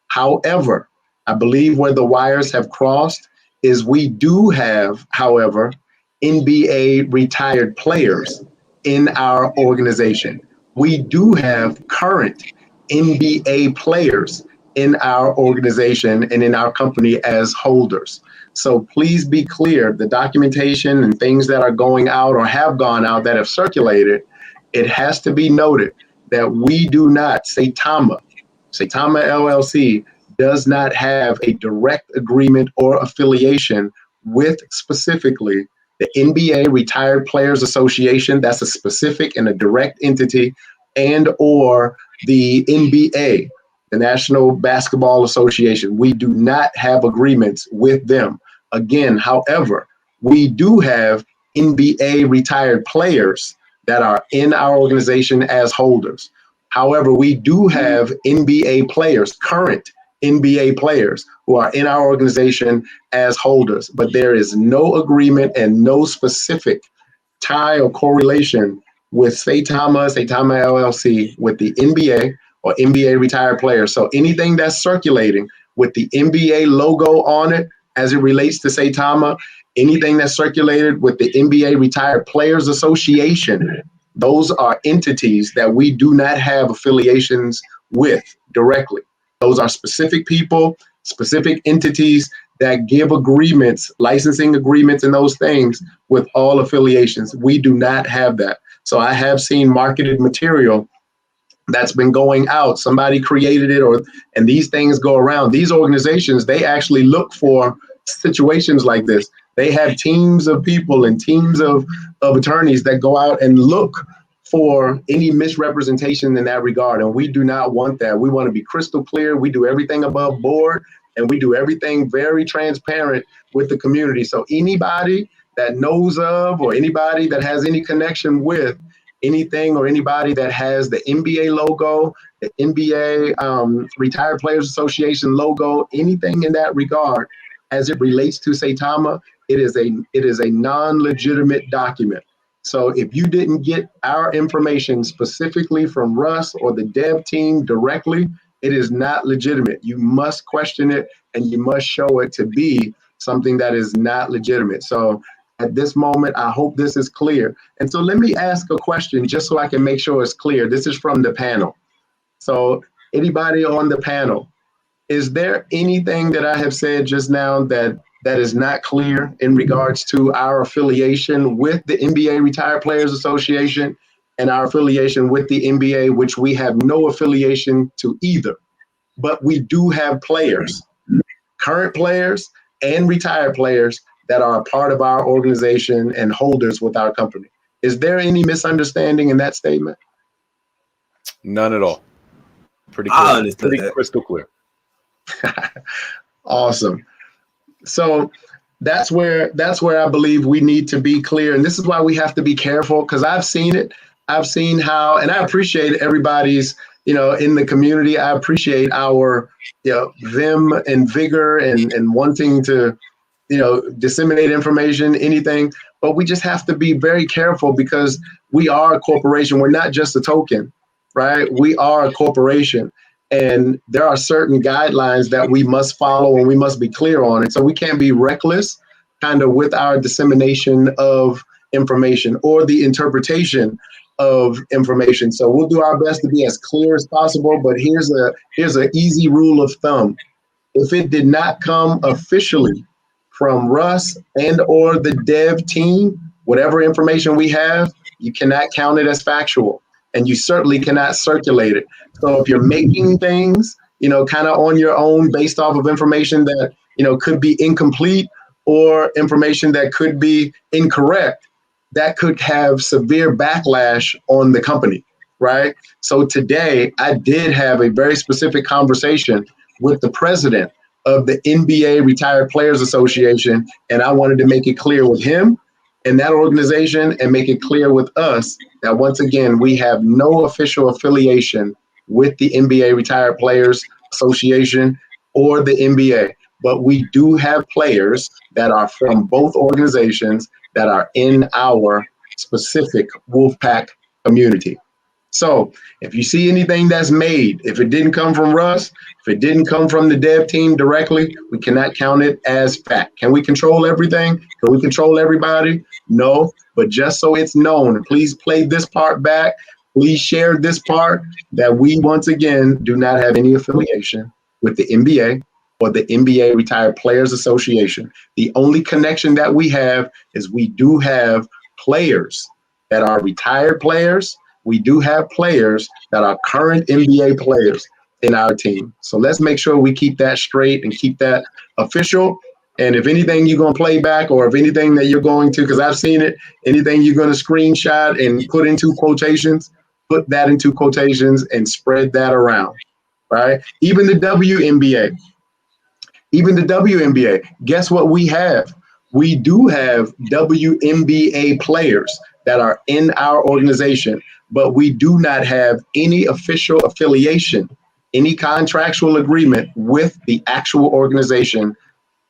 S5: However, I believe where the wires have crossed is we do have, however, NBA retired players in our organization. We do have current NBA players in our organization and in our company as holders. So please be clear, the documentation and things that are going out or have gone out that have circulated, it has to be noted that we do not, Saitama LLC does not have a direct agreement or affiliation with specifically the NBA Retired Players Association. That's a specific and a direct entity, and or the NBA, the National Basketball Association. We do not have agreements with them. Again, however, we do have NBA retired players that are in our organization as holders. However, we do have NBA players, current NBA players, who are in our organization as holders, but there is no agreement and no specific tie or correlation with Saitama LLC with the NBA or NBA retired players. So anything that's circulating with the NBA logo on it as it relates to Saitama, anything that's circulated with the NBA Retired Players Association, those are entities that we do not have affiliations with directly. Those are specific people, specific entities that give agreements, licensing agreements, and those things with all affiliations. We do not have that. So I have seen marketed material that's been going out. Somebody created it, and these things go around. These organizations, they actually look for situations like this. They have teams of people and teams of attorneys that go out and look for any misrepresentation in that regard. And we do not want that. We want to be crystal clear. We do everything above board, and we do everything very transparent with the community. So anybody that knows of or anybody that has any connection with anything or anybody that has the NBA logo, the NBA Retired Players Association logo, anything in that regard, as it relates to Saitama, it is a non-legitimate document. So if you didn't get our information specifically from Russ or the dev team directly, it is not legitimate. You must question it and you must show it to be something that is not legitimate. So at this moment, I hope this is clear. And so let me ask a question just so I can make sure it's clear. This is from the panel. So anybody on the panel, is there anything that I have said just now that is not clear in regards to our affiliation with the NBA Retired Players Association and our affiliation with the NBA, which we have no affiliation to either, but we do have players, current players and retired players that are a part of our organization and holders with our company. Is there any misunderstanding in that statement?
S2: None at all. Pretty clear. Pretty crystal clear.
S5: Awesome. So that's where I believe we need to be clear. And this is why we have to be careful, because I've seen it. I've seen how, and I appreciate everybody's, in the community. I appreciate our, vim and vigor and wanting to, disseminate information, anything. But we just have to be very careful because we are a corporation. We're not just a token, right? We are a corporation. And there are certain guidelines that we must follow and we must be clear on. And so we can't be reckless kind of with our dissemination of information or the interpretation of information. So we'll do our best to be as clear as possible. But here's an easy rule of thumb. If it did not come officially from Russ and or the dev team, whatever information we have, you cannot count it as factual. And you certainly cannot circulate it. So if you're making things, kind of on your own based off of information that, could be incomplete or information that could be incorrect, that could have severe backlash on the company, right? So today I did have a very specific conversation with the president of the NBA Retired Players Association, and I wanted to make it clear with him and that organization and make it clear with us that once again, we have no official affiliation with the NBA Retired Players Association or the NBA, but we do have players that are from both organizations that are in our specific Wolfpack community. So if you see anything that's made, if it didn't come from Russ, if it didn't come from the dev team directly, we cannot count it as fact. Can we control everything? Can we control everybody? No, but just so it's known, please play this part back. Please share this part that we, once again, do not have any affiliation with the NBA or the NBA Retired Players Association. The only connection that we have is we do have players that are retired players. We do have players that are current NBA players in our team. So let's make sure we keep that straight and keep that official. And if anything you're going to play back, or if anything that you're going to, because I've seen it, anything you're going to screenshot and put into quotations, put that into quotations and spread that around, right? Even the WNBA, guess what we have? We do have WNBA players that are in our organization, but we do not have any official affiliation, any contractual agreement with the actual organization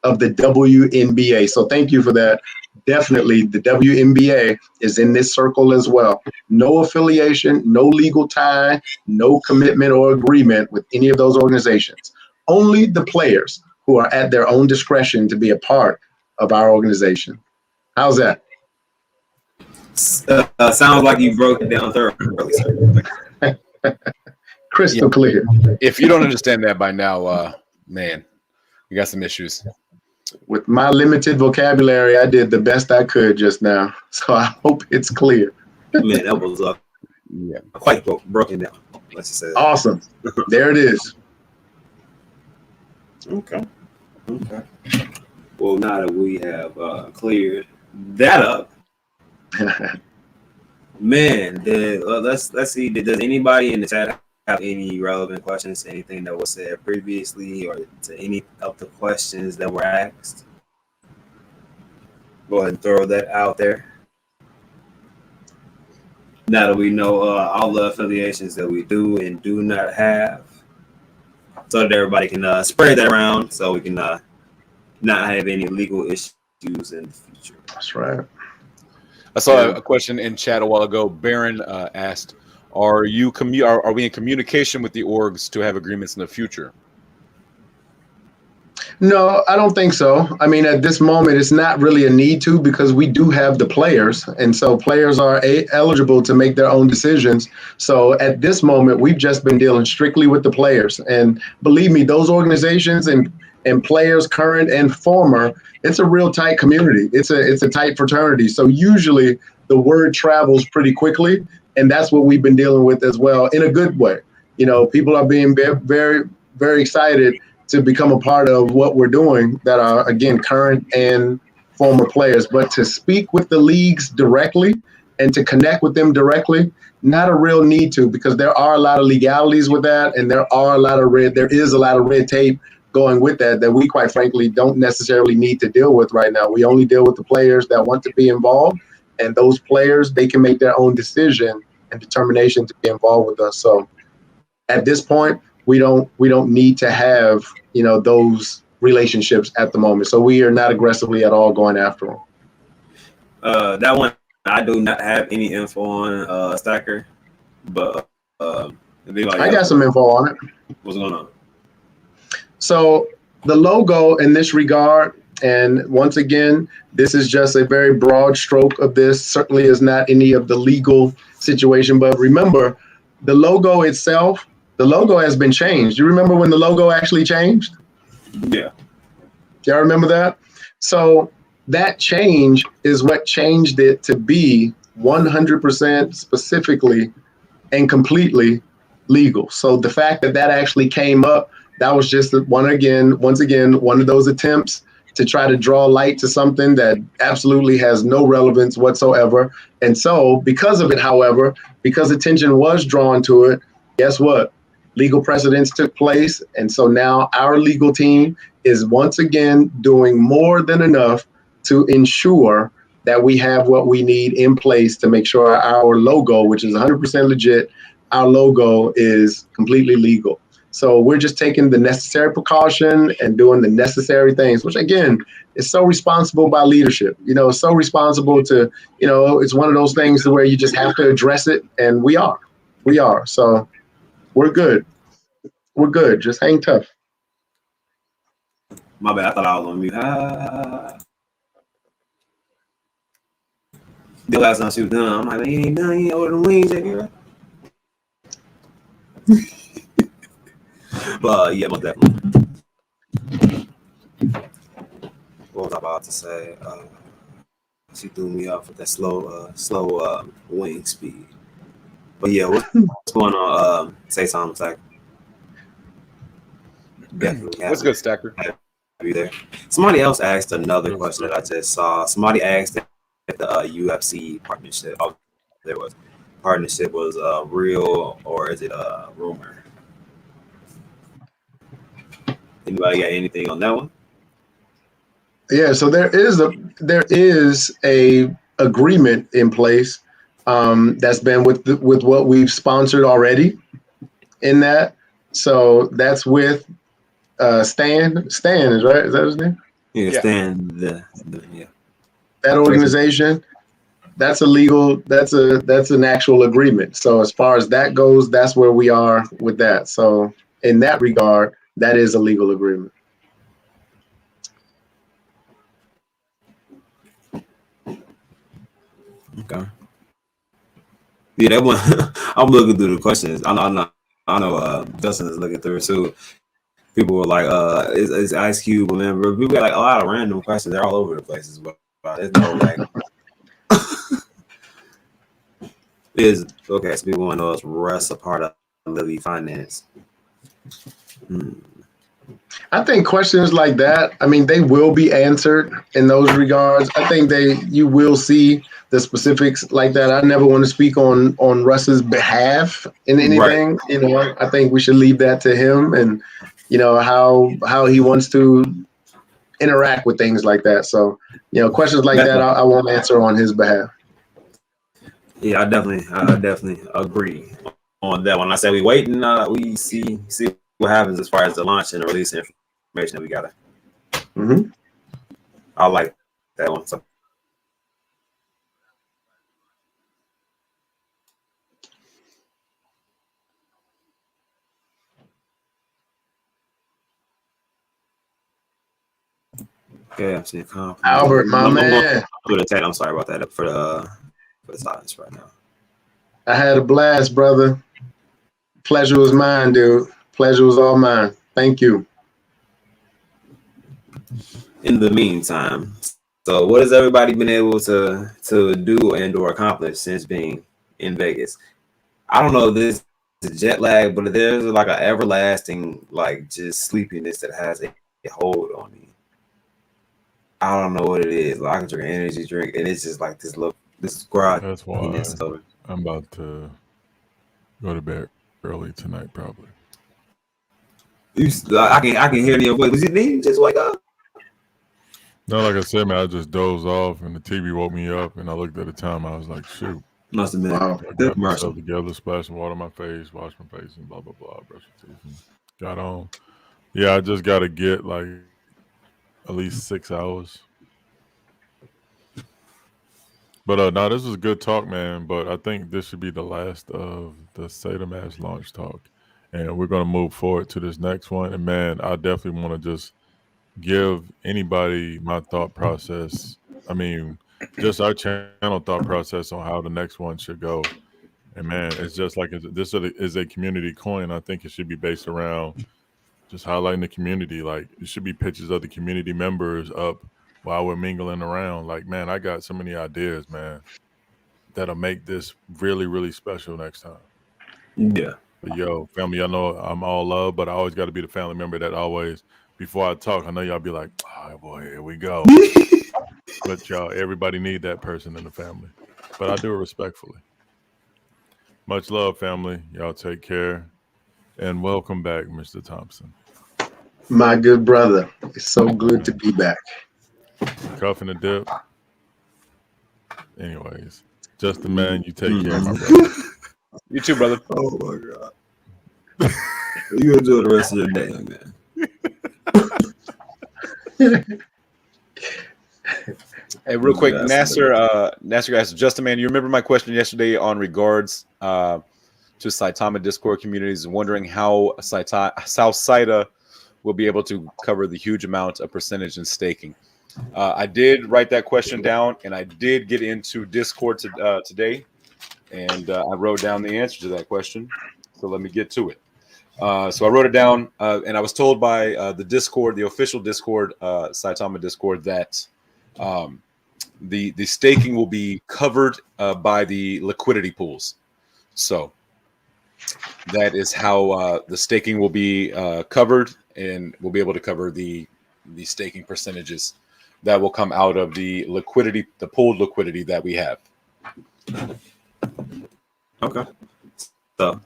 S5: of the WNBA. So thank you for that. Definitely the WNBA is in this circle as well. No affiliation, no legal tie, no commitment or agreement with any of those organizations. Only the players who are at their own discretion to be a part of our organization. How's that?
S3: Sounds like you broke it down thoroughly, sir.
S5: Crystal clear.
S2: If you don't understand that by now, man, you got some issues.
S5: With my limited vocabulary, I did the best I could just now. So I hope it's clear.
S3: Man, that was quite broken down. Let's just say that.
S5: Awesome. There it is.
S3: Okay. Well, now that we have cleared that up, man, let's see. Does anybody in the chat have any relevant questions to anything that was said previously, or to any of the questions that were asked? Go ahead and throw that out there. Now that we know all the affiliations that we do and do not have, so that everybody can spread that around, so we can not have any legal issues in the future.
S5: That's right.
S2: I saw a question in chat a while ago. Baron asked, "Are we in communication with the orgs to have agreements in the future?"
S5: No, I don't think so. I mean, at this moment, it's not really a need to because we do have the players. And so players are eligible to make their own decisions. So at this moment, we've just been dealing strictly with the players. And believe me, those organizations and players, current and former, it's a real tight community. It's a tight fraternity. So usually the word travels pretty quickly. And that's what we've been dealing with as well in a good way. You know, people are being very, very excited to become a part of what we're doing that are, again, current and former players. But to speak with the leagues directly and to connect with them directly, not a real need to, because there are a lot of legalities with that, and there is a lot of red tape going with that we, quite frankly, don't necessarily need to deal with right now. We only deal with the players that want to be involved, and those players, they can make their own decision and determination to be involved with us. So at this point, we don't need to have, you know, those relationships at the moment. So we are not aggressively at all going after them.
S3: That one, I do not have any info on Stacker, but I
S5: got some info on it.
S3: What's going on?
S5: So the logo in this regard, and once again, this is just a very broad stroke of this, certainly is not any of the legal situation, but remember, the logo itself, the logo has been changed. You remember when the logo actually changed?
S3: Yeah.
S5: Y'all remember that? So that change is what changed it to be 100% specifically and completely legal. So the fact that actually came up, that was just once again, one of those attempts to try to draw light to something that absolutely has no relevance whatsoever. And so because of it, however, because attention was drawn to it, guess what? Legal precedents took place. And so now our legal team is once again doing more than enough to ensure that we have what we need in place to make sure our logo, which is 100% legit, our logo is completely legal. So we're just taking the necessary precaution and doing the necessary things, which again is so responsible by leadership. You know, so responsible to, you know, it's one of those things where you just have to address it, and we are. So we're good. We're good. Just hang tough.
S3: My bad. I thought I was on mute. The last time she was done, I'm like, you ain't done. You ain't ordered the wings yet, girl. But yeah, most definitely. What was I about to say? She threw me off with that slow wing speed. But yeah, what's going on? Saitama, Stacker. Definitely.
S2: What's good, Stacker?
S3: Be there. Somebody else asked another question that I just saw. Somebody asked if the UFC partnership, partnership was real or is it a rumor? Anybody got anything on that one?
S5: Yeah, so there is a agreement in place that's been with what we've sponsored already in that. So that's with Stan. Stan is right. Is that his name?
S3: Yeah, Stan. Yeah.
S5: That organization. That's a legal. That's an actual agreement. So as far as that goes, that's where we are with that. So in that regard, that is a legal agreement.
S3: Okay. Yeah, that one. I'm looking through the questions. I know. Justin is looking through it too. People were like, "Is Ice Cube a member?" People got like a lot of random questions. They're all over the places, but there's no like. Is okay. So people want to know is Russ a part of Lily Finance?
S5: I think questions like that, I mean, they will be answered in those regards. I think you will see the specifics like that. I never want to speak on Russ's behalf in anything. Right. You know, I think we should leave that to him and, you know, how he wants to interact with things like that. So, you know, questions like that, I won't answer on his behalf.
S3: Yeah, I definitely agree on that one. I said we waiting. We see what happens as far as the launch and the release of information that we got.
S5: Mm-hmm.
S3: I like that one. So okay, I'm seeing
S5: Albert, my
S3: I'm going
S5: man.
S3: through the chat. I'm sorry about that for the silence right now.
S5: I had a blast, brother. Pleasure was mine, dude. Pleasure was all mine. Thank you.
S3: In the meantime, so what has everybody been able to do and or accomplish since being in Vegas? I don't know if this is jet lag, but there's like an everlasting like just sleepiness that has a hold on me. I don't know what it is. Like I can drink an energy drink, and it's just like this
S4: That's why
S3: grogginess.
S4: I'm about to go to bed early tonight, probably.
S3: I can hear in your voice. Did you just wake up?
S4: No, like I said, man, I just dozed off and the TV woke me up and I looked at the time. I was like, shoot.
S3: Must have been
S5: Wow.
S4: I
S3: a
S4: got
S3: commercial.
S4: myself together, splashed some water on my face, washed my face, and blah, blah, blah. Brushed my teeth and got on. Yeah, I just got to get like at least 6 hours. But no, this was good talk, man. But I think this should be the last of the Saitama launch talk. And we're going to move forward to this next one. And man, I definitely want to just give anybody my thought process. I mean, just our channel thought process on how the next one should go. And man, it's just like this is a community coin. I think it should be based around just highlighting the community. Like it should be pictures of the community members up while we're mingling around. Like, man, I got so many ideas, man, that'll make this really, really special next time.
S3: Yeah.
S4: But yo, family, I know I'm all love, but I always got to be the family member that always, before I talk, I know y'all be like, oh boy, here we go. But y'all, everybody need that person in the family. But I do it respectfully. Much love, family. Y'all take care. And welcome back, Mr. Thompson.
S5: My good brother. It's so good to be back.
S4: Cuff and a dip. Anyways, just the man, you take care, my brother.
S2: You too, brother.
S3: Oh my god. You enjoy the rest of your day, man.
S2: Hey, real quick, Nasser asked, Justin, man, you remember my question yesterday on regards to Saitama Discord communities, wondering how South Saita will be able to cover the huge amount of percentage in staking. I did write that question down, and I did get into Discord today, and I wrote down the answer to that question. So let me get to it. So I wrote it down, and I was told by the Discord, the official Discord, Saitama Discord, that the staking will be covered by the liquidity pools. So that is how the staking will be covered, and we'll be able to cover the staking percentages that will come out of the liquidity, the pooled liquidity that we have.
S3: Okay. So,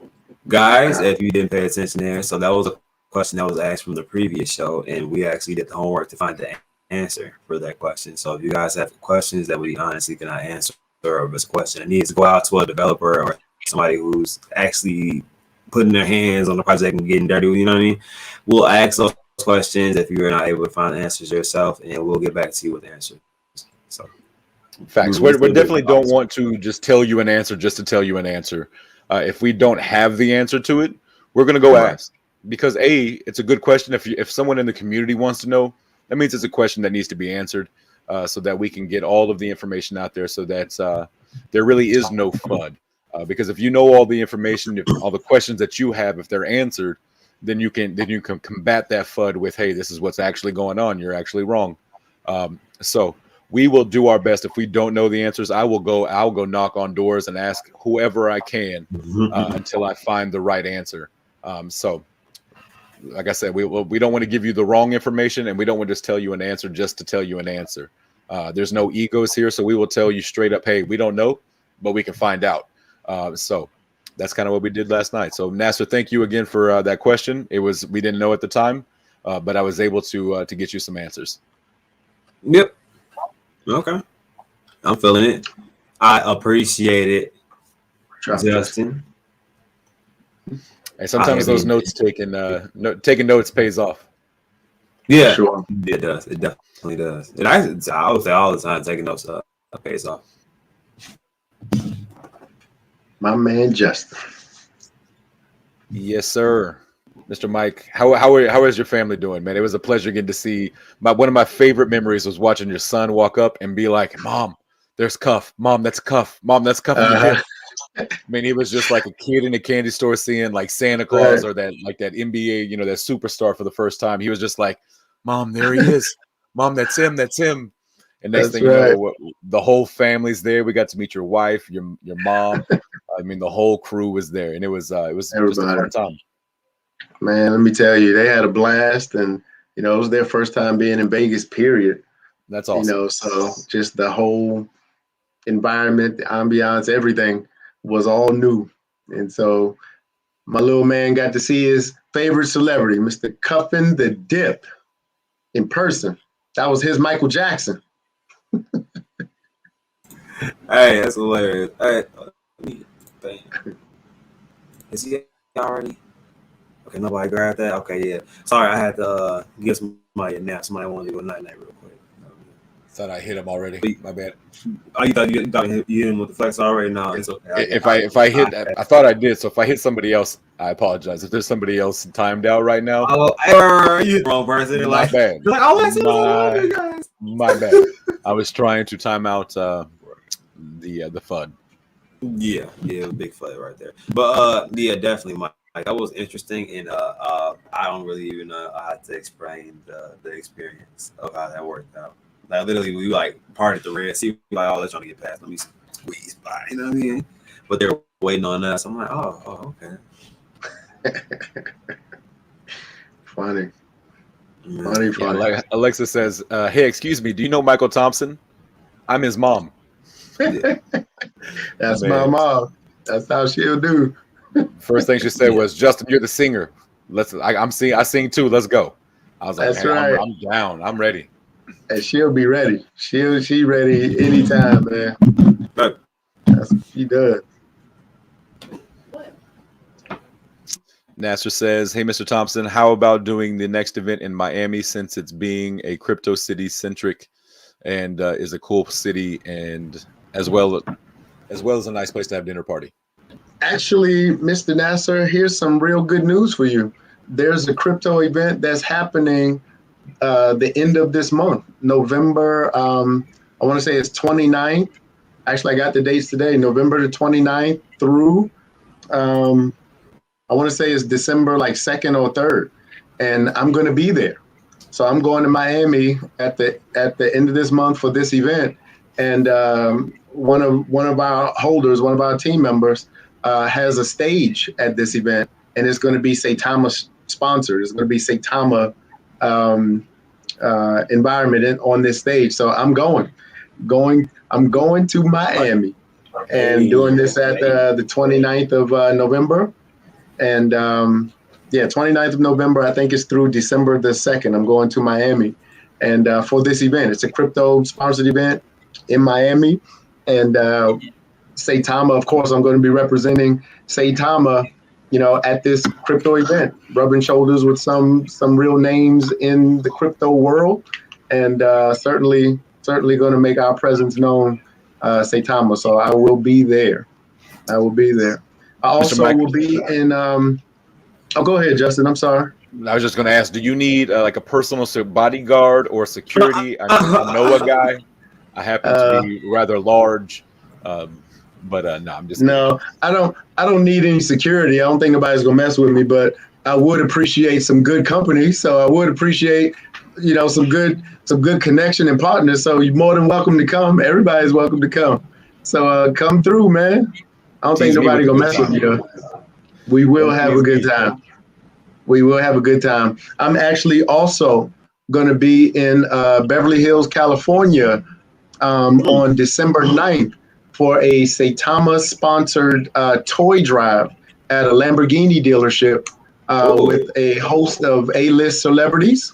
S3: guys, if you didn't pay attention there, so that was a question that was asked from the previous show, and we actually did the homework to find the answer for that question. So, if you guys have questions that we honestly cannot answer, or if it's a question that needs to go out to a developer or somebody who's actually putting their hands on the project and getting dirty, you know what I mean? We'll ask those questions if you're not able to find the answers yourself, and we'll get back to you with the answers. So,
S2: facts. We definitely don't want to just tell you an answer just to tell you an answer. If we don't have the answer to it, we're going to go ask, because it's a good question. If someone in the community wants to know, that means it's a question that needs to be answered, so that we can get all of the information out there, so that there really is no FUD. Because if you know all the information, if all the questions that you have, if they're answered, then you can combat that FUD with, hey, this is what's actually going on. You're actually wrong. So we will do our best. If we don't know the answers, I'll go knock on doors and ask whoever I can until I find the right answer. So like I said, we don't want to give you the wrong information, and we don't want to just tell you an answer just to tell you an answer. There's no egos here, so we will tell you straight up, hey, we don't know, but we can find out. So that's kind of what we did last night. So Nasser, thank you again for that question. We didn't know at the time, but I was able to get you some answers.
S3: Yep. Okay. I'm feeling it. I appreciate it. Justin.
S2: And sometimes those notes taking notes pays off.
S3: Yeah,
S5: Sure.
S3: it does. It definitely does. And I would say all the time taking notes pays off.
S5: My man Justin.
S2: Yes, sir. Mr. Mike, how is your family doing, man? It was a pleasure getting to see. One of my favorite memories was watching your son walk up and be like, "Mom, there's Cuff. Mom, that's Cuff. Mom, that's Cuff." I mean, he was just like a kid in a candy store seeing like Santa Claus or that NBA, that superstar for the first time. He was just like, "Mom, there he is. Mom, that's him. That's him." And next thing you know, the whole family's there. We got to meet your wife, your mom. I mean, the whole crew was there, and it was just a fun time.
S5: Man, let me tell you, they had a blast, and it was their first time being in Vegas. Period.
S2: That's awesome.
S5: So just the whole environment, the ambiance, everything was all new, and so my little man got to see his favorite celebrity, Mr. Cuffin the Dip, in person. That was his Michael Jackson.
S3: Hey, that's hilarious. Hey, is he already? Okay, nobody grabbed that. Okay, yeah. Sorry, I had to give somebody a nap. Somebody wanted to go night real quick.
S2: Thought I hit him already. My bad.
S3: Oh, you thought you hit him with the flex already? No, it's okay.
S2: If I hit, I thought I did. So if I hit somebody else, I apologize. If there's somebody else timed out right now,
S3: you the wrong person.
S2: My bad.
S3: You're like, oh,
S2: my bad. I was trying to time out the fun.
S3: Yeah, big FUD right there. But yeah, definitely, Mike. That was interesting, and I don't really even know how to explain the experience of how that worked out. Like literally, we parted the Red Sea. Like, oh, let's try to get past. Let me squeeze by. You know what I mean? But they're waiting on us. I'm like, oh, okay.
S5: Funny.
S2: Yeah, like Alexa says, "Hey, excuse me. Do you know Michael Thompson? I'm his mom."
S5: That's my mom. That's how she'll do.
S2: First thing she said was, "Justin, you're the singer. I sing too. Let's go." I was like,
S5: "That's right.
S2: I'm down. I'm ready."
S5: And she'll be ready. She ready anytime, man. That's what she does.
S2: Nasser says, "Hey, Mr. Thompson, how about doing the next event in Miami since it's being a crypto city centric and is a cool city and as well as a nice place to have dinner party?"
S5: Actually, Mr. Nasser, here's some real good news for you. There's a crypto event that's happening the end of this month, November. I want to say it's 29th. Actually, I got the dates today, November the 29th through, I want to say it's December 2nd or 3rd. And I'm going to be there. So I'm going to Miami at the end of this month for this event. And one of our holders, one of our team members, has a stage at this event, and it's going to be Saitama sponsored. It's going to be Saitama environment on this stage. So I'm going to Miami and doing this at the 29th of November. And 29th of November, I think it's through December the 2nd. I'm going to Miami and for this event. It's a crypto sponsored event in Miami. And Saitama, of course, I'm going to be representing Saitama, at this crypto event, rubbing shoulders with some real names in the crypto world, and certainly going to make our presence known, Saitama. So I will be there. I also will be in. Go ahead, Justin. I'm sorry.
S2: I was just going to ask, do you need like a personal bodyguard or security? I know a guy. I happen to be rather large. But no, I'm just
S5: no. I don't need any security. I don't think nobody's gonna mess with me. But I would appreciate some good company. So I would appreciate, some good connection and partners. So you're more than welcome to come. Everybody's welcome to come. So come through, man. I don't think nobody gonna mess with me though. We will have a good time. We will have a good time. I'm actually also gonna be in Beverly Hills, California, on December 9th. For a Saitama sponsored toy drive at a Lamborghini dealership with a host of A-list celebrities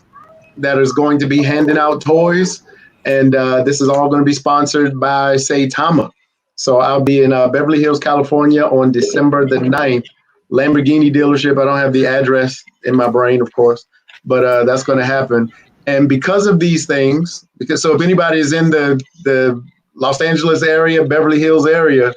S5: that is going to be handing out toys. And this is all going to be sponsored by Saitama. So I'll be in Beverly Hills, California on December the 9th. Lamborghini dealership. I don't have the address in my brain, of course, but that's going to happen. And because of these things, so if anybody is in the Los Angeles area, Beverly Hills area,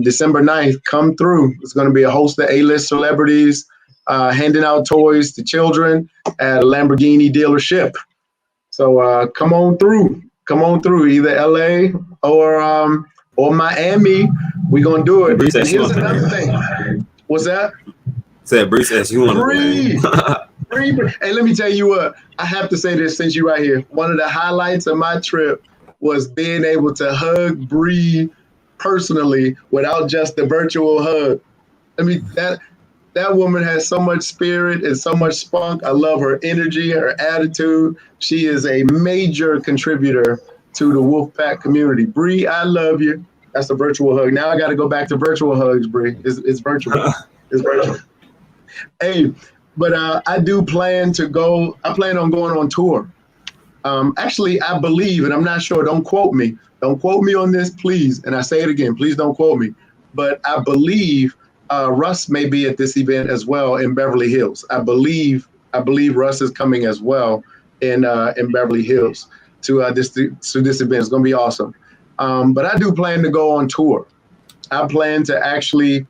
S5: December 9th, come through. It's going to be a host of A-list celebrities handing out toys to children at a Lamborghini dealership. So come on through. Come on through, either LA or Miami. We're going to do it. And here's another thing. What's that?
S3: Said Bree says you want to
S5: Bree. Hey, let me tell you what. I have to say this since you're right here. One of the highlights of my trip was being able to hug Bree personally without just the virtual hug. I mean, that woman has so much spirit and so much spunk. I love her energy, her attitude. She is a major contributor to the Wolfpack community. Bree, I love you. That's a virtual hug. Now I got to go back to virtual hugs, Bree. It's virtual. It's virtual. Hey, but I do plan to go. I plan on going on tour. Actually, I believe, and I'm not sure. Don't quote me. Don't quote me on this, please. And I say it again. Please don't quote me. But I believe Russ may be at this event as well in Beverly Hills. I believe Russ is coming as well in Beverly Hills to this event. It's going to be awesome. But I do plan to go on tour. I plan to actually,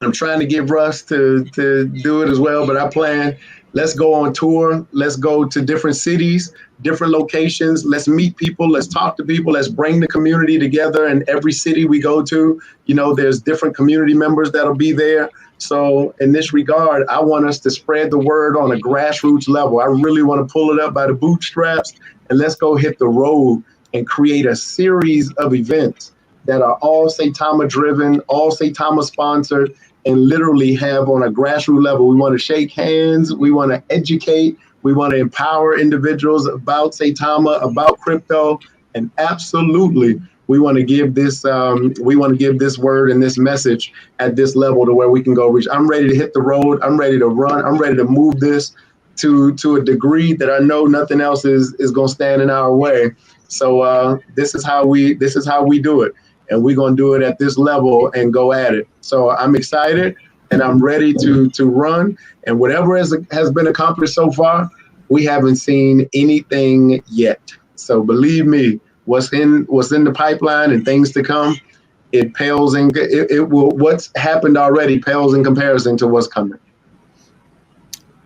S5: I'm trying to get Russ to do it as well, but I plan, let's go on tour. Let's go to different cities, different locations. Let's meet people. Let's talk to people. Let's bring the community together in every city we go to. You know, there's different community members that'll be there. So in this regard, I want us to spread the word on a grassroots level. I really want to pull it up by the bootstraps and let's go hit the road and create a series of events that are all Saitama driven, all Saitama sponsored, and literally have on a grassroots level. We want to shake hands. We want to educate. We want to empower individuals about Saitama, about crypto, and absolutely, we want to give this. We want to give this word and this message at this level to where we can go reach. I'm ready to hit the road. I'm ready to run. I'm ready to move this to a degree that I know nothing else is going to stand in our way. So this is how we do it. And we're going to do it at this level and go at it. So I'm excited and I'm ready to run. And whatever has been accomplished so far, we haven't seen anything yet. So believe me, what's in the pipeline and things to come, it pales in what's happened already pales in comparison to what's coming.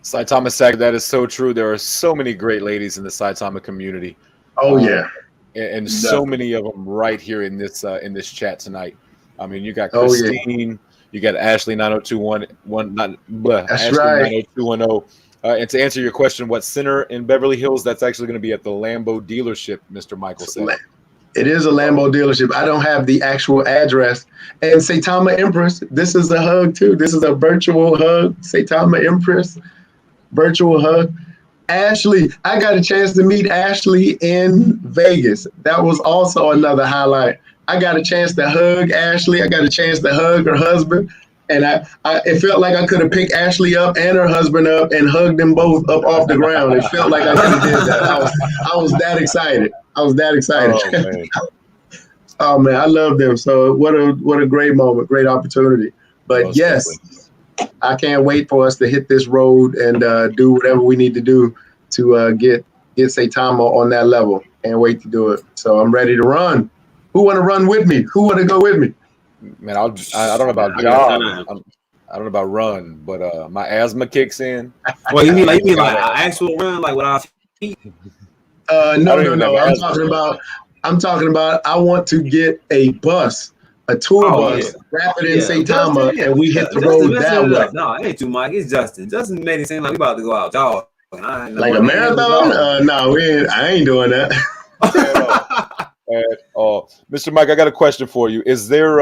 S2: Saitama Saga, that is so true. There are so many great ladies in the Saitama community.
S5: Oh yeah.
S2: And so many of them right here in this chat tonight. I mean, you got Christine, you got Ashley 90211.
S5: That's
S2: Ashley
S5: right.
S2: 90210. And to answer your question, what center in Beverly Hills? That's actually going to be at the Lambo dealership, Mr. Michael said.
S5: It is a Lambo dealership. I don't have the actual address. And Saitama Empress, this is a hug too. This is a virtual hug. Saitama Empress, virtual hug. Ashley, I got a chance to meet Ashley in Vegas. That was also another highlight. I got a chance to hug Ashley. I got a chance to hug her husband. And it felt like I could have picked Ashley up and her husband up and hugged them both up off the ground. It felt like I could have did that. I was that excited. Oh, man. Oh, man, I love them. So what a great moment, great opportunity. But most yes, definitely. I can't wait for us to hit this road and do whatever we need to do to get Saitama on that level. Can't wait to do it. So I'm ready to run. Who want to run with me? Who want to go with me?
S2: Man, I don't know about jog. I don't know about run, but my asthma kicks in.
S3: Well, you mean like actual run, like with our feet?
S5: No. I'm talking about. I want to get a bus, a tour bus, wrap it in Saitama, and we hit the road that way.
S3: No, it ain't too, Mike. It's Justin. Justin made it seem like we about to go out jog.
S5: Like a marathon? No, I ain't doing that.
S2: Mr. Mike, I got a question for you. Is there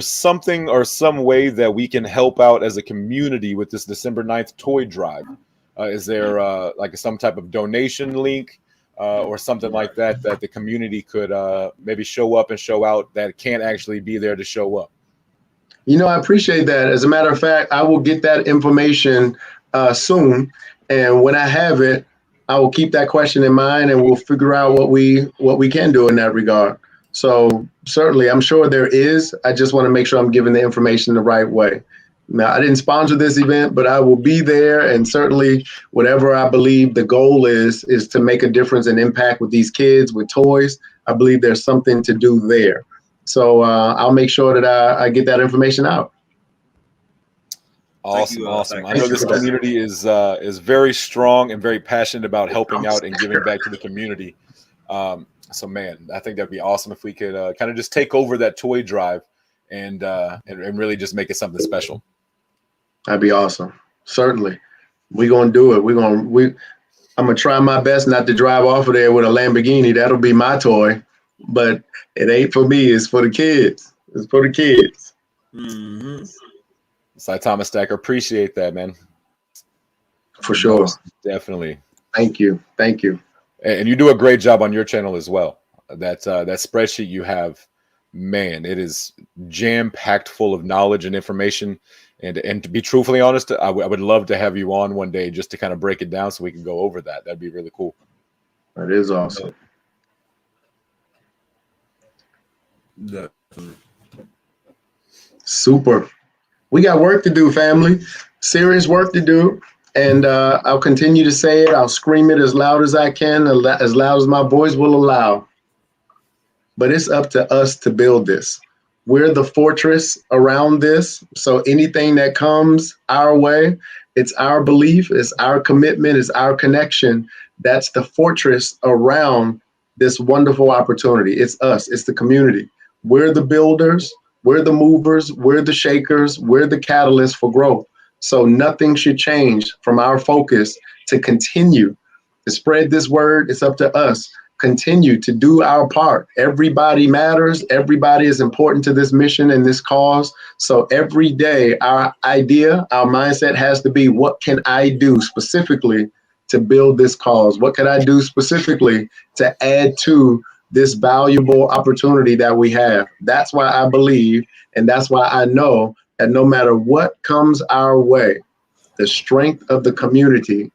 S2: something or some way that we can help out as a community with this December 9th toy drive? Is there like some type of donation link or something like that the community could maybe show up and show out that can't actually be there to show up?
S5: You know, I appreciate that. As a matter of fact, I will get that information soon. And when I have it, I will keep that question in mind and we'll figure out what we can do in that regard. So certainly, I'm sure there is. I just want to make sure I'm giving the information the right way. Now, I didn't sponsor this event, but I will be there, and certainly, whatever I believe the goal is to make a difference and impact with these kids with toys. I believe there's something to do there. So I'll make sure that I get that information out.
S2: Awesome, awesome. I
S3: thank
S2: know
S3: you
S2: this
S3: for that.
S2: community is very strong and very passionate about helping out and giving back to the community. So, man, I think that'd be awesome if we could kind of just take over that toy drive and really just make it something special.
S5: That'd be awesome. Certainly, we're gonna do it. I'm gonna try my best not to drive off of there with a Lamborghini. That'll be my toy, but it ain't for me. It's for the kids. It's for the kids.
S3: Mm-hmm.
S2: Saitama Stacker, appreciate that, man.
S5: For sure.
S2: Most definitely.
S5: Thank you. Thank you.
S2: And you do a great job on your channel as well. That spreadsheet you have, man, it is jam-packed full of knowledge and information. And to be truthfully honest, I would love to have you on one day just to kind of break it down so we can go over that. That'd be really cool.
S5: That is awesome.
S3: Definitely.
S5: Super. We got work to do, family. Serious work to do. And I'll continue to say it. I'll scream it as loud as I can, as loud as my voice will allow. But it's up to us to build this. We're the fortress around this. So anything that comes our way, it's our belief, it's our commitment, it's our connection. That's the fortress around this wonderful opportunity. It's us, it's the community. We're the builders, we're the movers, we're the shakers, we're the catalysts for growth. So nothing should change from our focus to continue to spread this word. It's up to us. Continue to do our part. Everybody matters. Everybody is important to this mission and this cause. So every day, our idea, our mindset has to be, what can I do specifically to build this cause? What can I do specifically to add to this valuable opportunity that we have? That's why I believe, and that's why I know that no matter what comes our way, the strength of the community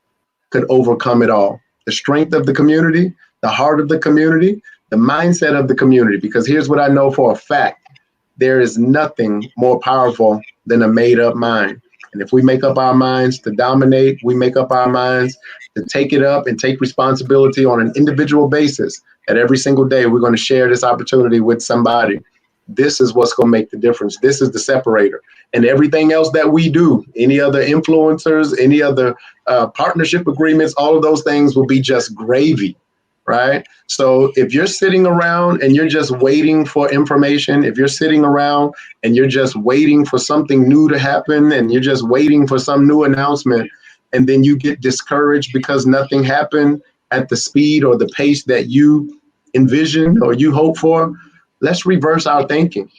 S5: could overcome it all. The strength of the community, the heart of the community, the mindset of the community. Because here's what I know for a fact. There is nothing more powerful than a made up mind. And if we make up our minds to dominate, we make up our minds to take it up and take responsibility on an individual basis. That every single day we're going to share this opportunity with somebody. This is what's going to make the difference. This is the separator. And everything else that we do, any other influencers, any other partnership agreements, all of those things will be just gravy, right? So if you're sitting around and you're just waiting for information, if you're sitting around and you're just waiting for something new to happen and you're just waiting for some new announcement, and then you get discouraged because nothing happened at the speed or the pace that you envisioned or you hope for, let's reverse our thinking.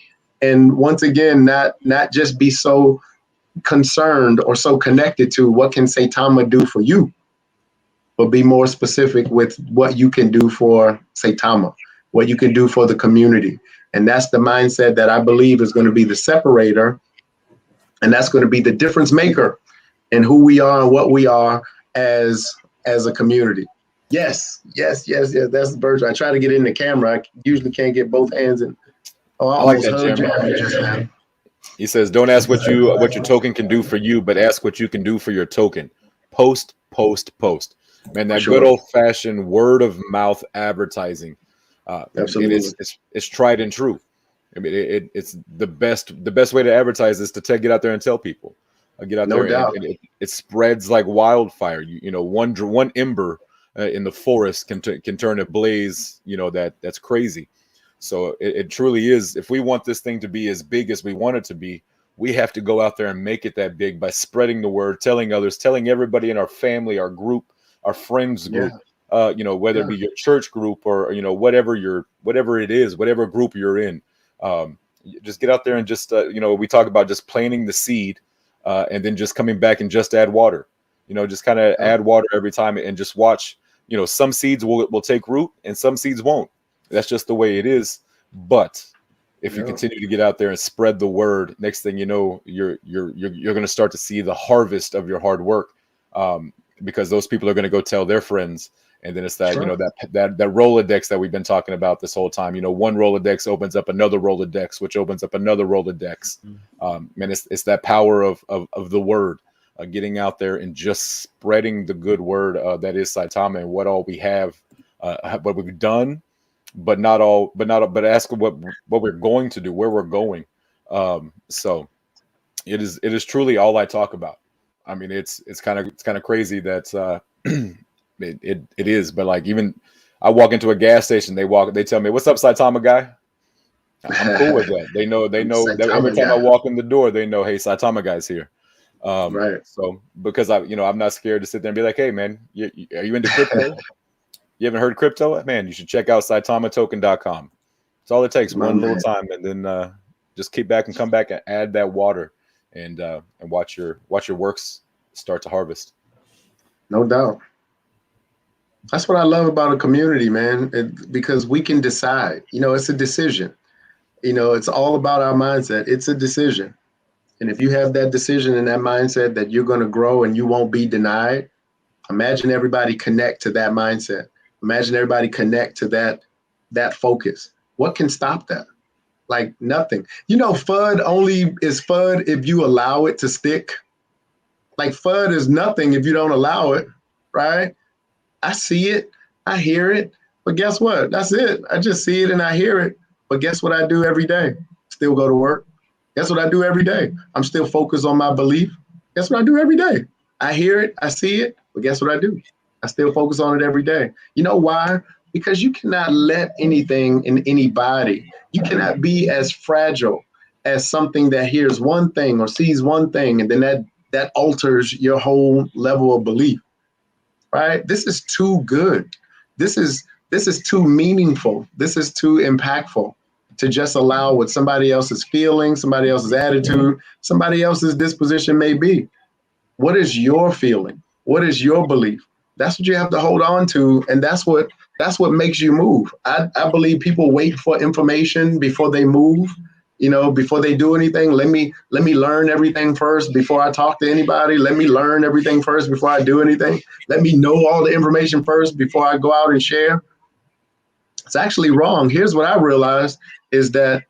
S5: And once again, not just be so concerned or so connected to what can Saitama do for you, but be more specific with what you can do for Saitama, what you can do for the community. And that's the mindset that I believe is going to be the separator, and that's going to be the difference maker in who we are and what we are as a community. Yes. That's the bird. I try to get in the camera. I usually can't get both hands in. Oh, I
S2: like
S5: almost
S2: that,
S5: heard
S2: Jeremy.
S5: you just now.
S2: He says, don't ask what your token can do for you, but ask what you can do for your token. Post. Man, that
S5: Sure.
S2: good old-fashioned word of mouth advertising.
S5: Absolutely.
S2: It's tried and true. I mean, it's the best way to advertise is to get out there and tell people. Get out
S5: No
S2: there
S5: doubt.
S2: and it spreads like wildfire. You know, one ember in the forest can turn a blaze. You know, that's crazy. So it truly is. If we want this thing to be as big as we want it to be, we have to go out there and make it that big by spreading the word, telling others, telling everybody in our family, our group, our friends group. You know, whether it be your church group or whatever it is, whatever group you're in. Just get out there and just we talk about just planting the seed and then just coming back and just add water. Just kind of add water every time and just watch. Some seeds will take root and some seeds won't. That's just the way it is. But if you continue to get out there and spread the word, next thing you know, you're going to start to see the harvest of your hard work, because those people are going to go tell their friends, And then it's that,
S5: Sure.
S2: that Rolodex that we've been talking about this whole time. One Rolodex opens up another Rolodex, which opens up another Rolodex. And it's that power of the word, getting out there and just spreading the good word that is Saitama and what all we have, what we've done, but ask what we're going to do, where we're going. So it is truly all I talk about. I mean, it's kind of crazy that it is, but like, even I walk into a gas station, they tell me, "What's up, Saitama guy?" I'm cool with that. They know that every
S5: Saitama
S2: time I
S5: guy.
S2: walk in the door, they know, hey, Saitama guy's here.
S5: Right.
S2: So because I'm not scared to sit there and be like, hey man, are you into crypto? You haven't heard crypto? Man, you should check out SaitamaToken.com. It's all it takes,
S5: My
S2: one little
S5: man.
S2: time, and then just keep back and come back and add that water, and watch your works start to harvest.
S5: No doubt. That's what I love about a community, man, because we can decide. It's a decision. It's all about our mindset. It's a decision. And if you have that decision and that mindset that you're going to grow and you won't be denied, imagine everybody connect to that mindset. Imagine everybody connect to that focus. What can stop that? Like nothing. FUD only is FUD if you allow it to stick. Like FUD is nothing if you don't allow it, right? I see it, I hear it, but guess what? That's it. I just see it and I hear it. But guess what I do every day? Still go to work. Guess what I do every day? I'm still focused on my belief. Guess what I do every day? I hear it, I see it, but guess what I do? I still focus on it every day. You know why? Because you cannot let anything and anybody, you cannot be as fragile as something that hears one thing or sees one thing, and then that alters your whole level of belief. Right? This is too good. This is too meaningful. This is too impactful to just allow what somebody else's feeling, somebody else's attitude, somebody else's disposition may be. What is your feeling? What is your belief? That's what you have to hold on to, and that's what makes you move. I believe people wait for information before they move. Before they do anything, let me learn everything first before I talk to anybody. Let me learn everything first before I do anything. Let me know all the information first before I go out and share. It's actually wrong. Here's what I realized is that,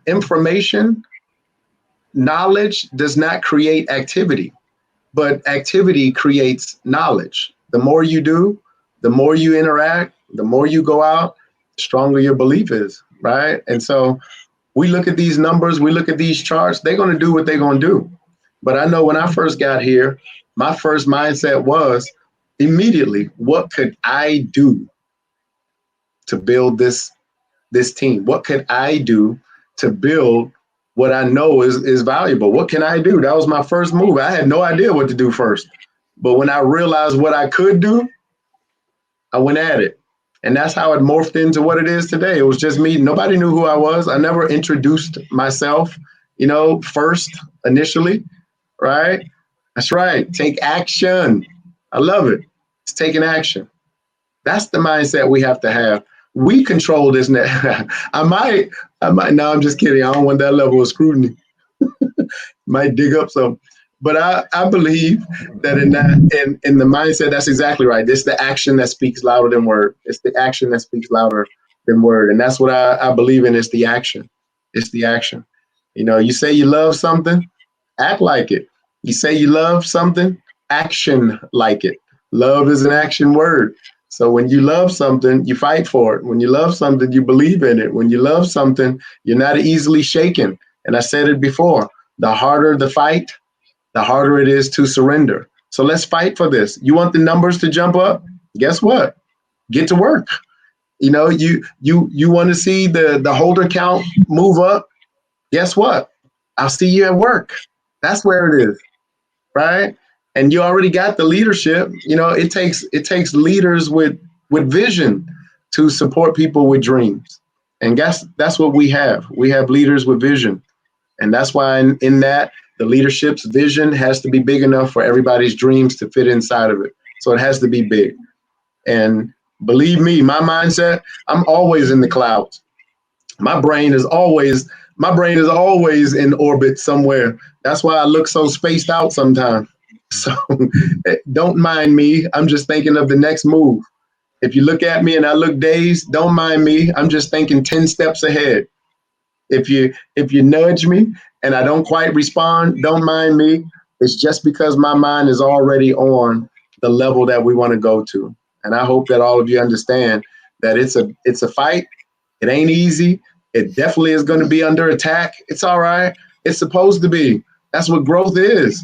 S5: information, knowledge does not create activity, but activity creates knowledge. The more you do, the more you interact, the more you go out, the stronger your belief is, right? And so we look at these numbers, we look at these charts, they're going to do what they're going to do. But I know when I first got here, my first mindset was immediately, what could I do to build this team? What could I do to build what I know is valuable? What can I do? That was my first move. I had no idea what to do first. But when I realized what I could do, I went at it. And that's how it morphed into what it is today. It was just me. Nobody knew who I was. I never introduced myself, first initially, right? That's right. Take action. I love it. It's taking action. That's the mindset we have to have. We control this net. I might, no, I'm just kidding. I don't want that level of scrutiny. Might dig up some. But I believe that in the mindset, that's exactly right. It's the action that speaks louder than word. It's the action that speaks louder than word. And that's what I believe in. It's the action. It's the action. You say you love something, act like it. You say you love something, action like it. Love is an action word. So when you love something, you fight for it. When you love something, you believe in it. When you love something, you're not easily shaken. And I said it before, the harder the fight, the harder it is to surrender. So let's fight for this. You want the numbers to jump up? Guess what? Get to work. You want to see the holder count move up? Guess what? I'll see you at work. That's where it is, right? And you already got the leadership. It takes leaders with vision to support people with dreams. And that's what we have. We have leaders with vision. And that's why in that, the leadership's vision has to be big enough for everybody's dreams to fit inside of it. So it has to be big. And believe me, my mindset, I'm always in the clouds. My brain is always in orbit somewhere. That's why I look so spaced out sometimes. So don't mind me. I'm just thinking of the next move. If you look at me and I look dazed, don't mind me. I'm just thinking 10 steps ahead. If you nudge me and I don't quite respond, don't mind me. It's just because my mind is already on the level that we want to go to. And I hope that all of you understand that it's a fight. It ain't easy. It definitely is going to be under attack. It's all right. It's supposed to be. That's what growth is.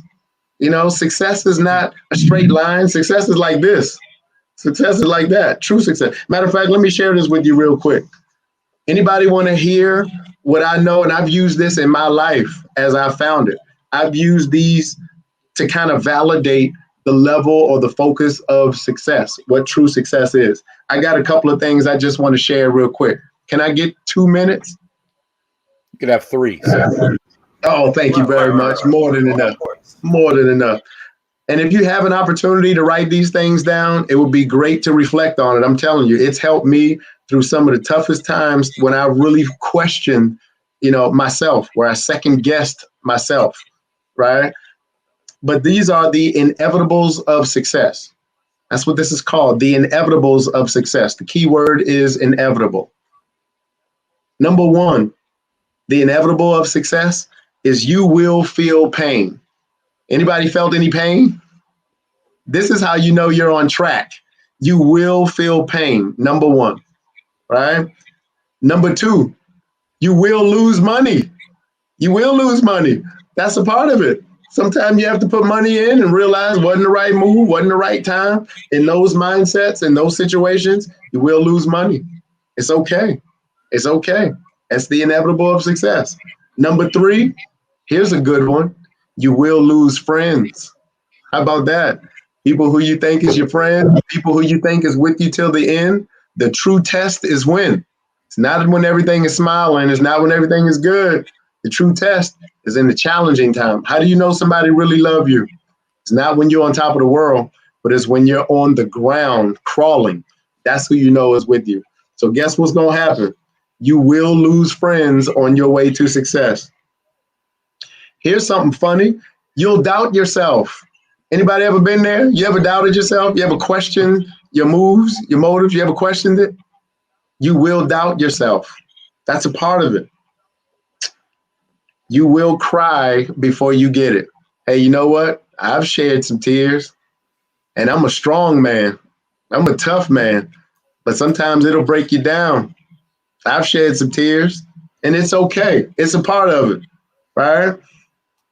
S5: Success is not a straight line. Success is like this. Success is like that. True success. Matter of fact, let me share this with you real quick. Anybody want to hear what I know? And I've used this in my life as I found it. I've used these to kind of validate the level or the focus of success, what true success is. I got a couple of things I just want to share real quick. Can I get 2 minutes?
S2: You could have 3. So.
S5: Oh, thank you very much. More than enough. More than enough. And if you have an opportunity to write these things down, it would be great to reflect on it. I'm telling you, it's helped me through some of the toughest times when I really questioned, myself, where I second guessed myself, right? But these are the inevitables of success. That's what this is called, the inevitables of success. The key word is inevitable. Number one, the inevitable of success is you will feel pain. Anybody felt any pain? This is how you know you're on track. You will feel pain, number one, right? Number two, you will lose money. You will lose money. That's a part of it. Sometimes you have to put money in and realize wasn't the right move, wasn't the right time. In those mindsets, in those situations, you will lose money. It's okay. It's okay. That's the inevitable of success. Number three, here's a good one. You will lose friends. How about that? People who you think is your friend, people who you think is with you till the end. The true test is when. It's not when everything is smiling. It's not when everything is good. The true test is in the challenging time. How do you know somebody really love you? It's not when you're on top of the world, but it's when you're on the ground crawling. That's who you know is with you. So guess what's going to happen? You will lose friends on your way to success. Here's something funny. You'll doubt yourself. Anybody ever been there? You ever doubted yourself? You ever questioned your moves, your motives? You ever questioned it? You will doubt yourself. That's a part of it. You will cry before you get it. Hey, you know what? I've shed some tears, and I'm a strong man. I'm a tough man, but sometimes it'll break you down. I've shed some tears, and it's okay. It's a part of it, right?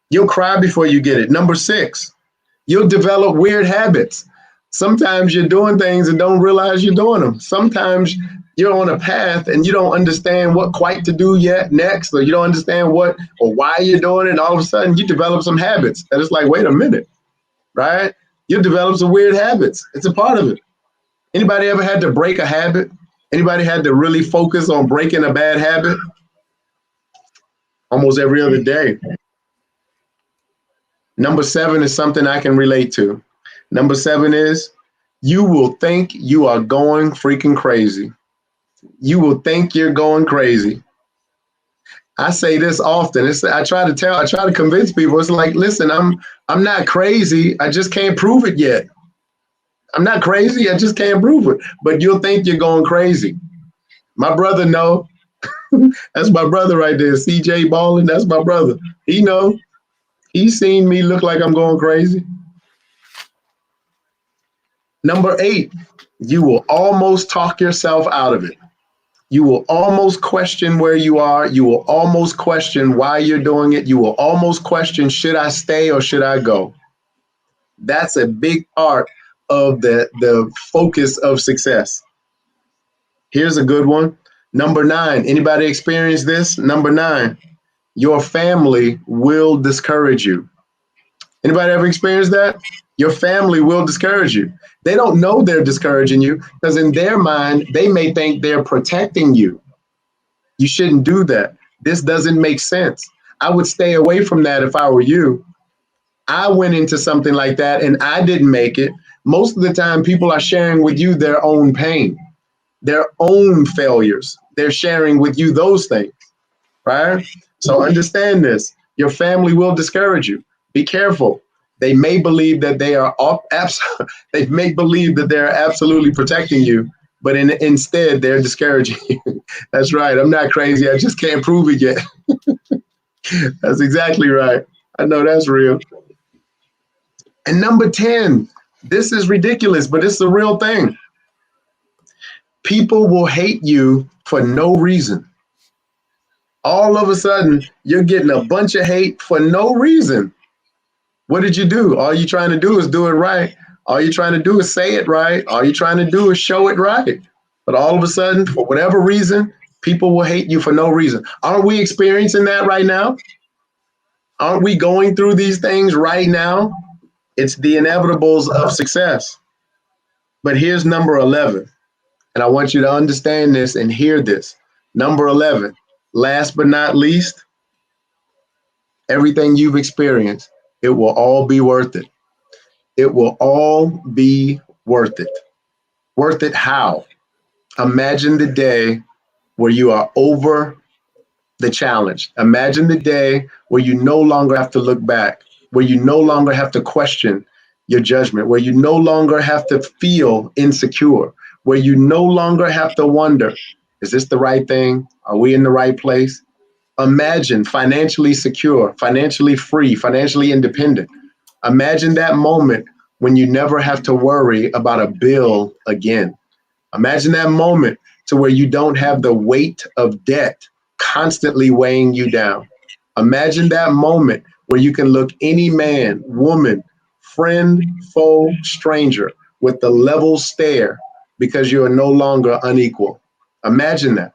S5: You'll cry before you get it. Number 6, you'll develop weird habits. Sometimes you're doing things and don't realize you're doing them. Sometimes you're on a path and you don't understand what quite to do yet next, or you don't understand what or why you're doing it. And all of a sudden you develop some habits. And it's like, wait a minute, right? You develop some weird habits. It's a part of it. Anybody ever had to break a habit? Anybody had to really focus on breaking a bad habit? Almost every other day. Number 7 is something I can relate to. Number 7 is you will think you are going freaking crazy. You will think you're going crazy. I say this often. I try to convince people. It's like, listen, I'm not crazy. I just can't prove it yet. I'm not crazy. I just can't prove it. But you'll think you're going crazy. My brother know. That's my brother right there. CJ Ballin. That's my brother. He know. He's seen me look like I'm going crazy. Number 8, you will almost talk yourself out of it. You will almost question where you are. You will almost question why you're doing it. You will almost question, should I stay or should I go? That's a big part of the focus of success. Here's a good one. Number 9. Anybody experience this? Number 9. Your family will discourage you. Anybody ever experienced that? Your family will discourage you. They don't know they're discouraging you because in their mind, they may think they're protecting you. You shouldn't do that. This doesn't make sense. I would stay away from that if I were you. I went into something like that and I didn't make it. Most of the time, people are sharing with you their own pain, their own failures. They're sharing with you those things, right? So understand this. Your family will discourage you. Be careful. They may believe that they are they may believe that they're absolutely protecting you, but instead they're discouraging you. That's right. I'm not crazy. I just can't prove it yet. That's exactly right. I know that's real. And number 10, this is ridiculous, but it's the real thing. People will hate you for no reason. All of a sudden, you're getting a bunch of hate for no reason. What did you do? All you're trying to do is do it right. All you're trying to do is say it right. All you're trying to do is show it right. But all of a sudden, for whatever reason, people will hate you for no reason. Aren't we experiencing that right now? Aren't we going through these things right now? It's the inevitables of success. But here's number 11. And I want you to understand this and hear this. Number 11, last but not least, everything you've experienced, it will all be worth it. It will all be worth it. Worth it how? Imagine the day where you are over the challenge. Imagine the day where you no longer have to look back, where you no longer have to question your judgment, where you no longer have to feel insecure, where you no longer have to wonder, is this the right thing? Are we in the right place? Imagine financially secure, financially free, financially independent. Imagine that moment when you never have to worry about a bill again. Imagine that moment to where you don't have the weight of debt constantly weighing you down. Imagine that moment where you can look any man, woman, friend, foe, stranger with the level stare because you are no longer unequal. Imagine that.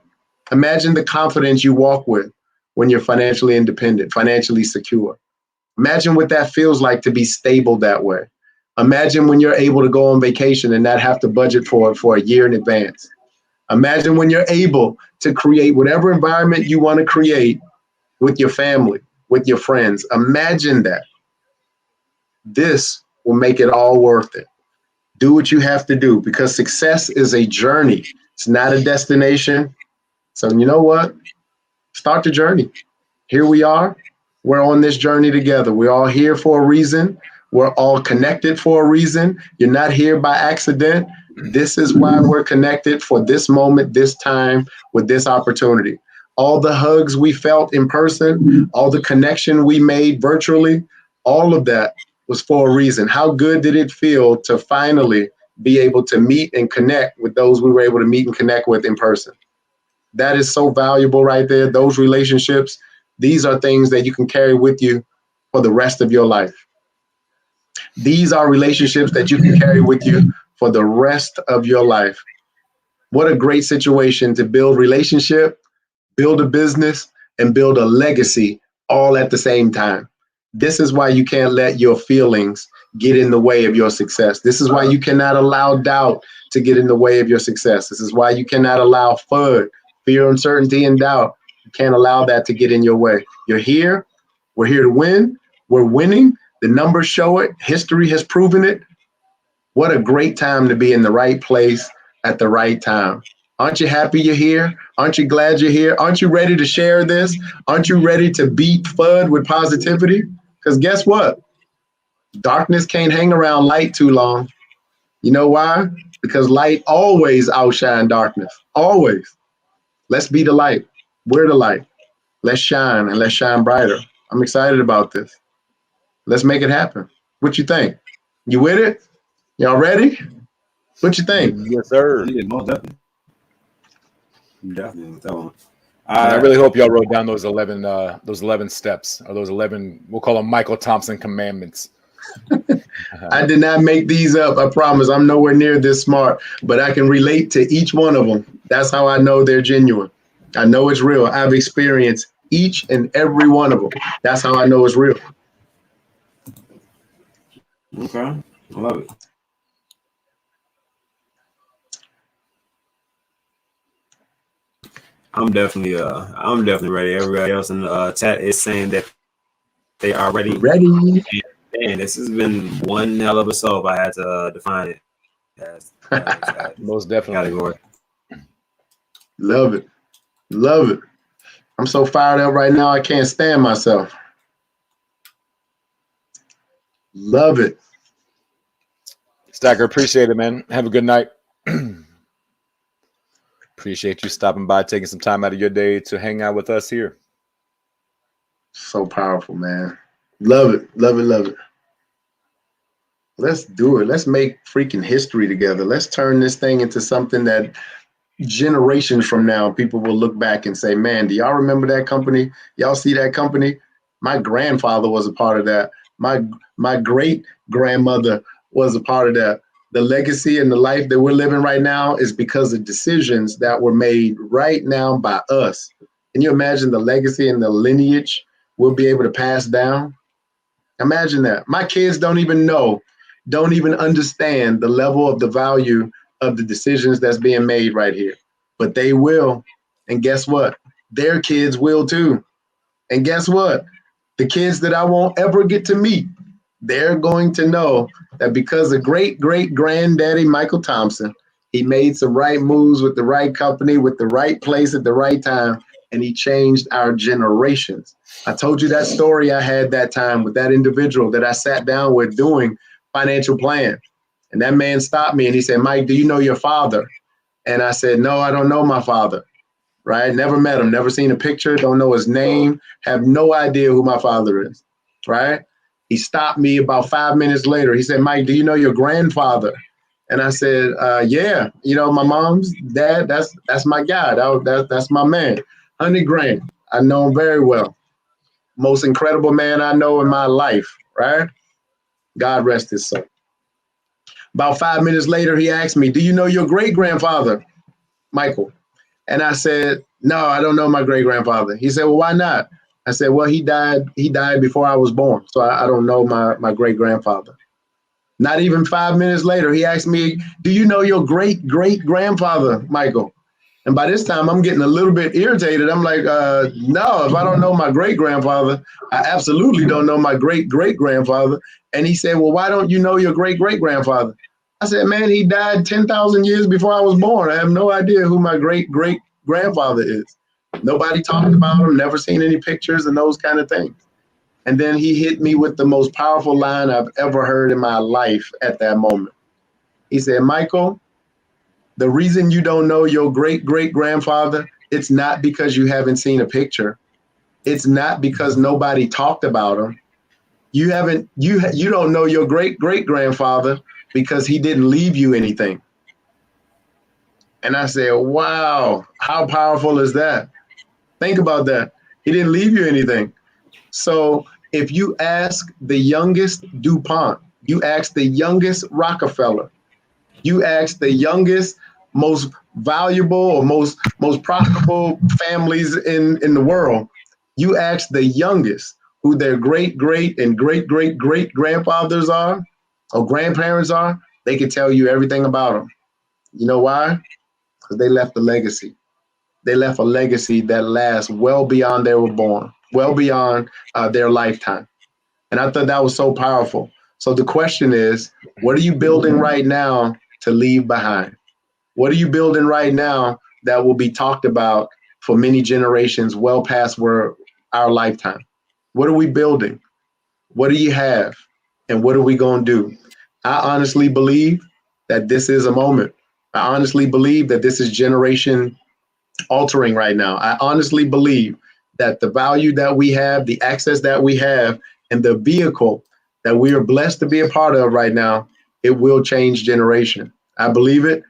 S5: Imagine the confidence you walk with when you're financially independent, financially secure. Imagine what that feels like to be stable that way. Imagine when you're able to go on vacation and not have to budget for it for a year in advance. Imagine when you're able to create whatever environment you want to create with your family, with your friends. Imagine that. This will make it all worth it. Do what you have to do because success is a journey. It's not a destination. So you know what? Start the journey. Here we are. We're on this journey together. We're all here for a reason. We're all connected for a reason. You're not here by accident. This is why we're connected for this moment, this time, with this opportunity. All the hugs we felt in person, all the connection we made virtually, all of that was for a reason. How good did it feel to finally be able to meet and connect with those we were able to meet and connect with in person? That is so valuable right there. Those relationships, these are things that you can carry with you for the rest of your life. These are relationships that you can carry with you for the rest of your life. What a great situation to build relationship, build a business, and build a legacy all at the same time. This is why you can't let your feelings get in the way of your success. This is why you cannot allow doubt to get in the way of your success. This is why you cannot allow FUD, fear, uncertainty, and doubt. You can't allow that to get in your way. You're here. We're here to win. We're winning. The numbers show it. History has proven it. What a great time to be in the right place at the right time. Aren't you happy you're here? Aren't you glad you're here? Aren't you ready to share this? Aren't you ready to beat FUD with positivity? Because guess what? Darkness can't hang around light too long. You know why? Because light always outshine darkness. Always. Let's be the light. We're the light. Let's shine and let's shine brighter. I'm excited about this. Let's make it happen. What you think? You with it? Y'all ready? What you think?
S2: Yes, sir.
S3: Yeah, most definitely. Definitely with that one.
S2: And I really hope y'all wrote down those 11 steps or those 11, we'll call them Michael Thompson commandments.
S5: I did not make these up. I promise. I'm nowhere near this smart, but I can relate to each one of them. That's how I know they're genuine. I know it's real. I've experienced each and every one of them. That's how I know it's real.
S3: Okay, I love it. I'm definitely ready. Everybody else in the chat is saying that they are ready. And this has been one hell of a soap. I had to define it as
S2: most definitely.
S3: Category.
S5: Love it. Love it. I'm so fired up right now. I can't stand myself. Love it.
S2: Stacker, appreciate it, man. Have a good night. Appreciate you stopping by, taking some time out of your day to hang out with us here.
S5: So powerful, man. Love it. Love it. Love it. Let's do it. Let's make freaking history together. Let's turn this thing into something that generations from now, people will look back and say, man, do y'all remember that company? Y'all see that company? My grandfather was a part of that. My great grandmother was a part of that. The legacy and the life that we're living right now is because of decisions that were made right now by us. Can you imagine the legacy and the lineage we'll be able to pass down? Imagine that. My kids don't even know, don't even understand the level of the value of the decisions that's being made right here. But they will. And guess what? Their kids will too. And guess what? The kids that I won't ever get to meet, they're going to know that because of great granddaddy Michael Thompson, he made some right moves with the right company, with the right place at the right time, and he changed our generations. I told you that story I had that time with that individual that I sat down with doing financial plan. And that man stopped me and he said, Mike, do you know your father? And I said, no, I don't know my father, right? Never met him, never seen a picture, don't know his name, have no idea who my father is, right? He stopped me about 5 minutes later. He said, Mike, do you know your grandfather? And I said, yeah, you know, my mom's dad, that's my guy. That's my man. 100 grand. I know him very well. Most incredible man I know in my life, right? God rest his soul. About 5 minutes later, he asked me, do you know your great grandfather, Michael? And I said, no, I don't know my great grandfather. He said, well, why not? I said, well, he died before I was born. So I don't know my great grandfather. Not even 5 minutes later, he asked me, do you know your great grandfather, Michael? And by this time, I'm getting a little bit irritated. I'm like, no, if I don't know my great grandfather, I absolutely don't know my great grandfather. And he said, well, why don't you know your great grandfather? I said, man, he died 10,000 years before I was born. I have no idea who my great grandfather is. Nobody talked about him, never seen any pictures and those kind of things. And then he hit me with the most powerful line I've ever heard in my life at that moment. He said, Michael, the reason you don't know your great grandfather, it's not because you haven't seen a picture. It's not because nobody talked about him. You don't know your great grandfather because he didn't leave you anything. And I said, wow, how powerful is that? Think about that. He didn't leave you anything. So if you ask the youngest DuPont, you ask the youngest Rockefeller, you ask the youngest, most valuable or most profitable families in the world, you ask the youngest who their great and great grandfathers are or grandparents are, they can tell you everything about them. You know why? Because they left a legacy. They left a legacy that lasts well beyond they were born, well beyond their lifetime. And I thought that was so powerful. So the question is, what are you building right now to leave behind? What are you building right now that will be talked about for many generations well past where our lifetime? What are we building? What do you have? And what are we going to do? I honestly believe that this is a moment. I honestly believe that this is generation altering right now. I honestly believe that the value that we have, the access that we have, and the vehicle that we are blessed to be a part of right now, it will change generation. I believe it.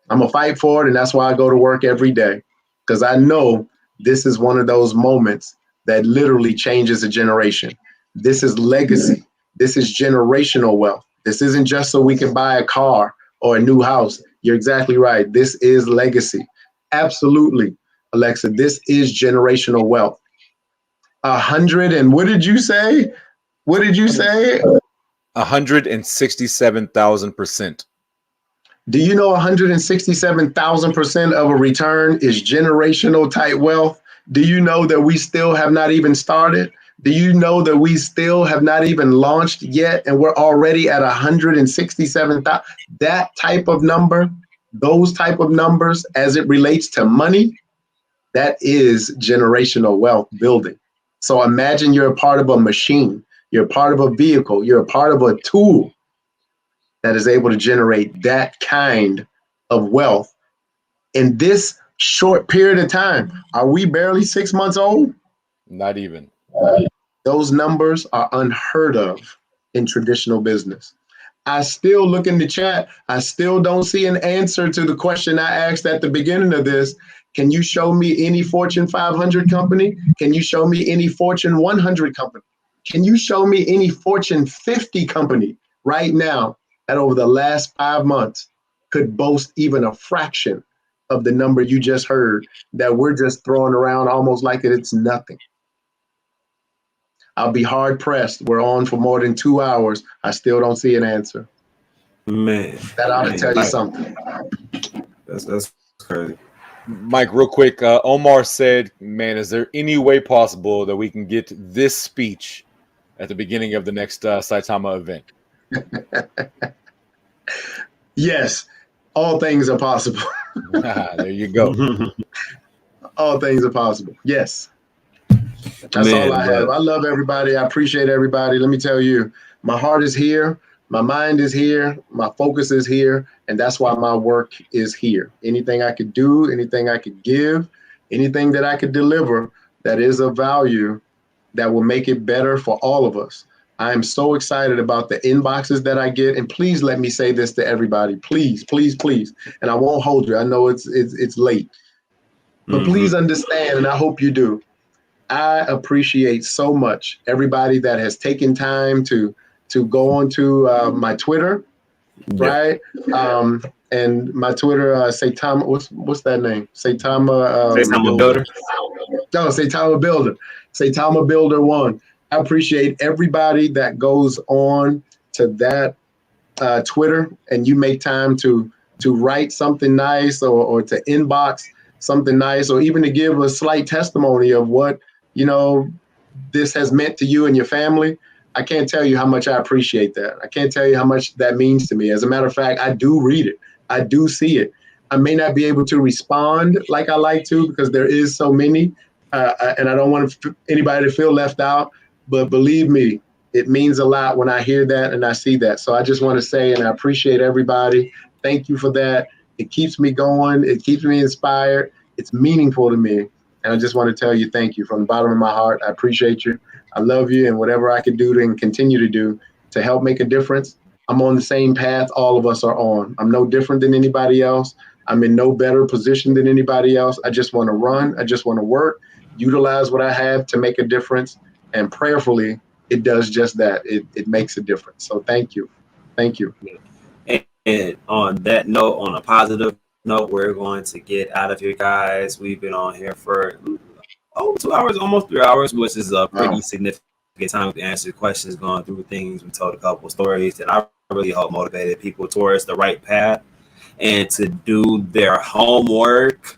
S5: I'm going to fight for it. And that's why I go to work every day, because I know this is one of those moments that literally changes a generation. This is legacy. This is generational wealth. This isn't just so we can buy a car or a new house. You're exactly right. This is legacy. Absolutely, Alexa. This is generational wealth. 100 and what did you say? What did you say?
S2: 167,000%.
S5: Do you know 167,000% of a return is generational type wealth? Do you know that we still have not even started? Do you know that we still have not even launched yet and we're already at 167,000? That type of number, those type of numbers as it relates to money, that is generational wealth building. So imagine you're a part of a machine. You're a part of a vehicle. You're a part of a tool that is able to generate that kind of wealth in this short period of time. Are we barely 6 months old?
S2: Not even.
S5: Those numbers are unheard of in traditional business. I still look in the chat. I still don't see an answer to the question I asked at the beginning of this. Can you show me any Fortune 500 company? Can you show me any Fortune 100 company? Can you show me any Fortune 50 company right now that over the last 5 months could boast even a fraction of the number you just heard that we're just throwing around almost like it's nothing? I'll be hard pressed. We're on for more than 2 hours. I still don't see an answer.
S3: Man,
S5: that ought to tell you something.
S3: That's crazy.
S2: Mike, real quick. Omar said, "Man, is there any way possible that we can get this speech at the beginning of the next Saitama event?"
S5: Yes, all things are possible.
S2: There you go.
S5: All things are possible. Yes. That's all I have. I love everybody. I appreciate everybody. Let me tell you, my heart is here. My mind is here. My focus is here. And that's why my work is here. Anything I could do, anything I could give, anything that I could deliver that is of value that will make it better for all of us. I am so excited about the inboxes that I get. And please let me say this to everybody. Please, please, please. And I won't hold you. I know it's late. But please understand, and I hope you do. I appreciate so much everybody that has taken time to go onto my Twitter, right? And my Twitter, Saitama, what's that name? Saitama
S3: Builder.
S5: No, Saitama Builder. Saitama Builder 1. I appreciate everybody that goes on to that Twitter and you make time to write something nice or to inbox something nice or even to give a slight testimony of what, this has meant to you and your family. I can't tell you how much I appreciate that. I can't tell you how much that means to me. As a matter of fact, I do read it. I do see it. I may not be able to respond like I like to because there is so many, and I don't want anybody to feel left out. But believe me, it means a lot when I hear that and I see that. So I just want to say, and I appreciate everybody. Thank you for that. It keeps me going. It keeps me inspired. It's meaningful to me. And I just want to tell you thank you from the bottom of my heart. I appreciate you. I love you. And whatever I can do and continue to do to help make a difference, I'm on the same path all of us are on. I'm no different than anybody else. I'm in no better position than anybody else. I just want to run. I just want to work, utilize what I have to make a difference. And prayerfully, it does just that. It makes a difference. So thank you. Thank you.
S3: And on that note, on a positive note, we're going to get out of here, guys. We've been on here for 2 hours, almost 3 hours, which is a pretty significant time to answer questions, going through things. We told a couple of stories that I really hope motivated people towards the right path and to do their homework,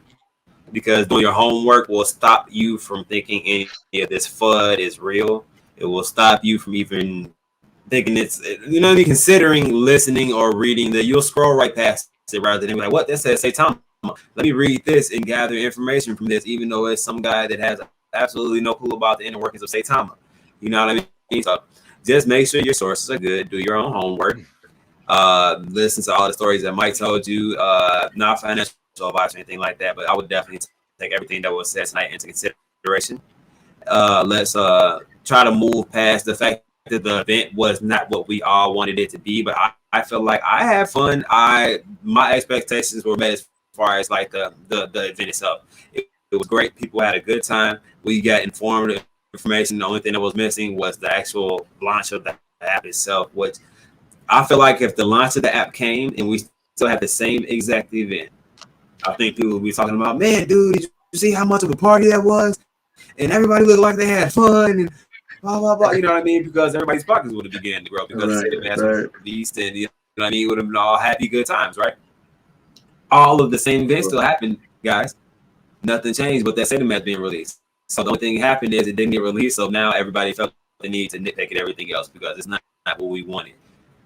S3: because doing your homework will stop you from thinking any of this FUD is real. It will stop you from even thinking it's, considering listening or reading that. You'll scroll right past it rather than be like, what that says, Saitama, let me read this and gather information from this, even though it's some guy that has absolutely no clue about the inner workings of Saitama. You know what I mean? So just make sure your sources are good. Do your own homework. Listen to all the stories that Mike told you. Not financial advice or anything like that, but I would definitely take everything that was said tonight into consideration. Let's try to move past the fact that the event was not what we all wanted it to be, but I feel like I had fun. My expectations were met as far as like the event itself. It was great. People had a good time. We got informative information. The only thing that was missing was the actual launch of the app itself, which I feel like if the launch of the app came and we still had the same exact event, I think people would be talking about, man, dude, did you see how much of a party that was? And everybody looked like they had fun and blah, blah, blah. You know what I mean? Because everybody's pockets would have began to grow because the mass was released and, you know what I mean, would have been all happy, good times, right? All of the same events still happened, guys. Nothing changed, but that same mass being released. So the only thing happened is it didn't get released. So now everybody felt the need to nitpick at everything else because it's not what we wanted.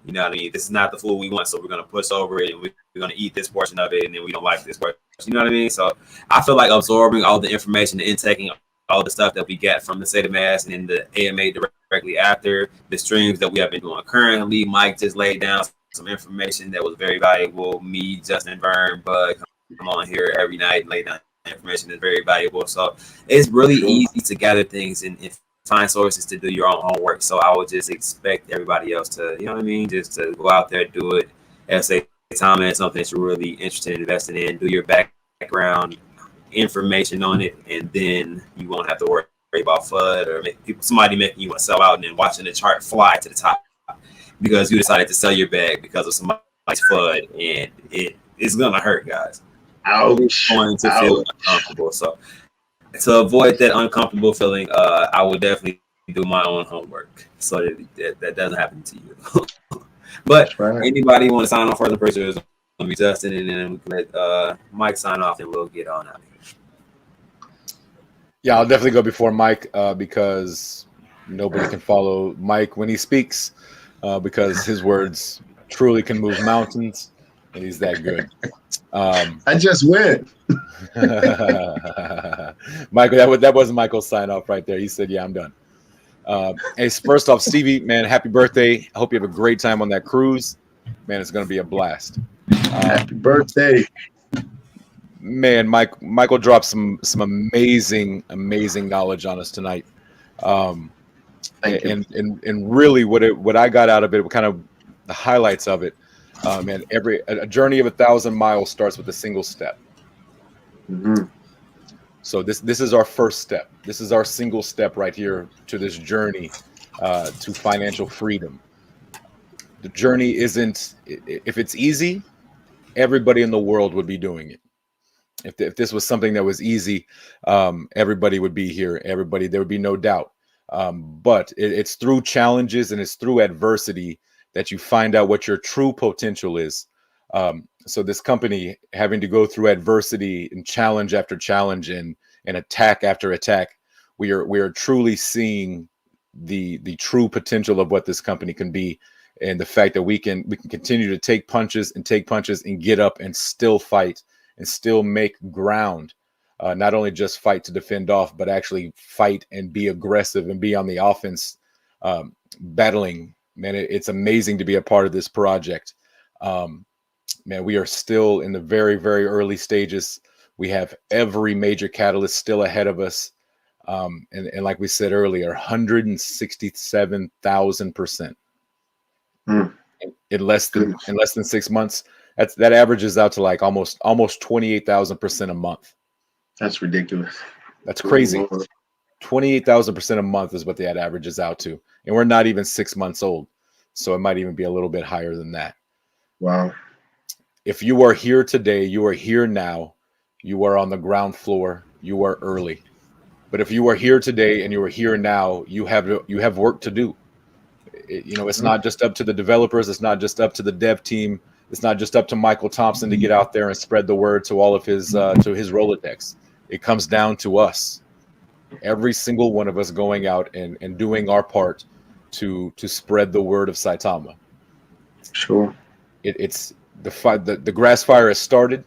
S3: You know what I mean? This is not the food we want, so we're going to push over it and we're going to eat this portion of it, and then we don't like this portion. You know what I mean? So I feel like absorbing all the information and intaking all the stuff that we get from the State of Mass and in the AMA directly after the streams that we have been doing currently. Mike just laid down some information that was very valuable. Me, Justin, Vern, Bud come on here every night and lay down information that's very valuable. So it's really easy to gather things and find sources to do your own homework. So I would just expect everybody else to, you know what I mean, just to go out there, do it. As a time and something that you're really interested in investing in, do your background information on it, and then you won't have to worry about FUD or somebody making you want to sell out and then watching the chart fly to the top because you decided to sell your bag because of somebody's FUD, and it's gonna hurt, guys. It's going to feel uncomfortable. So to avoid that uncomfortable feeling, I would definitely do my own homework so that doesn't happen to you. But anybody want to sign off for the person is gonna be Justin, and then we can let Mike sign off, and we'll get on out of here.
S2: Yeah, I'll definitely go before Mike because nobody can follow Mike when he speaks because his words truly can move mountains, and he's that good.
S5: I just went.
S2: Michael, that wasn't Michael's sign off right there. He said, "Yeah, I'm done." Hey, first off, Stevie, man, happy birthday! I hope you have a great time on that cruise, man. It's gonna be a blast.
S5: Happy birthday,
S2: man. Michael dropped some amazing knowledge on us tonight. And really, what I got out of it, what kind of the highlights of it, man. A journey of 1,000 miles starts with a single step.
S5: Mm-hmm.
S2: So this is our first step. This is our single step right here to this journey to financial freedom. The journey isn't, if it's easy, everybody in the world would be doing it. If this was something that was easy, everybody would be here. There would be no doubt. But it's through challenges and it's through adversity that you find out what your true potential is. So this company having to go through adversity and challenge after challenge and attack after attack, we are truly seeing the true potential of what this company can be, and the fact that we can continue to take punches and get up and still fight and still make ground. Not only just fight to defend off, but actually fight and be aggressive and be on the offense, battling. Man, it's amazing to be a part of this project. Man, we are still in the very, very early stages. We have every major catalyst still ahead of us. And like we said earlier, 167,000% in less than 6 months. That averages out to like almost 28,000% a month.
S5: That's ridiculous.
S2: That's crazy. 28,000% a month is what that averages out to. And we're not even 6 months old. So it might even be a little bit higher than that.
S5: Wow.
S2: If you are here today, you are here now, you are on the ground floor, you are early. But if you are here today and you are here now, you have work to do. It's not just up to the developers. It's not just up to the dev team. It's not just up to Michael Thompson to get out there and spread the word to all of his Rolodex. It comes down to us, every single one of us going out and doing our part to spread the word of Saitama.
S5: Sure.
S2: It's the grass fire has started,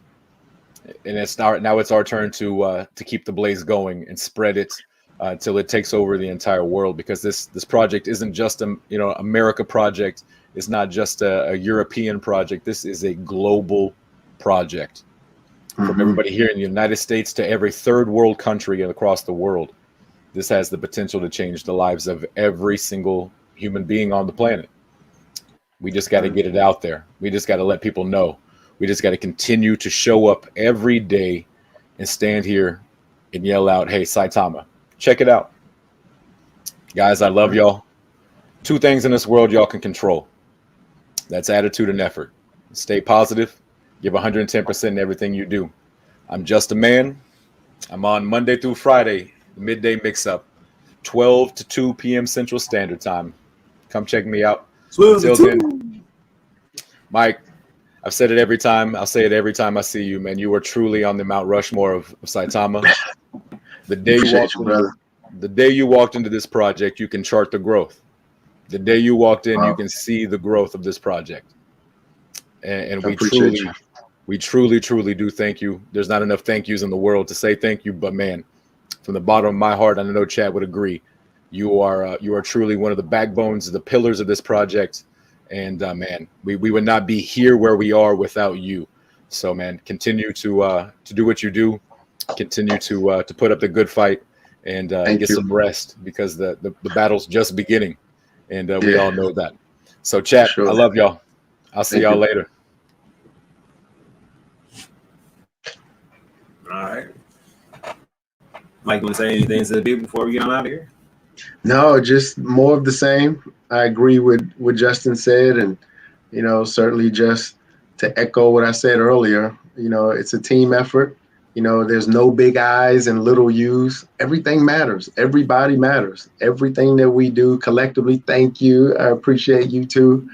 S2: and now it's our turn to keep the blaze going and spread it until it takes over the entire world. Because this project isn't just a America project. It's not just a European project. This is a global project. From everybody here in the United States to every third world country across the world. This has the potential to change the lives of every single human being on the planet. We just got to get it out there. We just got to let people know. We just got to continue to show up every day and stand here and yell out, "Hey, Saitama, check it out." Guys, I love y'all. 2 things in this world y'all can control. That's attitude and effort. Stay positive. Give 110% in everything you do. I'm just a man. I'm on Monday through Friday, midday mix-up, 12 to 2 p.m. Central Standard Time. Come check me out. Until then, Mike, I've said it every time. I'll say it every time I see you, man. You are truly on the Mount Rushmore of Saitama. The day you walked into this project, you can chart the growth. The day you walked in, you can see the growth of this project. And we truly do thank you. There's not enough thank yous in the world to say thank you, but man, from the bottom of my heart, I know Chad would agree. You are truly one of the backbones, the pillars of this project. And man, we would not be here where we are without you. So man, continue to do what you do. Continue to put up the good fight and get some rest, because the battle's just beginning, and we all know that. So chat, I love y'all. I'll see y'all later.
S3: All right. Mike, you want to say anything to the people before we get on out of here?
S5: No, just more of the same. I agree with what Justin said, and certainly just to echo what I said earlier. It's a team effort. There's no big I's and little U's. Everything matters. Everybody matters. Everything that we do collectively. Thank you. I appreciate you too.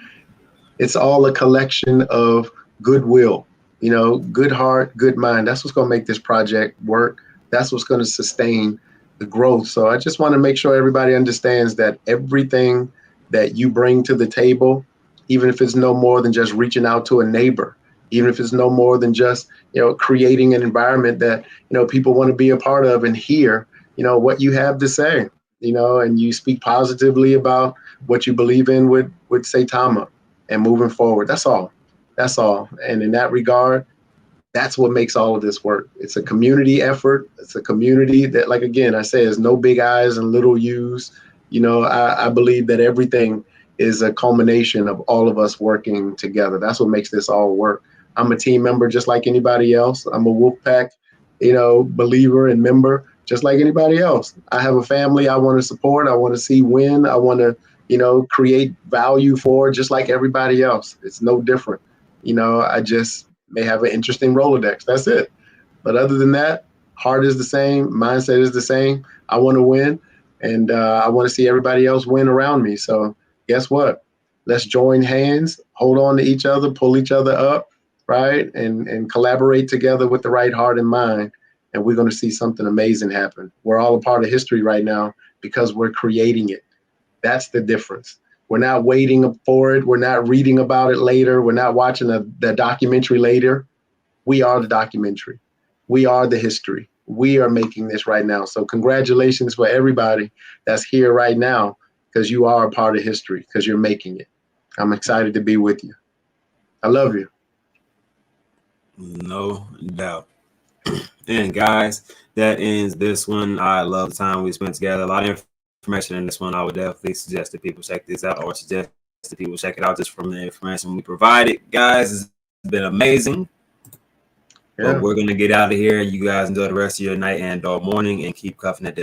S5: It's all a collection of goodwill. Good heart, good mind. That's what's going to make this project work. That's what's going to sustain the growth. So I just want to make sure everybody understands that everything that you bring to the table, even if it's no more than just reaching out to a neighbor, even if it's no more than just, creating an environment that, people want to be a part of and hear, what you have to say, and you speak positively about what you believe in with Saitama and moving forward. That's all. That's all. And in that regard, that's what makes all of this work. It's a community effort. It's a community that, like, again, I say, is no big I's and little U's. I believe that everything is a culmination of all of us working together. That's what makes this all work. I'm a team member just like anybody else. I'm a Wolfpack, believer and member just like anybody else. I have a family I want to support. I want to see win. I want to, create value for just like everybody else. It's no different. I just may have an interesting Rolodex. That's it. But other than that, heart is the same. Mindset is the same. I want to win. And I want to see everybody else win around me. So guess what? Let's join hands, hold on to each other, pull each other up, right? And collaborate together with the right heart and mind. And we're going to see something amazing happen. We're all a part of history right now because we're creating it. That's the difference. We're not waiting for it. We're not reading about it later. We're not watching the documentary later. We are the documentary. We are the history. We are making this right now. So congratulations for everybody that's here right now, because you are a part of history, because you're making it. I'm excited to be with you. I love you.
S3: No doubt. And guys, that ends this one. I love the time we spent together. A lot of information in this one. I would definitely suggest that people check this out, or suggest that people check it out just from the information we provided. Guys, it's been amazing. Yeah. But we're going to get out of here. You guys enjoy the rest of your night and morning, and keep cuffing it.